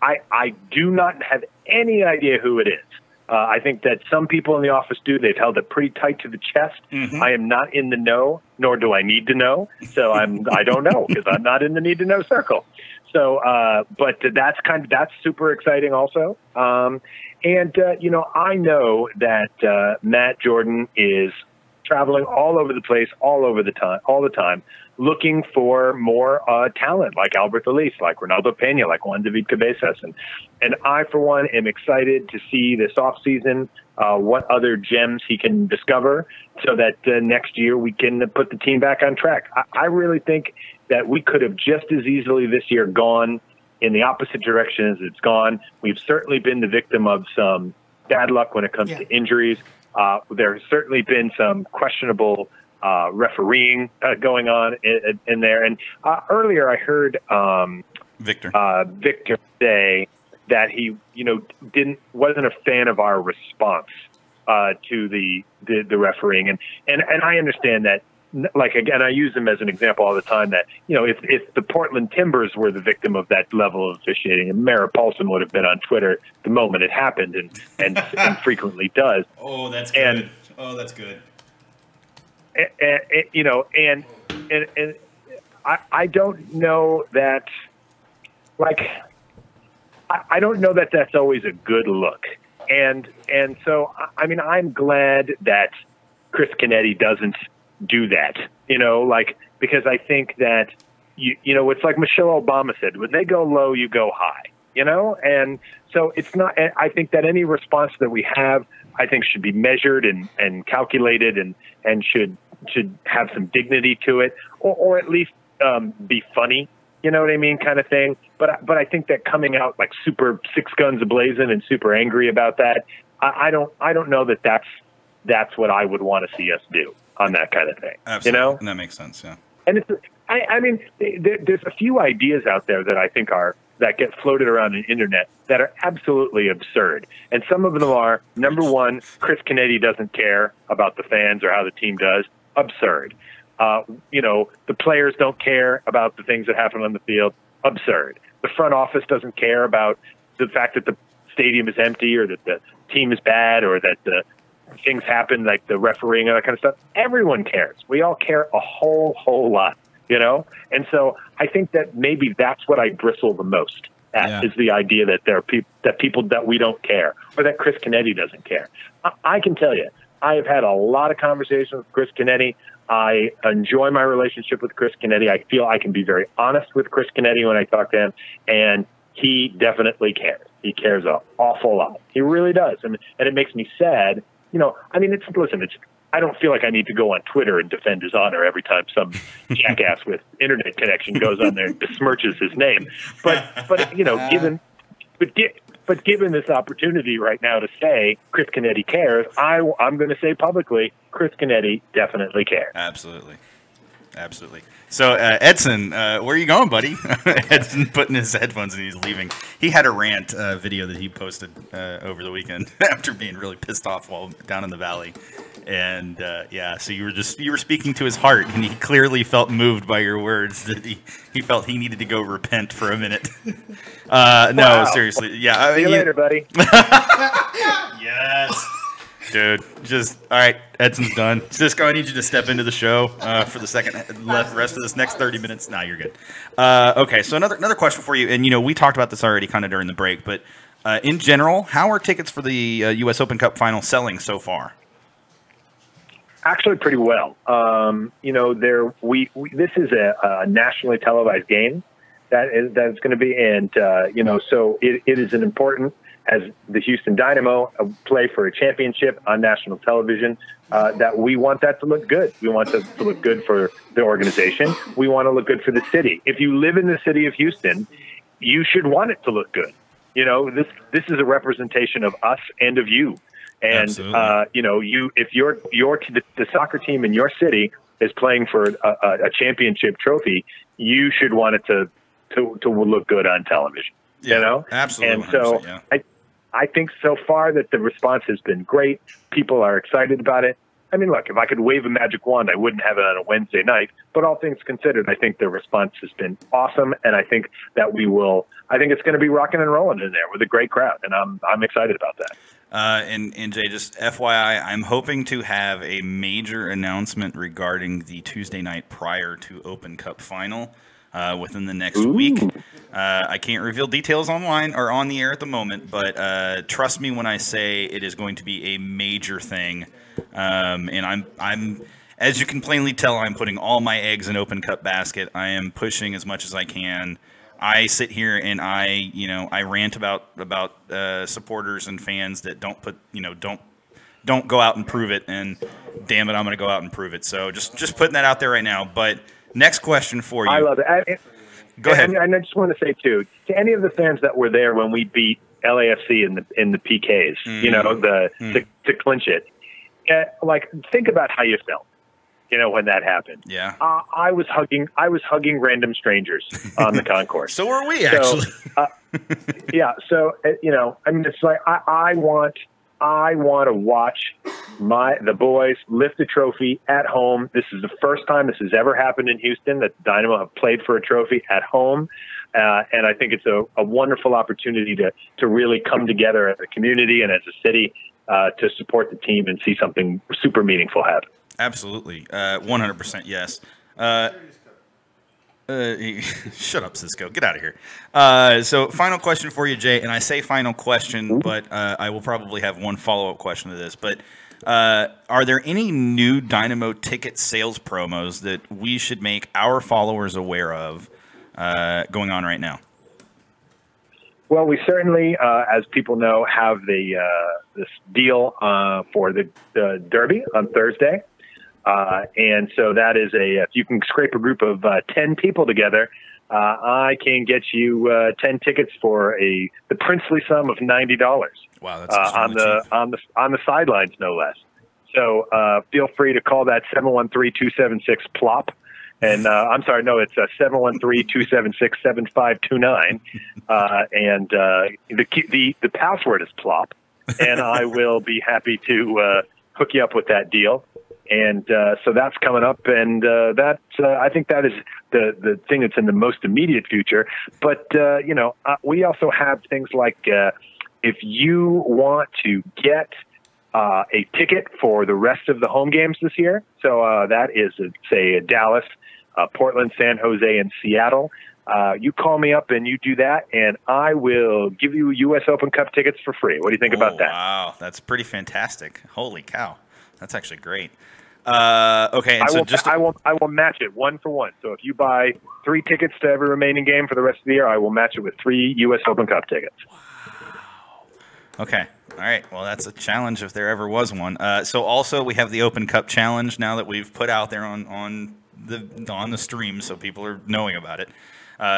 I do not have any idea who it is. I think that some people in the office do. They've held it pretty tight to the chest. Mm-hmm. I am not in the know, nor do I need to know. So I don't know because I'm not in the need to know circle. So, but that's super exciting also. I know that Matt Jordan is traveling all over the place, all the time, looking for more talent like Albert Elise, like Ronaldo Pena, like Juan David Cabezas. And I, for one, am excited to see this offseason what other gems he can discover so that next year we can put the team back on track. I really think that we could have just as easily this year gone in the opposite direction as it's gone. We've certainly been the victim of some bad luck when it comes to injuries. There has certainly been some questionable refereeing going on in there. And earlier I heard Victor say that he, wasn't a fan of our response to the refereeing. And I understand that. Like, again, I use them as an example all the time that, if the Portland Timbers were the victim of that level of officiating, and Mara Paulson would have been on Twitter the moment it happened and frequently does. Oh, that's good. That's good. And I don't know that, I don't know that that's always a good look. And so, I mean, I'm glad that Chris Canetti doesn't do that, because I think that, it's like Michelle Obama said, when they go low, you go high, and so it's not, I think that any response that we have, I think should be measured and calculated and should have some dignity to it, or at least be funny, you know what I mean, kind of thing. But I think that coming out like super six guns ablazing and super angry about that, I don't know that that's what I would want to see us do on that kind of thing. Absolutely. And that makes sense. Yeah. And it's, I mean, there's a few ideas out there that I think that get floated around the internet that are absolutely absurd. And some of them are, number one, Chris Canetti doesn't care about the fans or how the team does. Absurd. The players don't care about the things that happen on the field. Absurd. The front office doesn't care about the fact that the stadium is empty or that the team is bad or that the things happen like the refereeing and that kind of stuff. Everyone cares. We all care a whole lot, And so I think that maybe that's what I bristle the most at is the idea that there are people that we don't care or that Chris Canetti doesn't care. I can tell you, I have had a lot of conversations with Chris Canetti. I enjoy my relationship with Chris Canetti. I feel I can be very honest with Chris Canetti when I talk to him, and he definitely cares. He cares an awful lot. He really does. And it makes me sad. I don't feel like I need to go on Twitter and defend his honor every time some jackass with internet connection goes on there and besmirches his name. But given this opportunity right now to say Chris Canetti cares, I'm going to say publicly, Chris Canetti definitely cares. Absolutely. So, Edson, where are you going, buddy? Edson putting his headphones and he's leaving. He had a rant video that he posted over the weekend after being really pissed off while down in the valley. And so you were speaking to his heart, and he clearly felt moved by your words that he felt he needed to go repent for a minute. No, seriously. Yeah. See you later, buddy. Yes. Dude, all right, Edson's done. Cisco, I need you to step into the show for the rest of this next 30 minutes. Nah, you're good. Okay, so another question for you, and we talked about this already kind of during the break, but In general, how are tickets for the U.S. Open Cup final selling so far? Actually, pretty well. This is a nationally televised game that's going to be, and so it is an important, as the Houston Dynamo play for a championship on national television, that we want that to look good. We want that to look good for the organization. We want to look good for the city. If you live in the city of Houston, you should want it to look good. This is a representation of us and of you. And if the soccer team in your city is playing for a championship trophy, you should want it to look good on television. Yeah, absolutely. And so I think so far that the response has been great. People are excited about it. I mean, look, if I could wave a magic wand, I wouldn't have it on a Wednesday night. But all things considered, I think the response has been awesome, and I think that I think it's going to be rocking and rolling in there with a great crowd, and I'm excited about that. And Jay, just FYI, I'm hoping to have a major announcement regarding the Tuesday night prior to Open Cup final within the next week. I can't reveal details online or on the air at the moment, but trust me when I say it is going to be a major thing. And I'm, as you can plainly tell, I'm putting all my eggs in Open Cup basket. I am pushing as much as I can. I sit here and I rant about supporters and fans that don't go out and prove it. And damn it, I'm going to go out and prove it. So just putting that out there right now. But next question for you. I love it. Go ahead. And I just want to say too, to any of the fans that were there when we beat LAFC in the PKs, to clinch it, think about how you felt. When that happened. Yeah. I was hugging random strangers on the concourse. So were we, actually. Yeah. So, it's like, I want to watch the boys lift the trophy at home. This is the first time this has ever happened in Houston that the Dynamo have played for a trophy at home. And I think it's a wonderful opportunity to really come together as a community and as a city to support the team and see something super meaningful happen. Absolutely. 100% yes. Shut up, Cisco. Get out of here. So final question for you, Jay. And I say final question, but I will probably have one follow-up question to this. But are there any new Dynamo ticket sales promos that we should make our followers aware of going on right now? Well, we certainly, as people know, have this deal for the Derby on Thursday. And so that is if you can scrape a group of 10 people together, I can get you 10 tickets for the princely sum of $90. Wow, that's on the sidelines, no less. So feel free to call that 713-276-PLOP. And I'm sorry, no, it's 713-276-7529. And the password is PLOP. And I will be happy to hook you up with that deal. And so that's coming up, and I think that is the thing that's in the most immediate future. But we also have things like if you want to get a ticket for the rest of the home games this year. So that is, say, Dallas, Portland, San Jose, and Seattle. You call me up and you do that, and I will give you U.S. Open Cup tickets for free. What do you think about that? Wow, that's pretty fantastic. Holy cow. That's actually great. Okay, and I will match it 1 for 1. So if you buy 3 tickets to every remaining game for the rest of the year, I will match it with 3 U.S. Open Cup tickets. Wow. Okay. All right. Well, that's a challenge if there ever was one. So also we have the Open Cup challenge now that we've put out there on the stream, so people are knowing about it.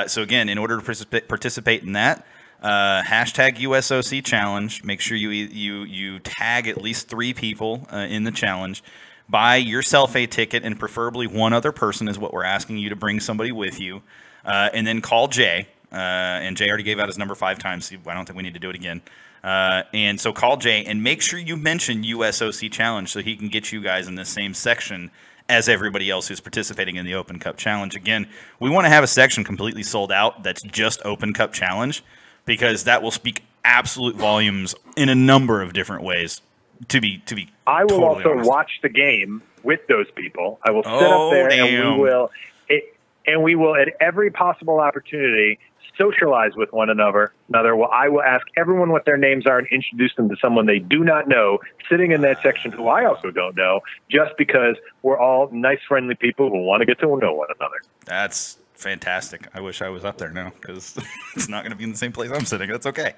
So again, in order to participate in that, hashtag USOC challenge. Make sure you tag at least 3 people in the challenge. Buy yourself a ticket, and preferably one other person is what we're asking you to bring somebody with you. And then call Jay. And Jay already gave out his number 5 times, so I don't think we need to do it again. And so call Jay and make sure you mention USOC challenge so he can get you guys in the same section as everybody else who's participating in the Open Cup challenge. Again, we want to have a section completely sold out that's just Open Cup challenge, because that will speak absolute volumes in a number of different ways. I will also watch the game with those people. I will sit up there and we will. and we will, at every possible opportunity, socialize with one another. Well, I will ask everyone what their names are and introduce them to someone they do not know sitting in that section who I also don't know, just because we're all nice, friendly people who want to get to know one another. That's fantastic. I wish I was up there now because it's not going to be in the same place I'm sitting. That's okay.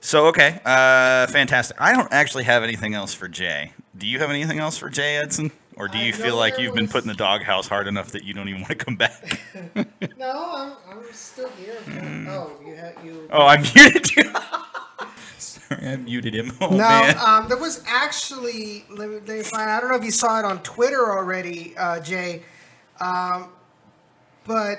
Fantastic. I don't actually have anything else for Jay. Do you have anything else for Jay, Edson? Or do you feel like you've been put in the doghouse hard enough that you don't even want to come back? No, I'm still here. Oh, I muted you. Sorry, I muted him. Oh, no, man. There was actually, let me find, I don't know if you saw it on Twitter already, Jay, but I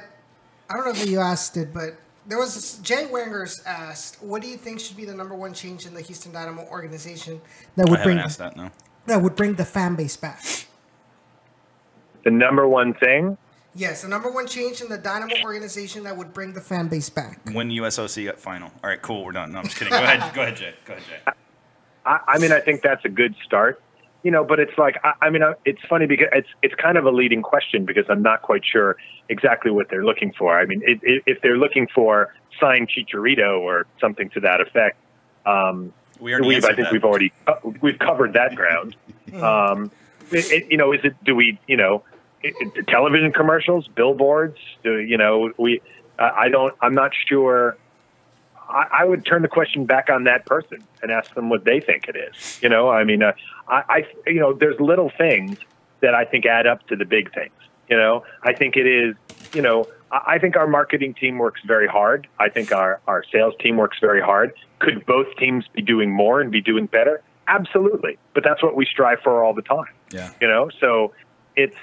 don't know if you asked it, but there was Jay Wangers asked, what do you think should be the #1 change in the Houston Dynamo organization that would that would bring the fan base back? The #1 thing? Yes, the #1 change in the Dynamo organization that would bring the fan base back. Win USOC at final. All right, cool. We're done. No, I'm just kidding. Go ahead, Jay. I mean, I think that's a good start. But it's like, it's funny because it's kind of a leading question because I'm not quite sure exactly what they're looking for. I mean, if they're looking for sign Chicharito or something to that effect, I think we've covered that ground. Television commercials, billboards, I'm not sure. I would turn the question back on that person and ask them what they think it is. There's little things that I think add up to the big things. I think it is, I think our marketing team works very hard. I think our sales team works very hard. Could both teams be doing more and be doing better? Absolutely. But that's what we strive for all the time. Yeah. So it's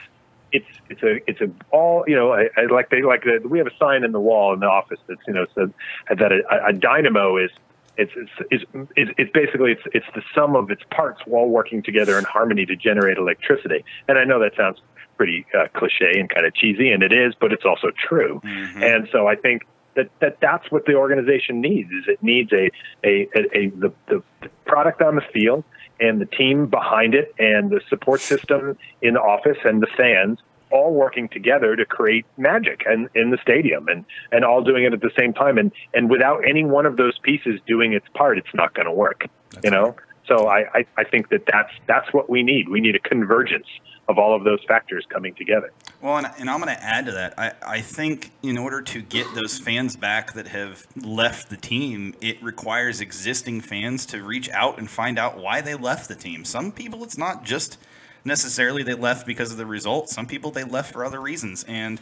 all, we have a sign in the wall in the office that, says that a dynamo is basically the sum of its parts all working together in harmony to generate electricity. And I know that sounds pretty cliche and kind of cheesy, and it is, but it's also true. Mm-hmm. And so I think that's what the organization needs. Is it needs the product on the field and the team behind it and the support system in the office and the fans all working together to create magic and in the stadium and all doing it at the same time. And without any one of those pieces doing its part, it's not going to work, Right. So I think that's what we need. We need a convergence of all of those factors coming together. Well, and I'm going to add to that. I think in order to get those fans back that have left the team, it requires existing fans to reach out and find out why they left the team. Some people, it's not just necessarily they left because of the result. Some people, they left for other reasons. And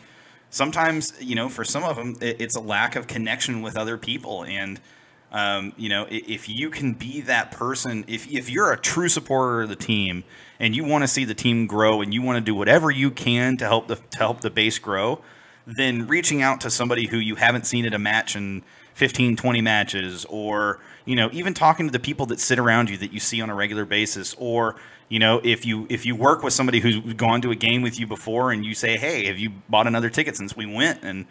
sometimes, for some of them, it's a lack of connection with other people. And if you can be that person, if you're a true supporter of the team and you want to see the team grow and you want to do whatever you can to help the base grow, then reaching out to somebody who you haven't seen at a match in 15, 20 matches, or, even talking to the people that sit around you that you see on a regular basis, or, if you work with somebody who's gone to a game with you before and you say, hey, have you bought another ticket since we went? And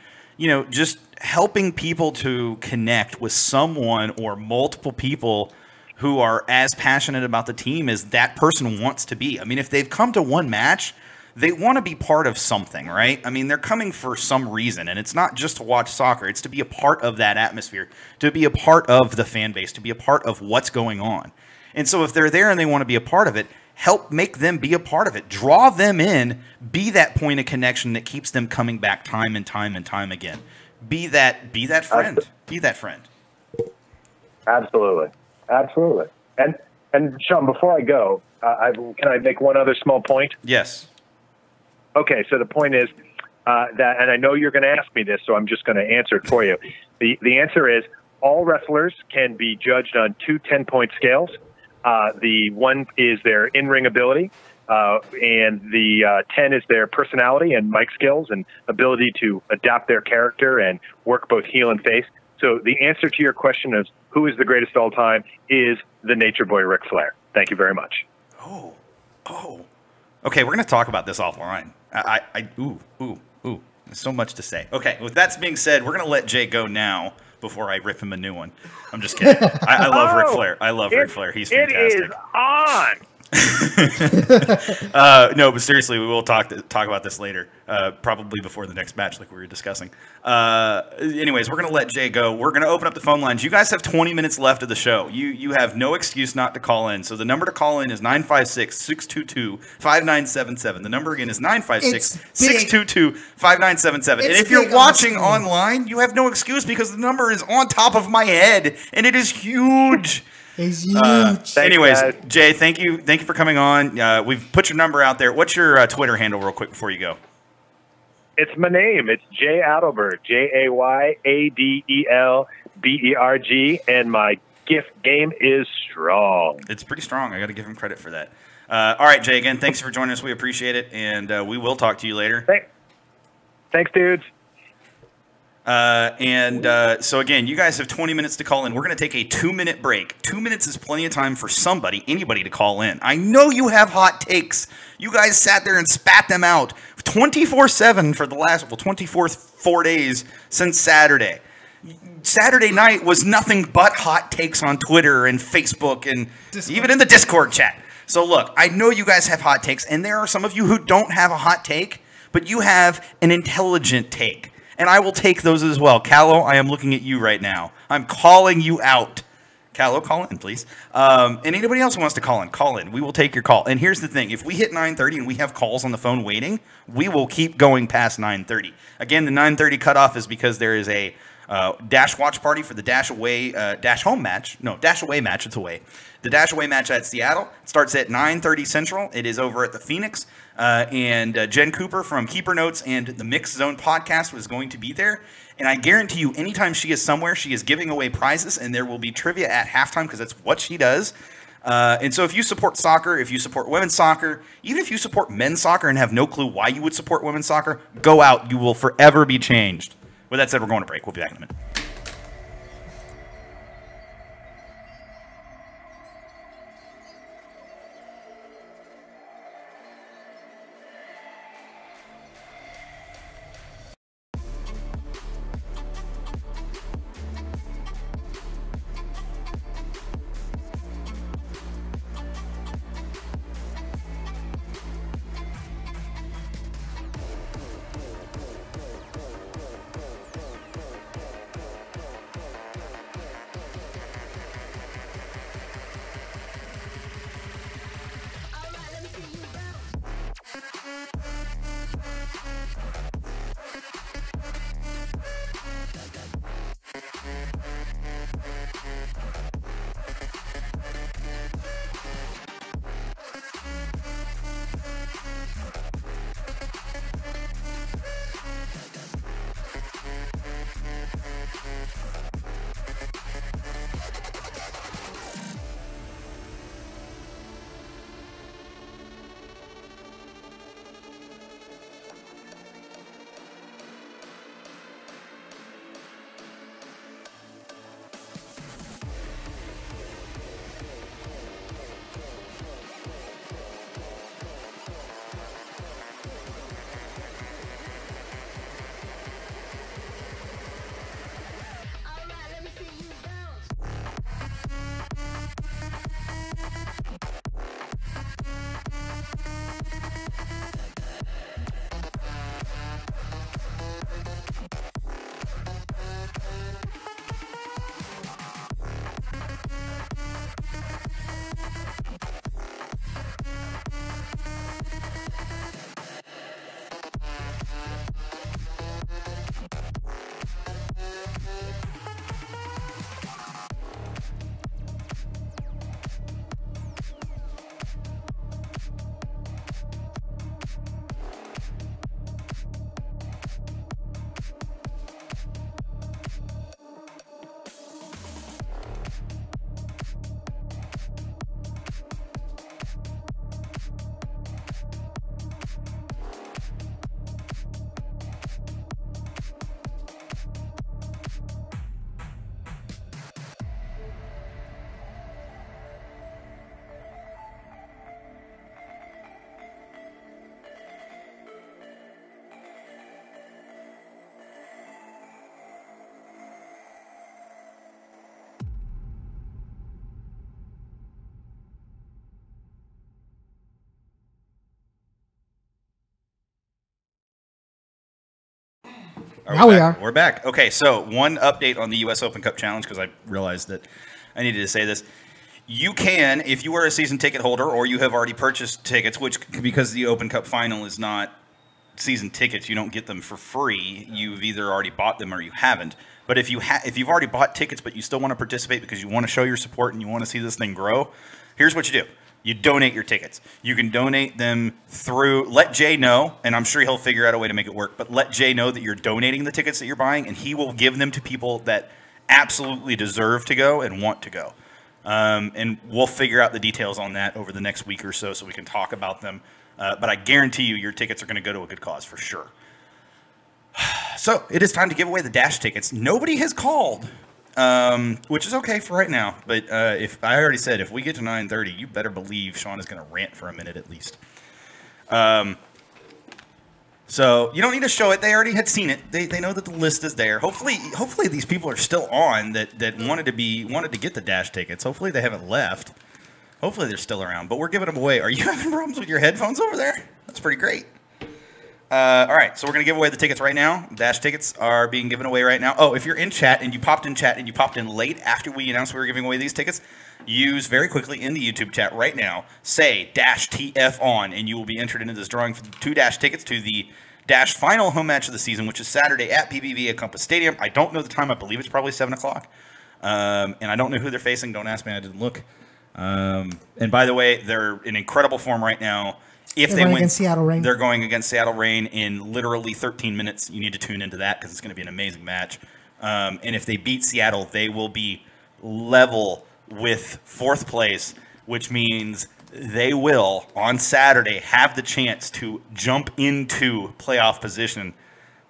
just helping people to connect with someone or multiple people who are as passionate about the team as that person wants to be. I mean, if they've come to one match, they want to be part of something, right? I mean, they're coming for some reason, and it's not just to watch soccer. It's to be a part of that atmosphere, to be a part of the fan base, to be a part of what's going on. And so if they're there and they want to be a part of it, help make them be a part of it. Draw them in. Be that point of connection that keeps them coming back time and time and time again. Be that friend. Be that friend. Absolutely. And Sean, before I go, can I make one other small point? Yes. Okay, so the point is that, and I know you're going to ask me this, so I'm just going to answer it for you. The answer is all wrestlers can be judged on 2 10-point scales. The 1 is their in-ring ability, and the 10 is their personality and mic skills and ability to adapt their character and work both heel and face. So the answer to your question is who is the greatest of all time is the Nature Boy Ric Flair. Thank you very much. Oh. Okay, we're going to talk about this offline. There's so much to say. Okay, with that being said, we're going to let Jay go now before I rip him a new one. I'm just kidding. I love Ric Flair. I love Ric Flair. He's fantastic. It is on. No, but seriously, we will talk about this later, probably before the next match, like we were discussing. Anyways, we're gonna let Jay go. We're gonna open up the phone lines. You guys have 20 minutes left of the show. You have no excuse not to call in. So the number to call in is 956-622-5977. The number again is 956-622-5977. And if you're watching online, you have no excuse because the number is on top of my head and it is huge. It's huge. Anyways, Jay, thank you for coming on. We've put your number out there. What's your Twitter handle, real quick, before you go? It's my name. It's Jay Adelberg, JayAdelberg, and my gift game is strong. It's pretty strong. I got to give him credit for that. All right, Jay. Again, thanks for joining us. We appreciate it, and we will talk to you later. Thanks, dudes. So again, you guys have 20 minutes to call in. We're going to take a 2-minute break. 2 minutes is plenty of time for anybody to call in. I know you have hot takes. You guys sat there and spat them out 24/7 for the last 4 days since Saturday. Saturday night was nothing but hot takes on Twitter and Facebook and even in the Discord chat. So look, I know you guys have hot takes, and there are some of you who don't have a hot take, but you have an intelligent take. And I will take those as well. Callow, I am looking at you right now. I'm calling you out. Callow, call in, please. And anybody else who wants to call in. We will take your call. And here's the thing. If we hit 9:30 and we have calls on the phone waiting, we will keep going past 9:30. Again, the 9:30 cutoff is because there is a Dash watch party for the Dash away, Dash home match. No, Dash away match. It's away. The Dash away match at Seattle starts at 9:30 Central. It is over at the Phoenix. And Jen Cooper from Keeper Notes and the Mixed Zone podcast was going to be there. And I guarantee you, anytime she is somewhere, she is giving away prizes, and there will be trivia at halftime because that's what she does. And so if you support soccer, if you support women's soccer, even if you support men's soccer and have no clue why you would support women's soccer, go out. You will forever be changed. With that said, we're going to break. We'll be back in a minute. Now we are. We're back. Okay, so one update on the U.S. Open Cup Challenge, because I realized that I needed to say this. You can, if you are a season ticket holder or you have already purchased tickets, which because the Open Cup Final is not season tickets, you don't get them for free. You've either already bought them or you haven't. But if you've already bought tickets but you still want to participate because you want to show your support and you want to see this thing grow, here's what you do. You donate your tickets. You can donate them through, let Jay know, and I'm sure he'll figure out a way to make it work, but let Jay know that you're donating the tickets that you're buying, and he will give them to people that absolutely deserve to go and want to go. And we'll figure out the details on that over the next week or so we can talk about them. But I guarantee you your tickets are going to go to a good cause for sure. So it is time to give away the Dash tickets. Nobody has called. Which is okay for right now, but if I already said if we get to 9:30, you better believe Sean is going to rant for a minute at least. So you don't need to show it; they already had seen it. They know that the list is there. Hopefully these people are still on that wanted to get the Dash tickets. Hopefully they haven't left. Hopefully they're still around. But we're giving them away. Are you having problems with your headphones over there? That's pretty great. All right, so we're going to give away the tickets right now. Dash tickets are being given away right now. Oh, if you're in chat and you popped in late after we announced we were giving away these tickets, use very quickly in the YouTube chat right now, say Dash TF on, and you will be entered into this drawing for 2 Dash tickets to the Dash final home match of the season, which is Saturday at PBV at Compass Stadium. I don't know the time. I believe it's probably 7 o'clock. And I don't know who they're facing. Don't ask me. I didn't look. And by the way, they're in incredible form right now. If they win, Seattle Reign. They're going against Seattle Reign in literally 13 minutes. You need to tune into that because it's going to be an amazing match. And if they beat Seattle, they will be level with 4th place, which means they will, on Saturday, have the chance to jump into playoff position,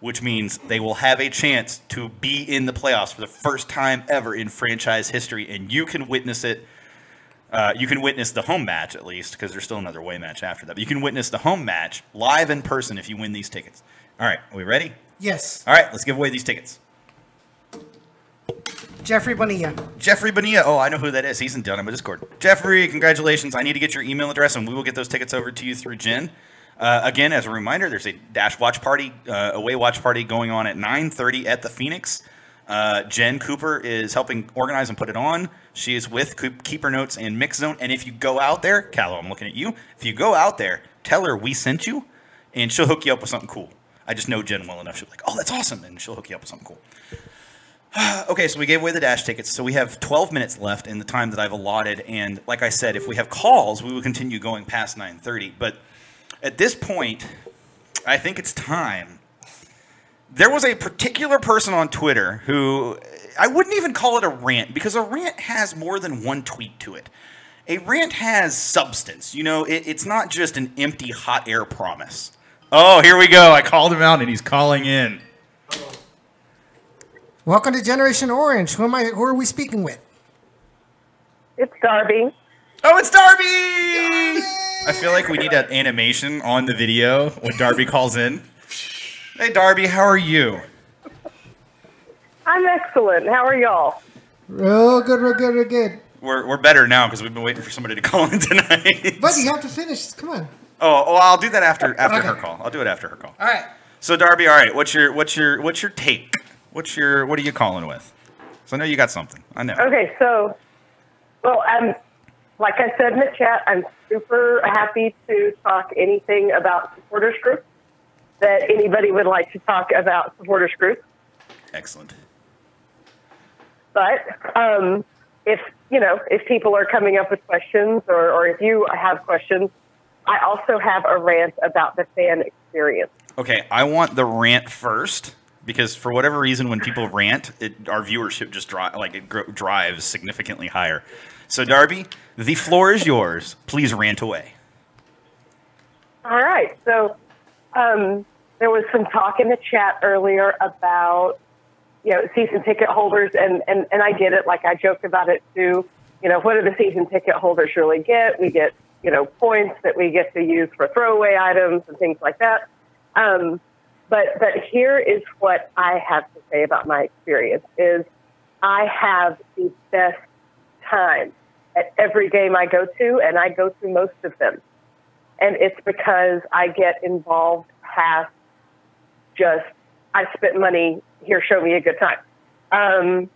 which means they will have a chance to be in the playoffs for the first time ever in franchise history, and you can witness it. You can witness the home match, at least, because there's still another away match after that. But you can witness the home match live in person if you win these tickets. All right, are we ready? Yes. All right, let's give away these tickets. Jeffrey Bonilla. Jeffrey Bonilla. Oh, I know who that is. He's in Dynamo Discord. Jeffrey, congratulations. I need to get your email address, and we will get those tickets over to you through Jen. Again, as a reminder, there's a Dash watch party, away watch party going on at 9:30 at the Phoenix. Jen Cooper is helping organize and put it on. She is with Keeper Notes and Mix Zone. And if you go out there, Callow, I'm looking at you. If you go out there, tell her we sent you, and she'll hook you up with something cool. I just know Jen well enough. She'll be like, oh, that's awesome. And she'll hook you up with something cool. Okay, so we gave away the Dash tickets. So we have 12 minutes left in the time that I've allotted. And like I said, if we have calls, we will continue going past 9:30. But at this point, I think it's time. There was a particular person on Twitter who, I wouldn't even call it a rant, because a rant has more than one tweet to it. A rant has substance. You know, it's not just an empty hot air promise. Oh, here we go. I called him out, and he's calling in. Welcome to Generation Orange. Who are we speaking with? It's Darby. Oh, it's Darby! I feel like we need an animation on the video when Darby calls in. Hey, Darby, how are you? I'm excellent. How are y'all? Real good, real good, real good. We're better now because we've been waiting for somebody to call in tonight. But you have to finish. Come on. Oh, I'll do that after her call. I'll do it after her call. All right. So, Darby, all right, what's your take? What are you calling with? So I know you got something. I know. Okay, so, well, like I said in the chat, I'm super happy to talk anything about supporters groups that anybody would like to talk about supporters groups. Excellent. But if people are coming up with questions or if you have questions, I also have a rant about the fan experience. Okay, I want the rant first because for whatever reason, when people rant, our viewership just drives significantly higher. So, Darby, the floor is yours. Please rant away. All right. So, there was some talk in the chat earlier about, season ticket holders, and I get it. Like I joked about it too. What do the season ticket holders really get? We get, points that we get to use for throwaway items and things like that. But here is what I have to say about my experience is I have the best time at every game I go to, and I go to most of them. And it's because I get involved past just I spent money here, show me a good time.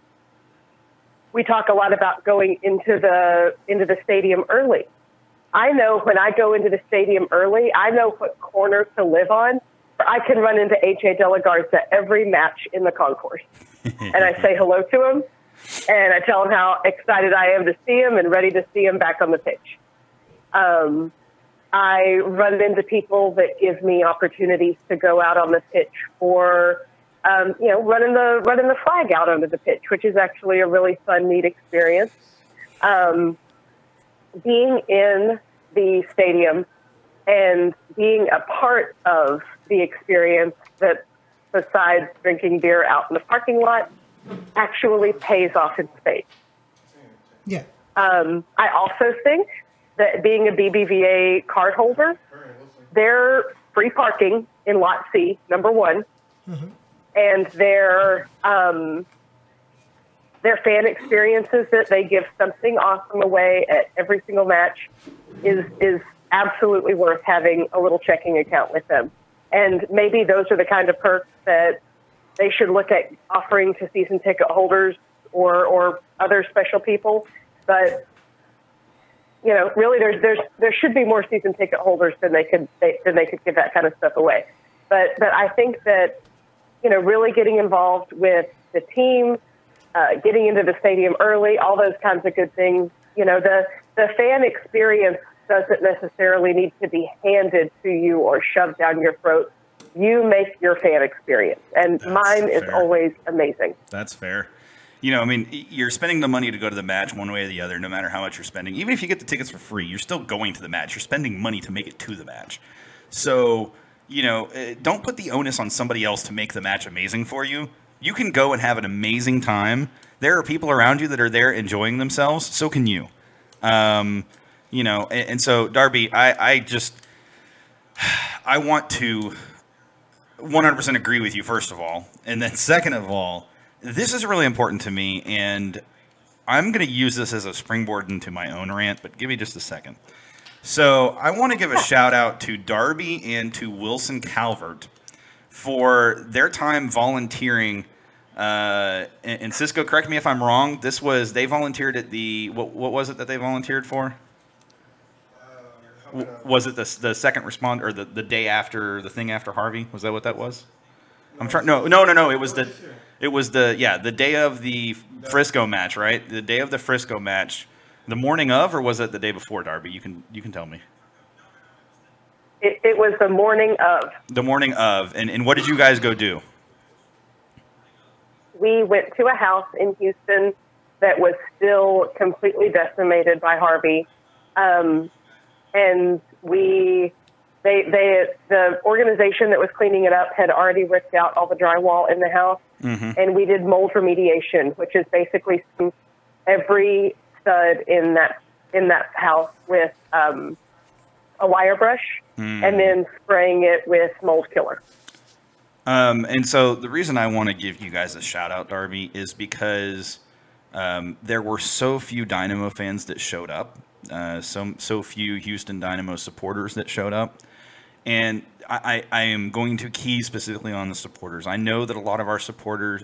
We talk a lot about going into the stadium early. I know when I go into the stadium early, I know what corner to live on. I can run into H.A. Delagarde at every match in the concourse. And I say hello to him, and I tell him how excited I am to see him and ready to see him back on the pitch. I run into people that give me opportunities to go out on the pitch for, running the flag out onto the pitch, which is actually a really fun, neat experience. Being in the stadium and being a part of the experience that, besides drinking beer out in the parking lot, actually pays off in spades. Yeah. I also think that being a BBVA card holder, they're free parking in Lot C, number one, and their fan experiences that they give something awesome away at every single match is absolutely worth having a little checking account with them. And maybe those are the kind of perks that they should look at offering to season ticket holders or other special people. But really, there should be more season ticket holders than they could give that kind of stuff away. But I think that really getting involved with the team, getting into the stadium early, all those kinds of good things. The fan experience doesn't necessarily need to be handed to you or shoved down your throat. You make your fan experience, and mine is always amazing. That's fair. You're spending the money to go to the match one way or the other, no matter how much you're spending. Even if you get the tickets for free, you're still going to the match. You're spending money to make it to the match. So, don't put the onus on somebody else to make the match amazing for you. You can go and have an amazing time. There are people around you that are there enjoying themselves. So can you. And so, Darby, I want to 100% agree with you, first of all. And then second of all, this is really important to me, and I'm going to use this as a springboard into my own rant, but give me just a second. So I want to give a shout out to Darby and to Wilson Calvert for their time volunteering. And Cisco, correct me if I'm wrong. They volunteered at the, what was it that they volunteered for? Was it the second respond or the day after the thing after Harvey? Was that what that was? I'm trying. No. It was the day of the Frisco match, right? The day of the Frisco match, the morning of, or was it the day before, Darby? You can tell me. It was the morning of. The morning of, and what did you guys go do? We went to a house in Houston that was still completely decimated by Harvey, and the organization that was cleaning it up had already ripped out all the drywall in the house, and we did mold remediation, which is basically every stud in that house with a wire brush, and then spraying it with mold killer. And so the reason I want to give you guys a shout out, Darby, is because there were so few Dynamo fans that showed up, so few Houston Dynamo supporters that showed up. And I am going to key specifically on the supporters. I know that a lot of the supporters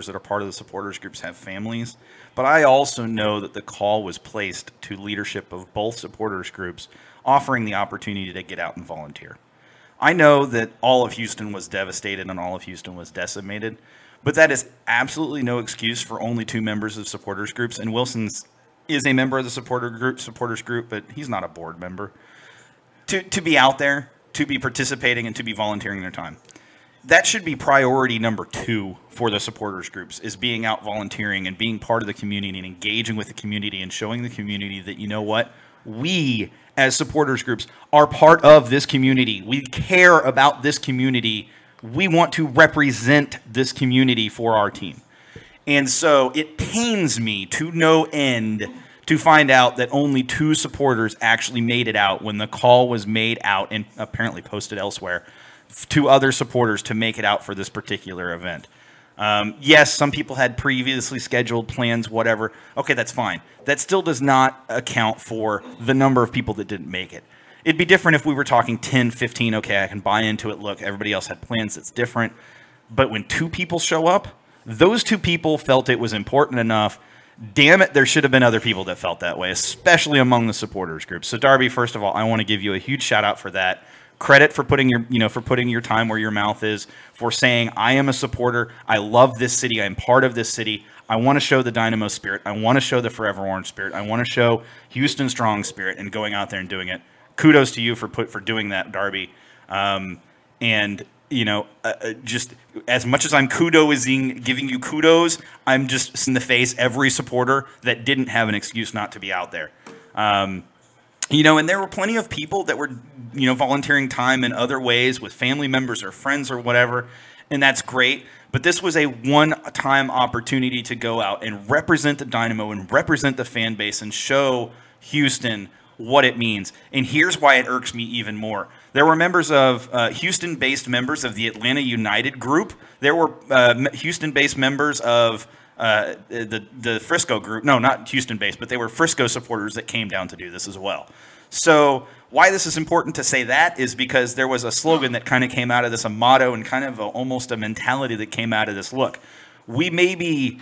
that are part of the supporters groups have families, but I also know that the call was placed to leadership of both supporters groups offering the opportunity to get out and volunteer. I know that all of Houston was devastated and all of Houston was decimated, but that is absolutely no excuse for only 2 members of supporters groups. And Wilson's is a member of the supporters group, but he's not a board member. To be out there, to be participating, and to be volunteering their time. That should be priority number 2 for the supporters groups, is being out volunteering and being part of the community and engaging with the community and showing the community that, you know what, we as supporters groups are part of this community. We care about this community. We want to represent this community for our team. And so it pains me to no end to find out that only 2 supporters actually made it out when the call was made out and apparently posted elsewhere to other supporters to make it out for this particular event. Yes, some people had previously scheduled plans, whatever. Okay, that's fine. That still does not account for the number of people that didn't make it. It'd be different if we were talking 10, 15. Okay, I can buy into it. Look, everybody else had plans. It's different. But when two people show up, those two people felt it was important enough. Damn it, there should have been other people that felt that way, especially among the supporters group. So Darby, first of all, I want to give you a huge shout out for that. Credit for putting your time where your mouth is, for saying, I am a supporter. I love this city. I'm part of this city. I want to show the Dynamo spirit. I want to show the Forever Orange spirit. I want to show Houston Strong spirit, and going out there and doing it. Kudos to you for doing that, Darby. And just as much as I'm giving you kudos, I'm just in the face every supporter that didn't have an excuse not to be out there. And there were plenty of people that were, volunteering time in other ways with family members or friends or whatever, and that's great. But this was a one-time opportunity to go out and represent the Dynamo and represent the fan base and show Houston what it means. And here's why it irks me even more. There were members of Houston-based members of the Atlanta United group. There were Houston-based members of the Frisco group. No, not Houston-based, but they were Frisco supporters that came down to do this as well. So why this is important to say that is because there was a slogan that kind of came out of this, a motto, and kind of almost a mentality that came out of this. Look, we may be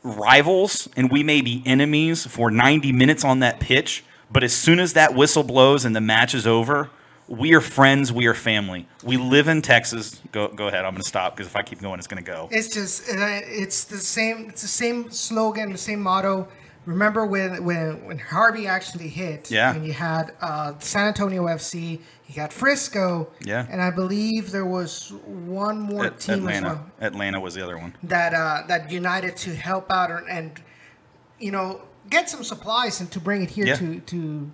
rivals and we may be enemies for 90 minutes on that pitch, but as soon as that whistle blows and the match is over, we are friends. We are family. We live in Texas. Go ahead. I'm going to stop because if I keep going, it's going to go. It's just it's the same. It's the same slogan, the same motto. Remember when Harvey actually hit? Yeah. And you had San Antonio FC. You got Frisco. Yeah. And I believe there was one more team Atlanta. as well. Atlanta was the other one. That united to help out and get some supplies and to bring it here to.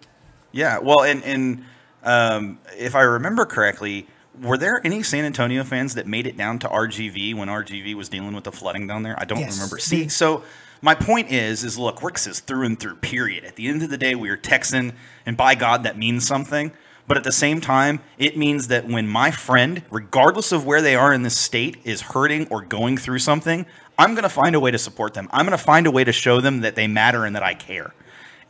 Yeah. Well, and if I remember correctly, were there any San Antonio fans that made it down to RGV when RGV was dealing with the flooding down there? I don't remember. See, so my point is look, Ricks is through and through, period. At the end of the day, we are Texan, and by God, that means something. But at the same time, it means that when my friend, regardless of where they are in this state, is hurting or going through something, I'm going to find a way to support them. I'm going to find a way to show them that they matter and that I care.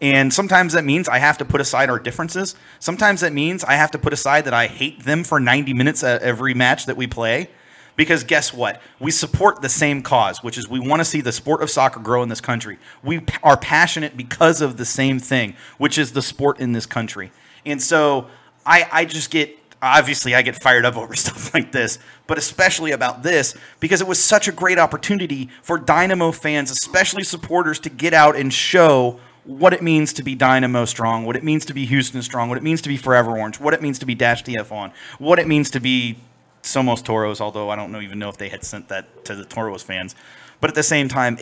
And sometimes that means I have to put aside our differences. Sometimes that means I have to put aside that I hate them for 90 minutes every match that we play. Because guess what? We support the same cause, which is we want to see the sport of soccer grow in this country. We are passionate because of the same thing, which is the sport in this country. And so I just get, obviously I get fired up over stuff like this, but especially about this because it was such a great opportunity for Dynamo fans, especially supporters, to get out and show what it means to be Dynamo strong, what it means to be Houston strong, what it means to be Forever Orange, what it means to be Dash TF on, what it means to be Somos Toros, although I don't even know if they had sent that to the Toros fans. But at the same time,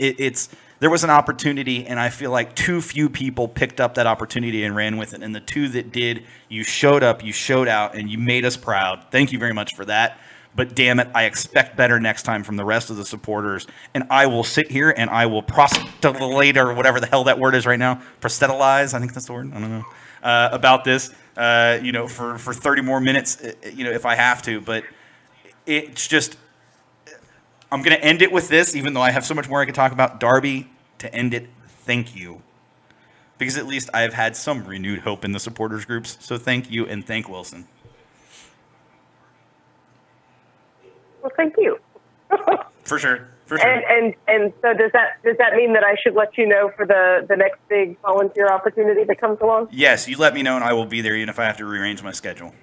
there was an opportunity, and I feel like too few people picked up that opportunity and ran with it. And the two that did, you showed up, you showed out, and you made us proud. Thank you very much for that. But damn it, I expect better next time from the rest of the supporters. And I will sit here and I will proselyte, or whatever the hell that word is right now. Proselytize, I think that's the word. I don't know. About this, for 30 more minutes, if I have to. But it's just, I'm going to end it with this, even though I have so much more I could talk about. Darby, to end it, thank you. Because at least I've had some renewed hope in the supporters groups. So thank you, and thank Wilson. Well, thank you. For sure. And so does that mean that I should let you know for the next big volunteer opportunity that comes along? Yes, you let me know, and I will be there, even if I have to rearrange my schedule.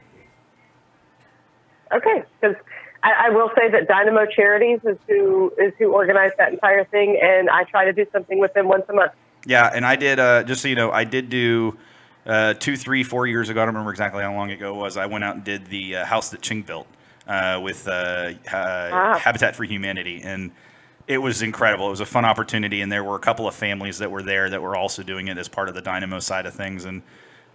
Okay, because I will say that Dynamo Charities is who organized that entire thing, and I try to do something with them once a month. Yeah, and I did, just so you know, I did do 2, 3, 4 years ago, I don't remember exactly how long ago it was, I went out and did the house that Ching built with Habitat for Humanity, and it was incredible. It was a fun opportunity, and there were a couple of families that were there that were also doing it as part of the Dynamo side of things, and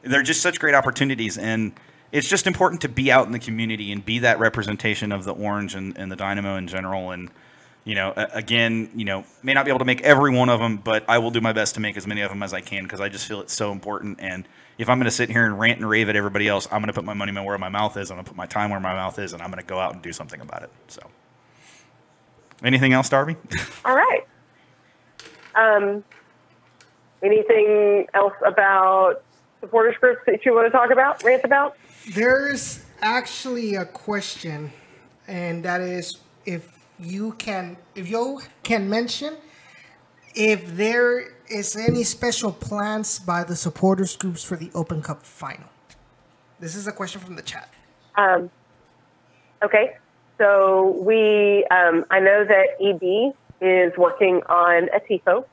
they're just such great opportunities, and it's just important to be out in the community and be that representation of the Orange and the Dynamo in general. And, again, may not be able to make every one of them, but I will do my best to make as many of them as I can because I just feel it's so important. And if I'm going to sit here and rant and rave at everybody else, I'm going to put my money where my mouth is. I'm going to put my time where my mouth is, and I'm going to go out and do something about it. So, anything else, Darby? All right. Anything else about supporters groups that you want to talk about, rant about? There's actually a question, and that is if you can mention if there is any special plans by the supporters groups for the Open Cup final. This is a question from the chat. Okay, so we, I know that EB is working on a TIFO.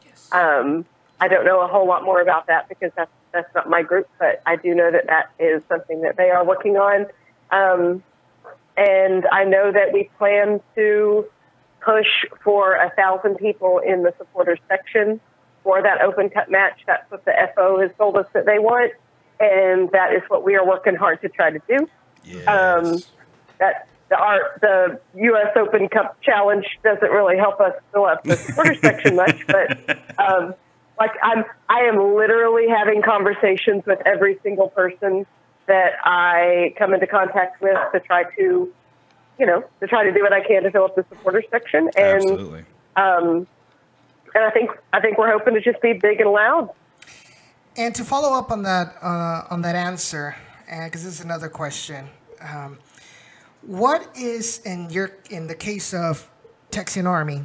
Yes. I don't know a whole lot more about that because that's not my group, but I do know that that is something that they are working on. And I know that we plan to push for 1,000 people in the supporters section for that Open Cup match. That's what the FO has told us that they want, and that is what we are working hard to try to do. Yes. That the U.S. Open Cup Challenge doesn't really help us fill up the supporters section much, but I am literally having conversations with every single person that I come into contact with to try to, do what I can to fill up the supporters section. And, Absolutely. And I think we're hoping to just be big and loud. And to follow up on that answer, because this is another question, what is in the case of Texian Army?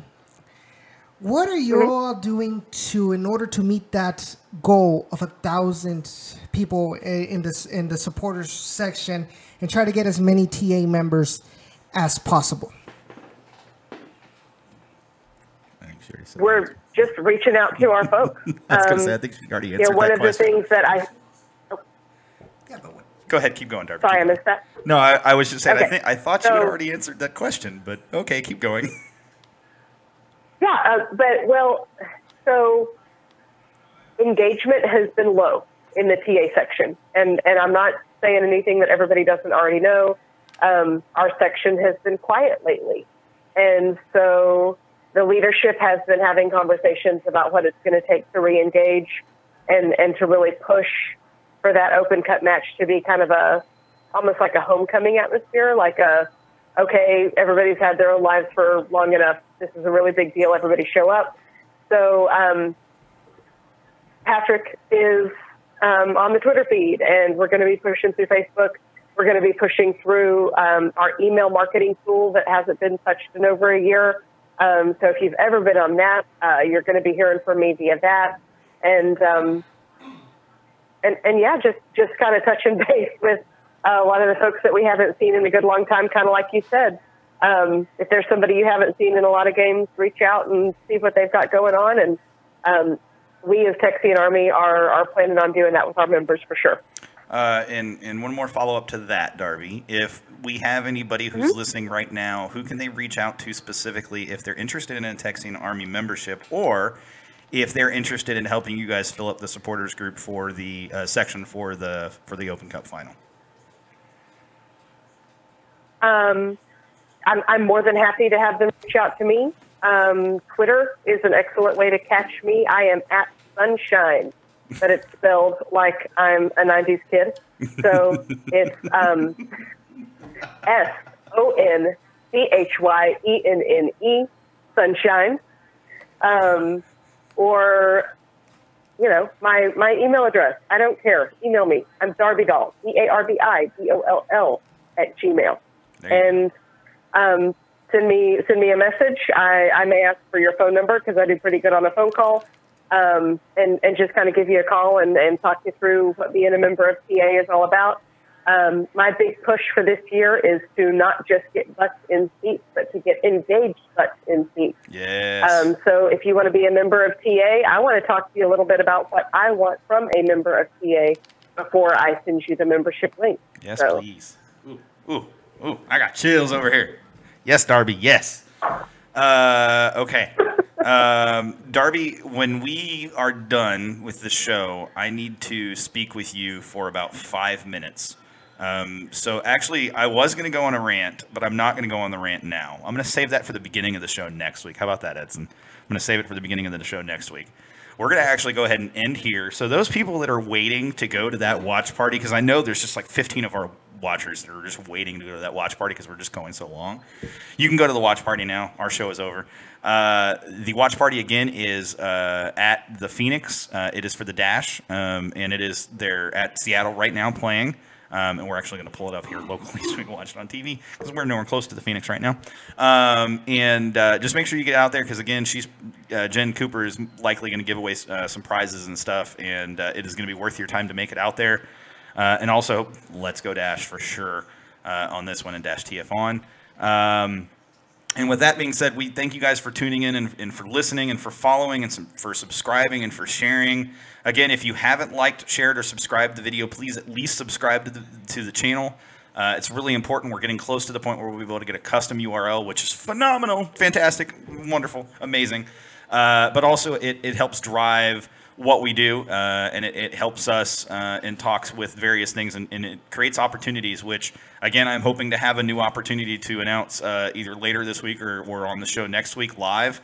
What are you all doing in order to meet that goal of 1,000 people in the supporters section and try to get as many TA members as possible? We're just reaching out to our folks. I was going to say, I think you already answered one that of question. the things that Go ahead, keep going, Darby. Sorry, I missed that. No, I was just saying, Okay. I thought you had already answered that question, but okay, keep going. Yeah, so engagement has been low in the TA section, and I'm not saying anything that everybody doesn't already know. Our section has been quiet lately, and so the leadership has been having conversations about what it's going to take to re-engage and to really push for that Open Cup match to be kind of almost like a homecoming atmosphere, okay, everybody's had their own lives for long enough. This is a really big deal. Everybody show up. So Patrick is on the Twitter feed, and we're going to be pushing through Facebook. We're going to be pushing through our email marketing tool that hasn't been touched in over a year. So if you've ever been on that, you're going to be hearing from me via that. And yeah, just kind of touching base with a lot of the folks that we haven't seen in a good long time, kind of like you said. If there's somebody you haven't seen in a lot of games, reach out and see what they've got going on. And we as Texian Army are planning on doing that with our members for sure. And one more follow-up to that, Darby. If we have anybody who's listening right now, who can they reach out to specifically if they're interested in a Texian Army membership, or if they're interested in helping you guys fill up the supporters group for the section for the Open Cup final? I'm more than happy to have them reach out to me. Twitter is an excellent way to catch me. I am at Sunshine, but it's spelled like I'm a 90s kid. So it's SONCHYENNE, Sunshine. Or, my email address. I don't care. Email me. I'm Darby Doll, DARBIDOLL @gmail. And send me a message. I may ask for your phone number because I do pretty good on a phone call, and just kind of give you a call and talk you through what being a member of TA is all about. My big push for this year is to not just get butts in seats, but to get engaged butts in seats. Yes. So if you want to be a member of TA, I want to talk to you a little bit about what I want from a member of TA before I send you the membership link. Yes, please. Ooh, I got chills over here. Yes, Darby, yes. Okay. Darby, when we are done with the show, I need to speak with you for about 5 minutes. So actually, I was going to go on a rant, but I'm not going to go on the rant now. I'm going to save that for the beginning of the show next week. How about that, Edson? I'm going to save it for the beginning of the show next week. We're going to actually go ahead and end here. So those people that are waiting to go to that watch party, because I know there's just like 15 of our watchers that are just waiting to go to that watch party because we're just going so long. You can go to the watch party now. Our show is over. The watch party again is at the Phoenix. It is for the Dash, and they're at Seattle right now playing. And we're actually going to pull it up here locally so we can watch it on TV because we're nowhere close to the Phoenix right now. Just make sure you get out there because, again, Jen Cooper is likely going to give away some prizes and stuff, and it is going to be worth your time to make it out there. And also, let's go Dash for sure on this one and Dash TF on. And with that being said, we thank you guys for tuning in and for listening and for following and for subscribing and for sharing. Again, if you haven't liked, shared, or subscribed the video, please at least subscribe to the channel. It's really important. We're getting close to the point where we'll be able to get a custom URL, which is phenomenal, fantastic, wonderful, amazing. But also, it helps drive what we do, and it helps us in talks with various things, and it creates opportunities, which, again, I'm hoping to have a new opportunity to announce either later this week or on the show next week live.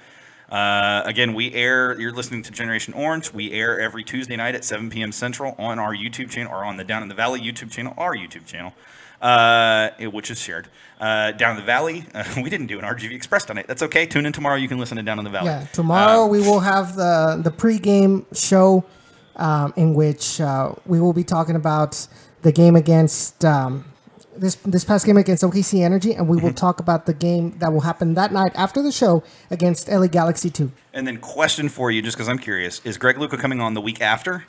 Again, you're listening to Generation Orange. We air every Tuesday night at 7 p.m. Central on our YouTube channel, or on the Down in the Valley YouTube channel, our YouTube channel, which is shared. Down in the Valley, we didn't do an RGV Express tonight. That's okay. Tune in tomorrow. You can listen to Down in the Valley. Yeah, tomorrow we will have the pregame show in which we will be talking about the game against this past game against OKC Energy, and we will talk about the game that will happen that night after the show against LA Galaxy 2. And then question for you, just because I'm curious, is Greg Luca coming on the week after?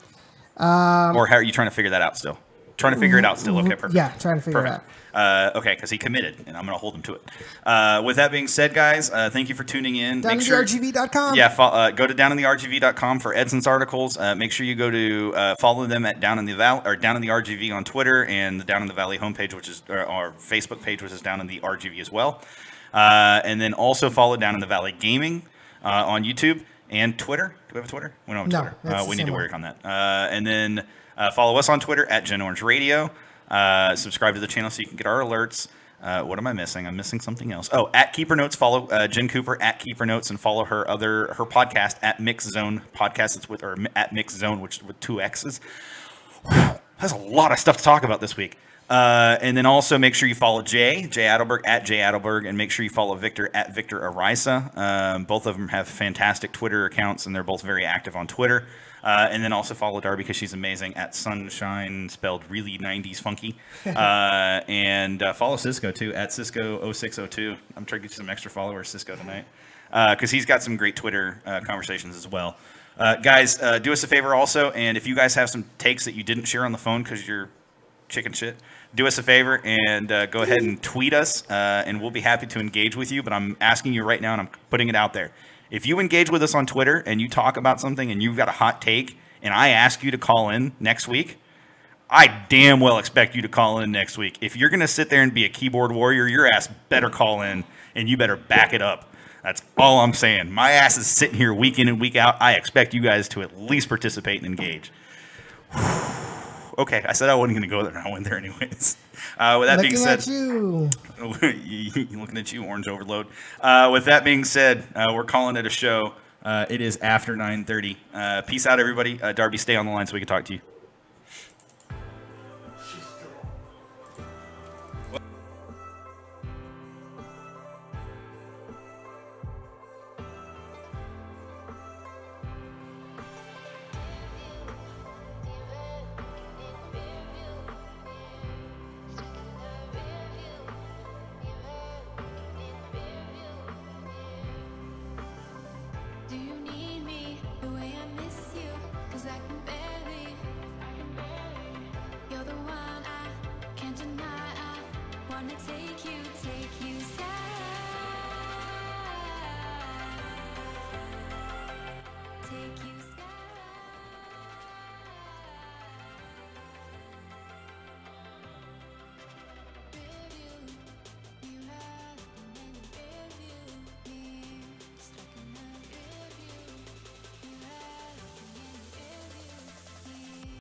Or how are you trying to figure that out still? Trying to figure it out still. Okay, perfect. Yeah, trying to figure it out. Okay, because he committed, and I'm going to hold him to it. With that being said, guys, thank you for tuning in. DownInTheRGV.com. Yeah, go to DownInTheRGV.com for Edson's articles. Make sure you go to follow them at Down in the Valley or Down in the RGV on Twitter, and the Down in the Valley homepage, which is our Facebook page, which is Down in the RGV as well. And then also follow Down in the Valley Gaming on YouTube and Twitter. Do we have a Twitter? We don't have a Twitter. We need to work on that. And then follow us on Twitter at Gen Orange Radio. Subscribe to the channel so you can get our alerts. What am I missing? I'm missing something else. Oh, at Keeper Notes, follow Jen Cooper at Keeper Notes, and follow her podcast at Mix Zone Podcast. It's with, or at Mix Zone, which is with 2 X's. That's a lot of stuff to talk about this week. And then also make sure you follow Jay Adelberg at Jay Adelberg, and make sure you follow Victor at Victor Arisa. Both of them have fantastic Twitter accounts, and they're both very active on Twitter. And then also follow Darby because she's amazing at Sunshine, spelled really 90s funky. And follow Cisco too at Cisco0602. I'm trying to get you some extra followers, Cisco, tonight, because he's got some great Twitter conversations as well. Guys, do us a favor also, and if you guys have some takes that you didn't share on the phone because you're chicken shit, do us a favor and go ahead and tweet us, and we'll be happy to engage with you. But I'm asking you right now, and I'm putting it out there. If you engage with us on Twitter and you talk about something and you've got a hot take and I ask you to call in next week, I damn well expect you to call in next week. If you're going to sit there and be a keyboard warrior, your ass better call in and you better back it up. That's all I'm saying. My ass is sitting here week in and week out. I expect you guys to at least participate and engage. Okay, I said I wasn't going to go there, and I went there anyways. With that being said, looking at you, Orange Overload. With that being said, we're calling it a show. It is after 9:30. Peace out, everybody. Darby, stay on the line so we can talk to you. Do you need me the way I miss you? 'Cause I can barely. You're the one I can't deny. I wanna take you,